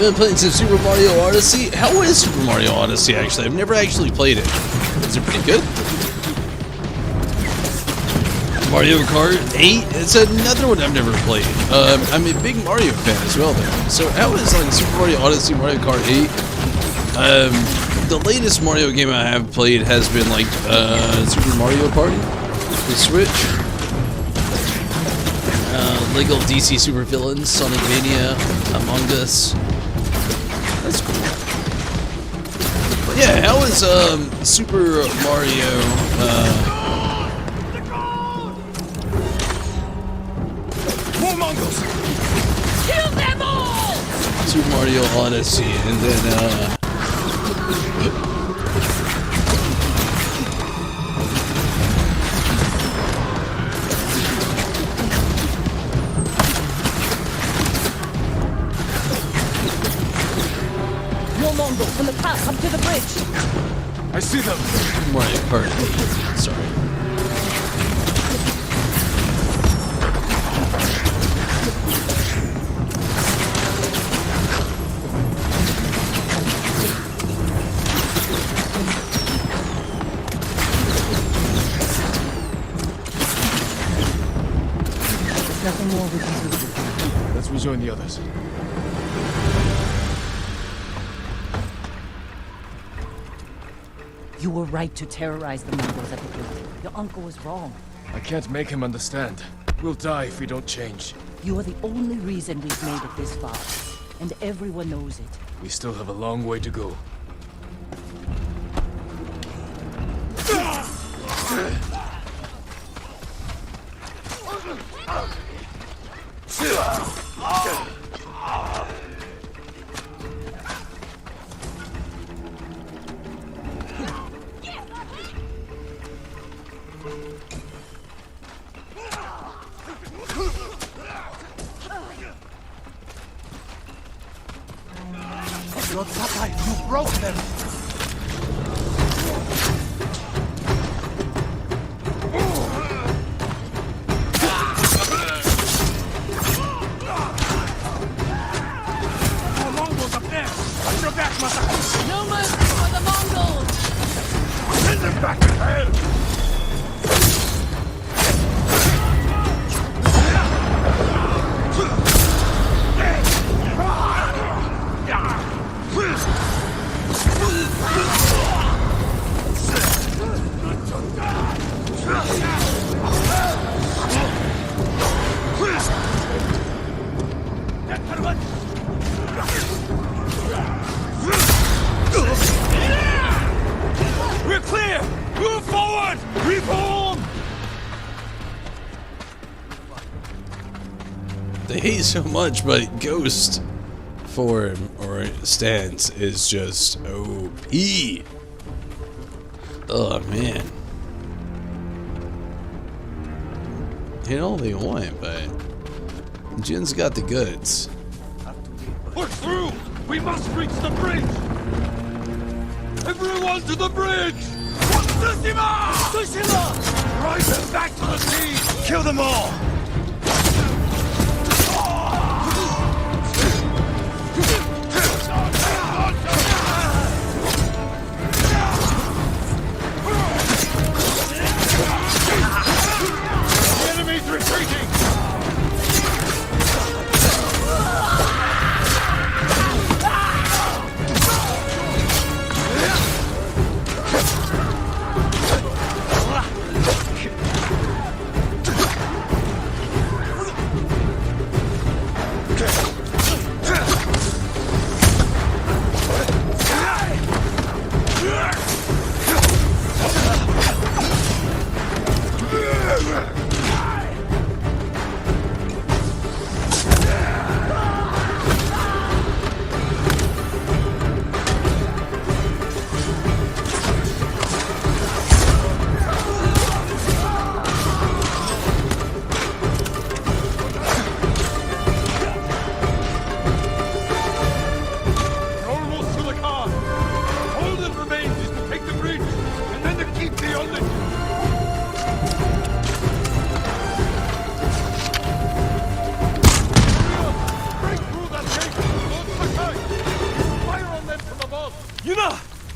Been playing some Super Mario Odyssey. How is Super Mario Odyssey actually? I've never actually played it. Is it pretty good? Mario Kart 8? It's another one I've never played. I'm a big Mario fan as well though. So how is like Super Mario Odyssey, Mario Kart 8? The latest Mario game I have played has been like Super Mario Party, the Switch. Lego DC Super Villains, Sonic Mania, Among Us. That's cool. But yeah, how is Super Mario More Mongols! Kill them all! Super Mario Odyssey and then Mongols from the path up to the bridge. I see them. Mario Kart 8. Sorry. There's nothing more we can do. Let's rejoin the others. You were right to terrorize the Mongols at the gate. Your uncle was wrong. I can't make him understand. We'll die if we don't change. You are the only reason we've made it this far. And everyone knows it. We still have a long way to go. Lord Sakai, you broke them! The Mongols up there! Watch your back, Masaka! No mercy for the Mongols! Send them back to hell! We're clear! Move forward! Reform! They hate so much, but Ghost form or stance is just OP. Oh man. Hit all they want, but Jin's got the goods. Push through! We must reach the bridge! Everyone to the bridge! Tsushima! Tsushima! Drive them back to the sea! Kill them all! The enemy's retreating!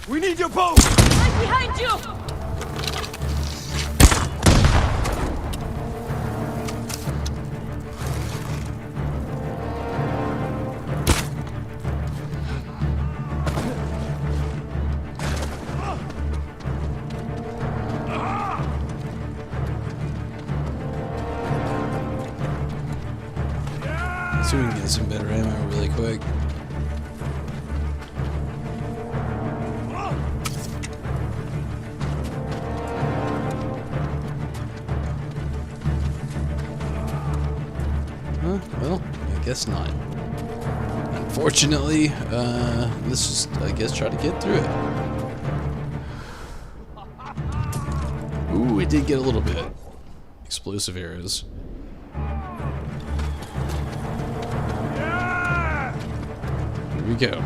We need your boat! Right behind you! So we can get some better ammo really quick. Well, I guess not. Unfortunately, let's just, I guess, try to get through it. Ooh, it did get a little bit. Explosive arrows. Here we go.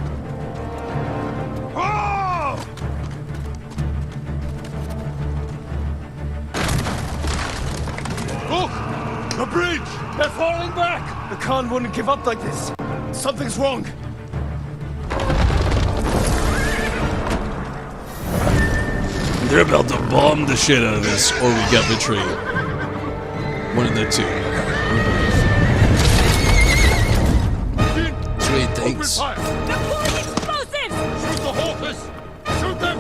Look! The bridge! They're falling back! The Khan wouldn't give up like this. Something's wrong. They're about to bomb the shit out of this, or we got betrayed. One of the two. Sweet, thanks. Deploy explosives! Shoot the horses! Shoot them!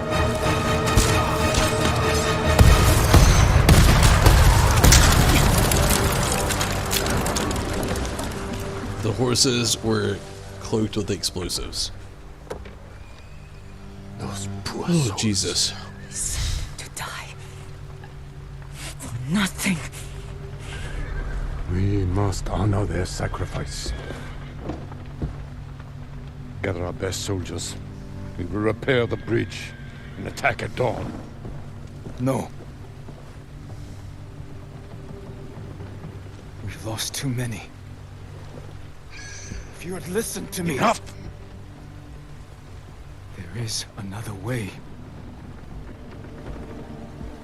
The horses were cloaked with explosives. Those poor Oh, Jesus. To die. For nothing. We must honor their sacrifice. Gather our best soldiers. We will repair the bridge and attack at dawn. No. We've lost too many. If you had listened to me... Enough! is another way.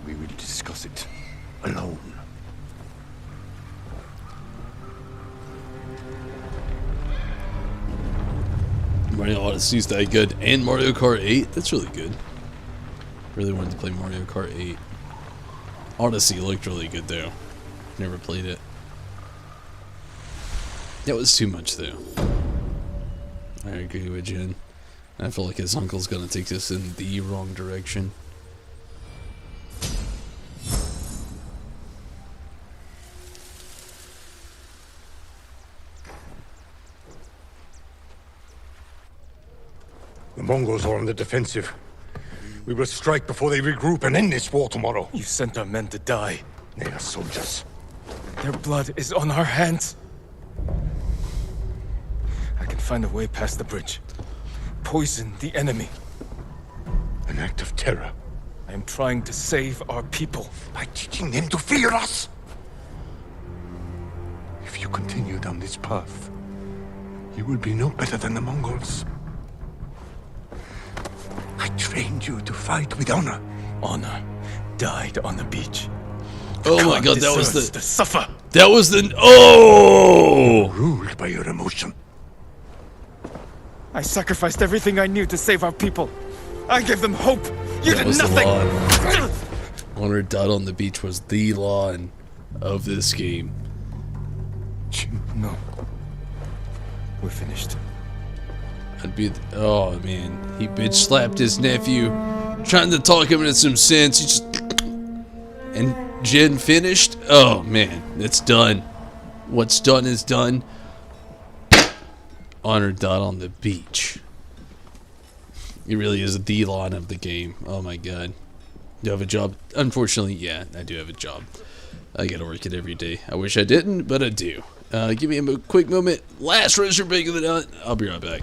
We will discuss it alone. Mario Odyssey's that good, and Mario Kart 8. That's really good. Really wanted to play Mario Kart 8. Odyssey looked really good though. Never played it. That was too much though. I agree with Jen. I feel like his uncle's gonna take this in the wrong direction. The Mongols are on the defensive. We will strike before they regroup and end this war tomorrow. You sent our men to die. They are soldiers. Their blood is on our hands. I can find a way past the bridge. Poison the enemy. An act of terror. I am trying to save our people. By teaching them to fear us. If you continue down this path, you will be no better than the Mongols. I trained you to fight with honor. Honor died on the beach. Oh my god, that was the... To suffer. That was the... Oh! Ruled by your emotion. I sacrificed everything I knew to save our people. I gave them hope. You did was nothing. Honor died on the beach was the line of this game. No. We're finished. I'd be... Oh man, he bitch slapped his nephew, trying to talk him into some sense. He just... And Jen finished? Oh man, it's done. What's done is done. Honor died on the beach. It really is the line of the game. Oh my god. Do you have a job? Unfortunately, yeah, I do have a job. I gotta work it every day. I wish I didn't, but I do. Give me a quick moment. Last roaster break of the night. I'll be right back.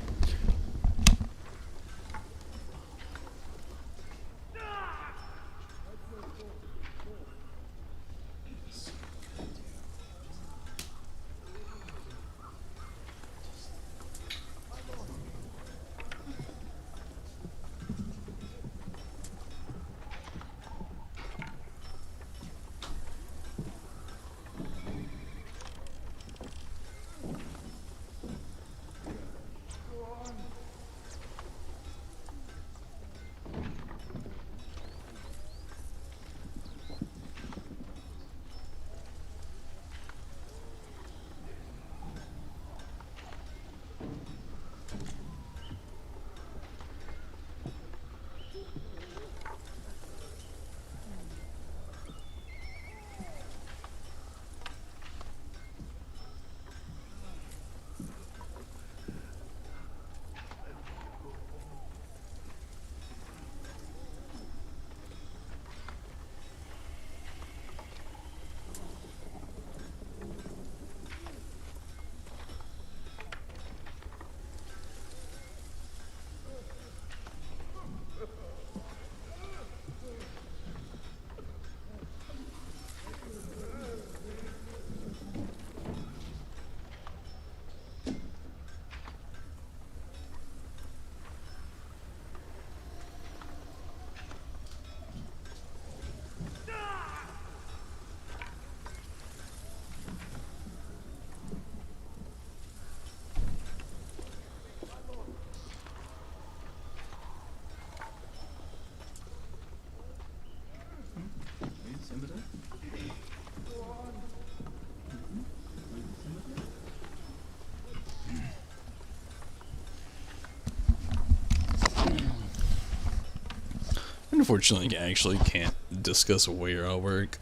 Unfortunately, I actually can't discuss where I work,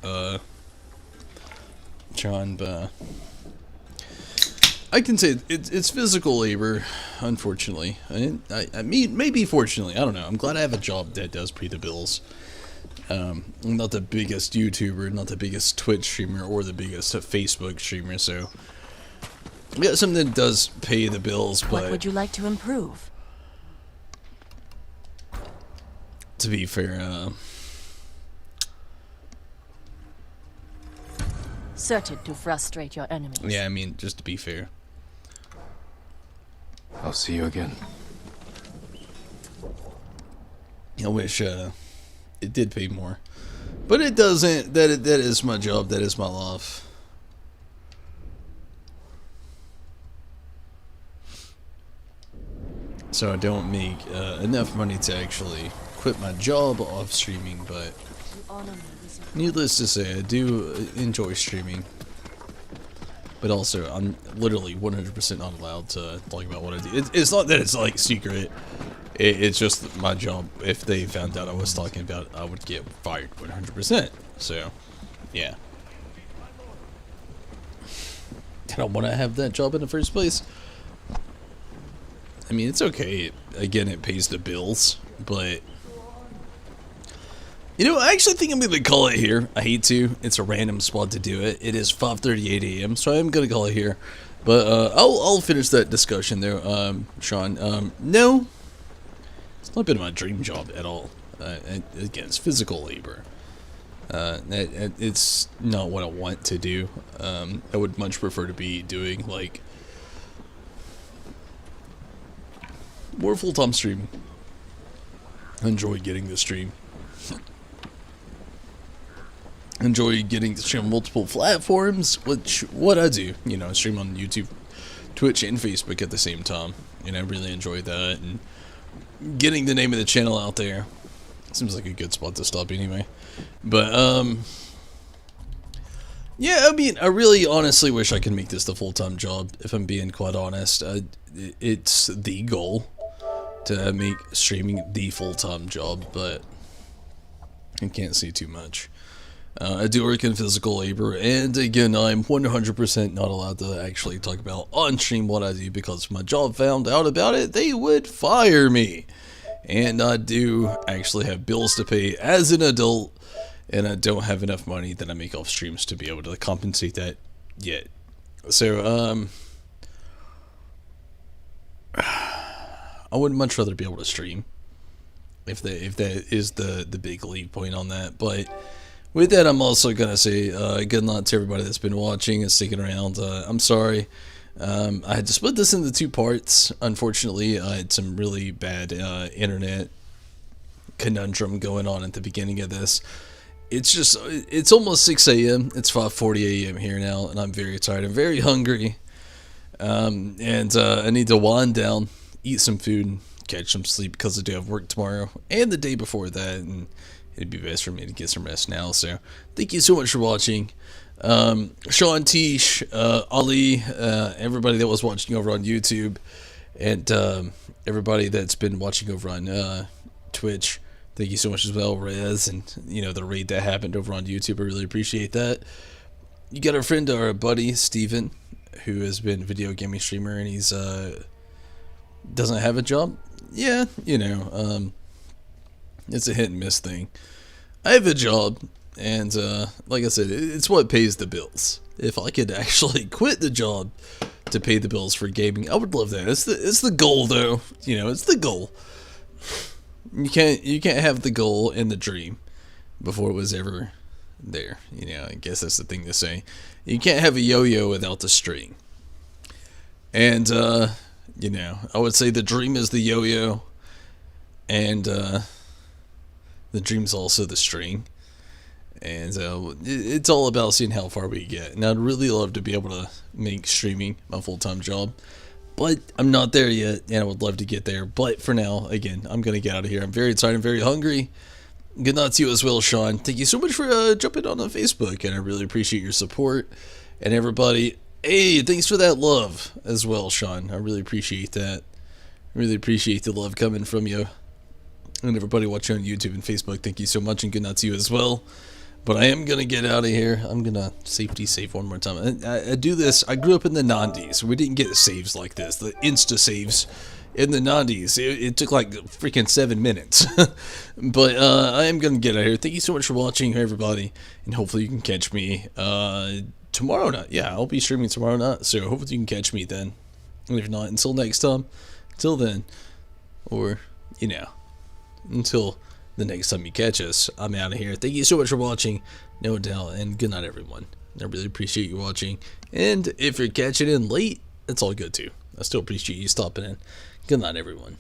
John, but I can say it's physical labor, unfortunately. I mean, maybe fortunately, I don't know. I'm glad I have a job that does pay the bills. I'm not the biggest YouTuber, not the biggest Twitch streamer, or the biggest Facebook streamer, so yeah, something that does pay the bills, but... What would you like to improve? To be fair, Certain to frustrate your enemies. yeah, I mean, just to be fair. I'll see you again. I wish it did pay more, but it doesn't. That is my job. That is my life. So I don't make enough money to actually quit my job off streaming, but needless to say, I do enjoy streaming. But also, I'm literally 100% not allowed to talk about what I do. It's not that it's like secret. It's just my job. If they found out I was talking about it, I would get fired 100%. So, yeah. I don't want to have that job in the first place. I mean, it's okay. Again, it pays the bills, but you know, I actually think I'm going to call it here. I hate to. It's a random spot to do it. It is 5:38 a.m., so I'm going to call it here. But I'll finish that discussion there, Sean. No, it's not been my dream job at all. Again, it's physical labor. It's not what I want to do. I would much prefer to be doing, like, more full-time streaming. I enjoy getting the stream. Enjoy getting to stream on multiple platforms, which what I do, you know, I stream on YouTube, Twitch, and Facebook at the same time, and I really enjoy that, and getting the name of the channel out there seems like a good spot to stop anyway. But yeah, I mean, I really honestly wish I could make this the full-time job, if I'm being quite honest. It's the goal to make streaming the full-time job, but I can't say too much. I do work in physical labor, and again, I'm 100% not allowed to actually talk about on stream what I do, because if my job found out about it, they would fire me. And I do actually have bills to pay as an adult, and I don't have enough money that I make off streams to be able to compensate that yet. So, I would much rather be able to stream, if that is the big lead point on that, but with that, I'm also going to say good night to everybody that's been watching and sticking around. I'm sorry. I had to split this into 2 parts. Unfortunately, I had some really bad internet conundrum going on at the beginning of this. It's almost 6 a.m. It's 5:40 a.m. here now, and I'm very tired. I'm very hungry. And I need to wind down, eat some food, and catch some sleep, because I do have work tomorrow and the day before that, and it'd be best for me to get some rest now. So thank you so much for watching. Sean, Tish, Ali, everybody that was watching over on YouTube, and everybody that's been watching over on Twitch, thank you so much as well. Rez, and you know, the raid that happened over on YouTube, I really appreciate that. You got our friend, our buddy Steven, who has been a video gaming streamer, and he's doesn't have a job. Yeah, you know, it's a hit and miss thing. I have a job, and like I said, it's what pays the bills. If I could actually quit the job to pay the bills for gaming, I would love that. It's the goal, though. You know, it's the goal. You can't have the goal and the dream before it was ever there. You know, I guess that's the thing to say. You can't have a yo-yo without the string. And you know, I would say the dream is the yo-yo, and the dream's also the string, and it's all about seeing how far we get. And I'd really love to be able to make streaming my full-time job, but I'm not there yet, and I would love to get there. But for now, again, I'm gonna get out of here. I'm very tired and very hungry. Good night to you as well, Sean. Thank you so much for jumping on Facebook, and I really appreciate your support. And everybody, hey, thanks for that love as well, Sean. I really appreciate that. Really appreciate the love coming from you. And everybody watching on YouTube and Facebook, thank you so much, and good night to you as well. But I am going to get out of here. I'm going to safety save one more time. I do this. I grew up in the 90s. We didn't get saves like this, the insta saves in the 90s. It took like freaking 7 minutes. But I am going to get out of here. Thank you so much for watching, everybody. And hopefully you can catch me tomorrow night. Yeah, I'll be streaming tomorrow night. So hopefully you can catch me then. And if not, until next time. Until then. Or, you know, until the next time you catch us, I'm out of here. Thank you so much for watching, no doubt, and good night, everyone. I really appreciate you watching, and if you're catching in late, it's all good too. I still appreciate you stopping in. Good night, everyone.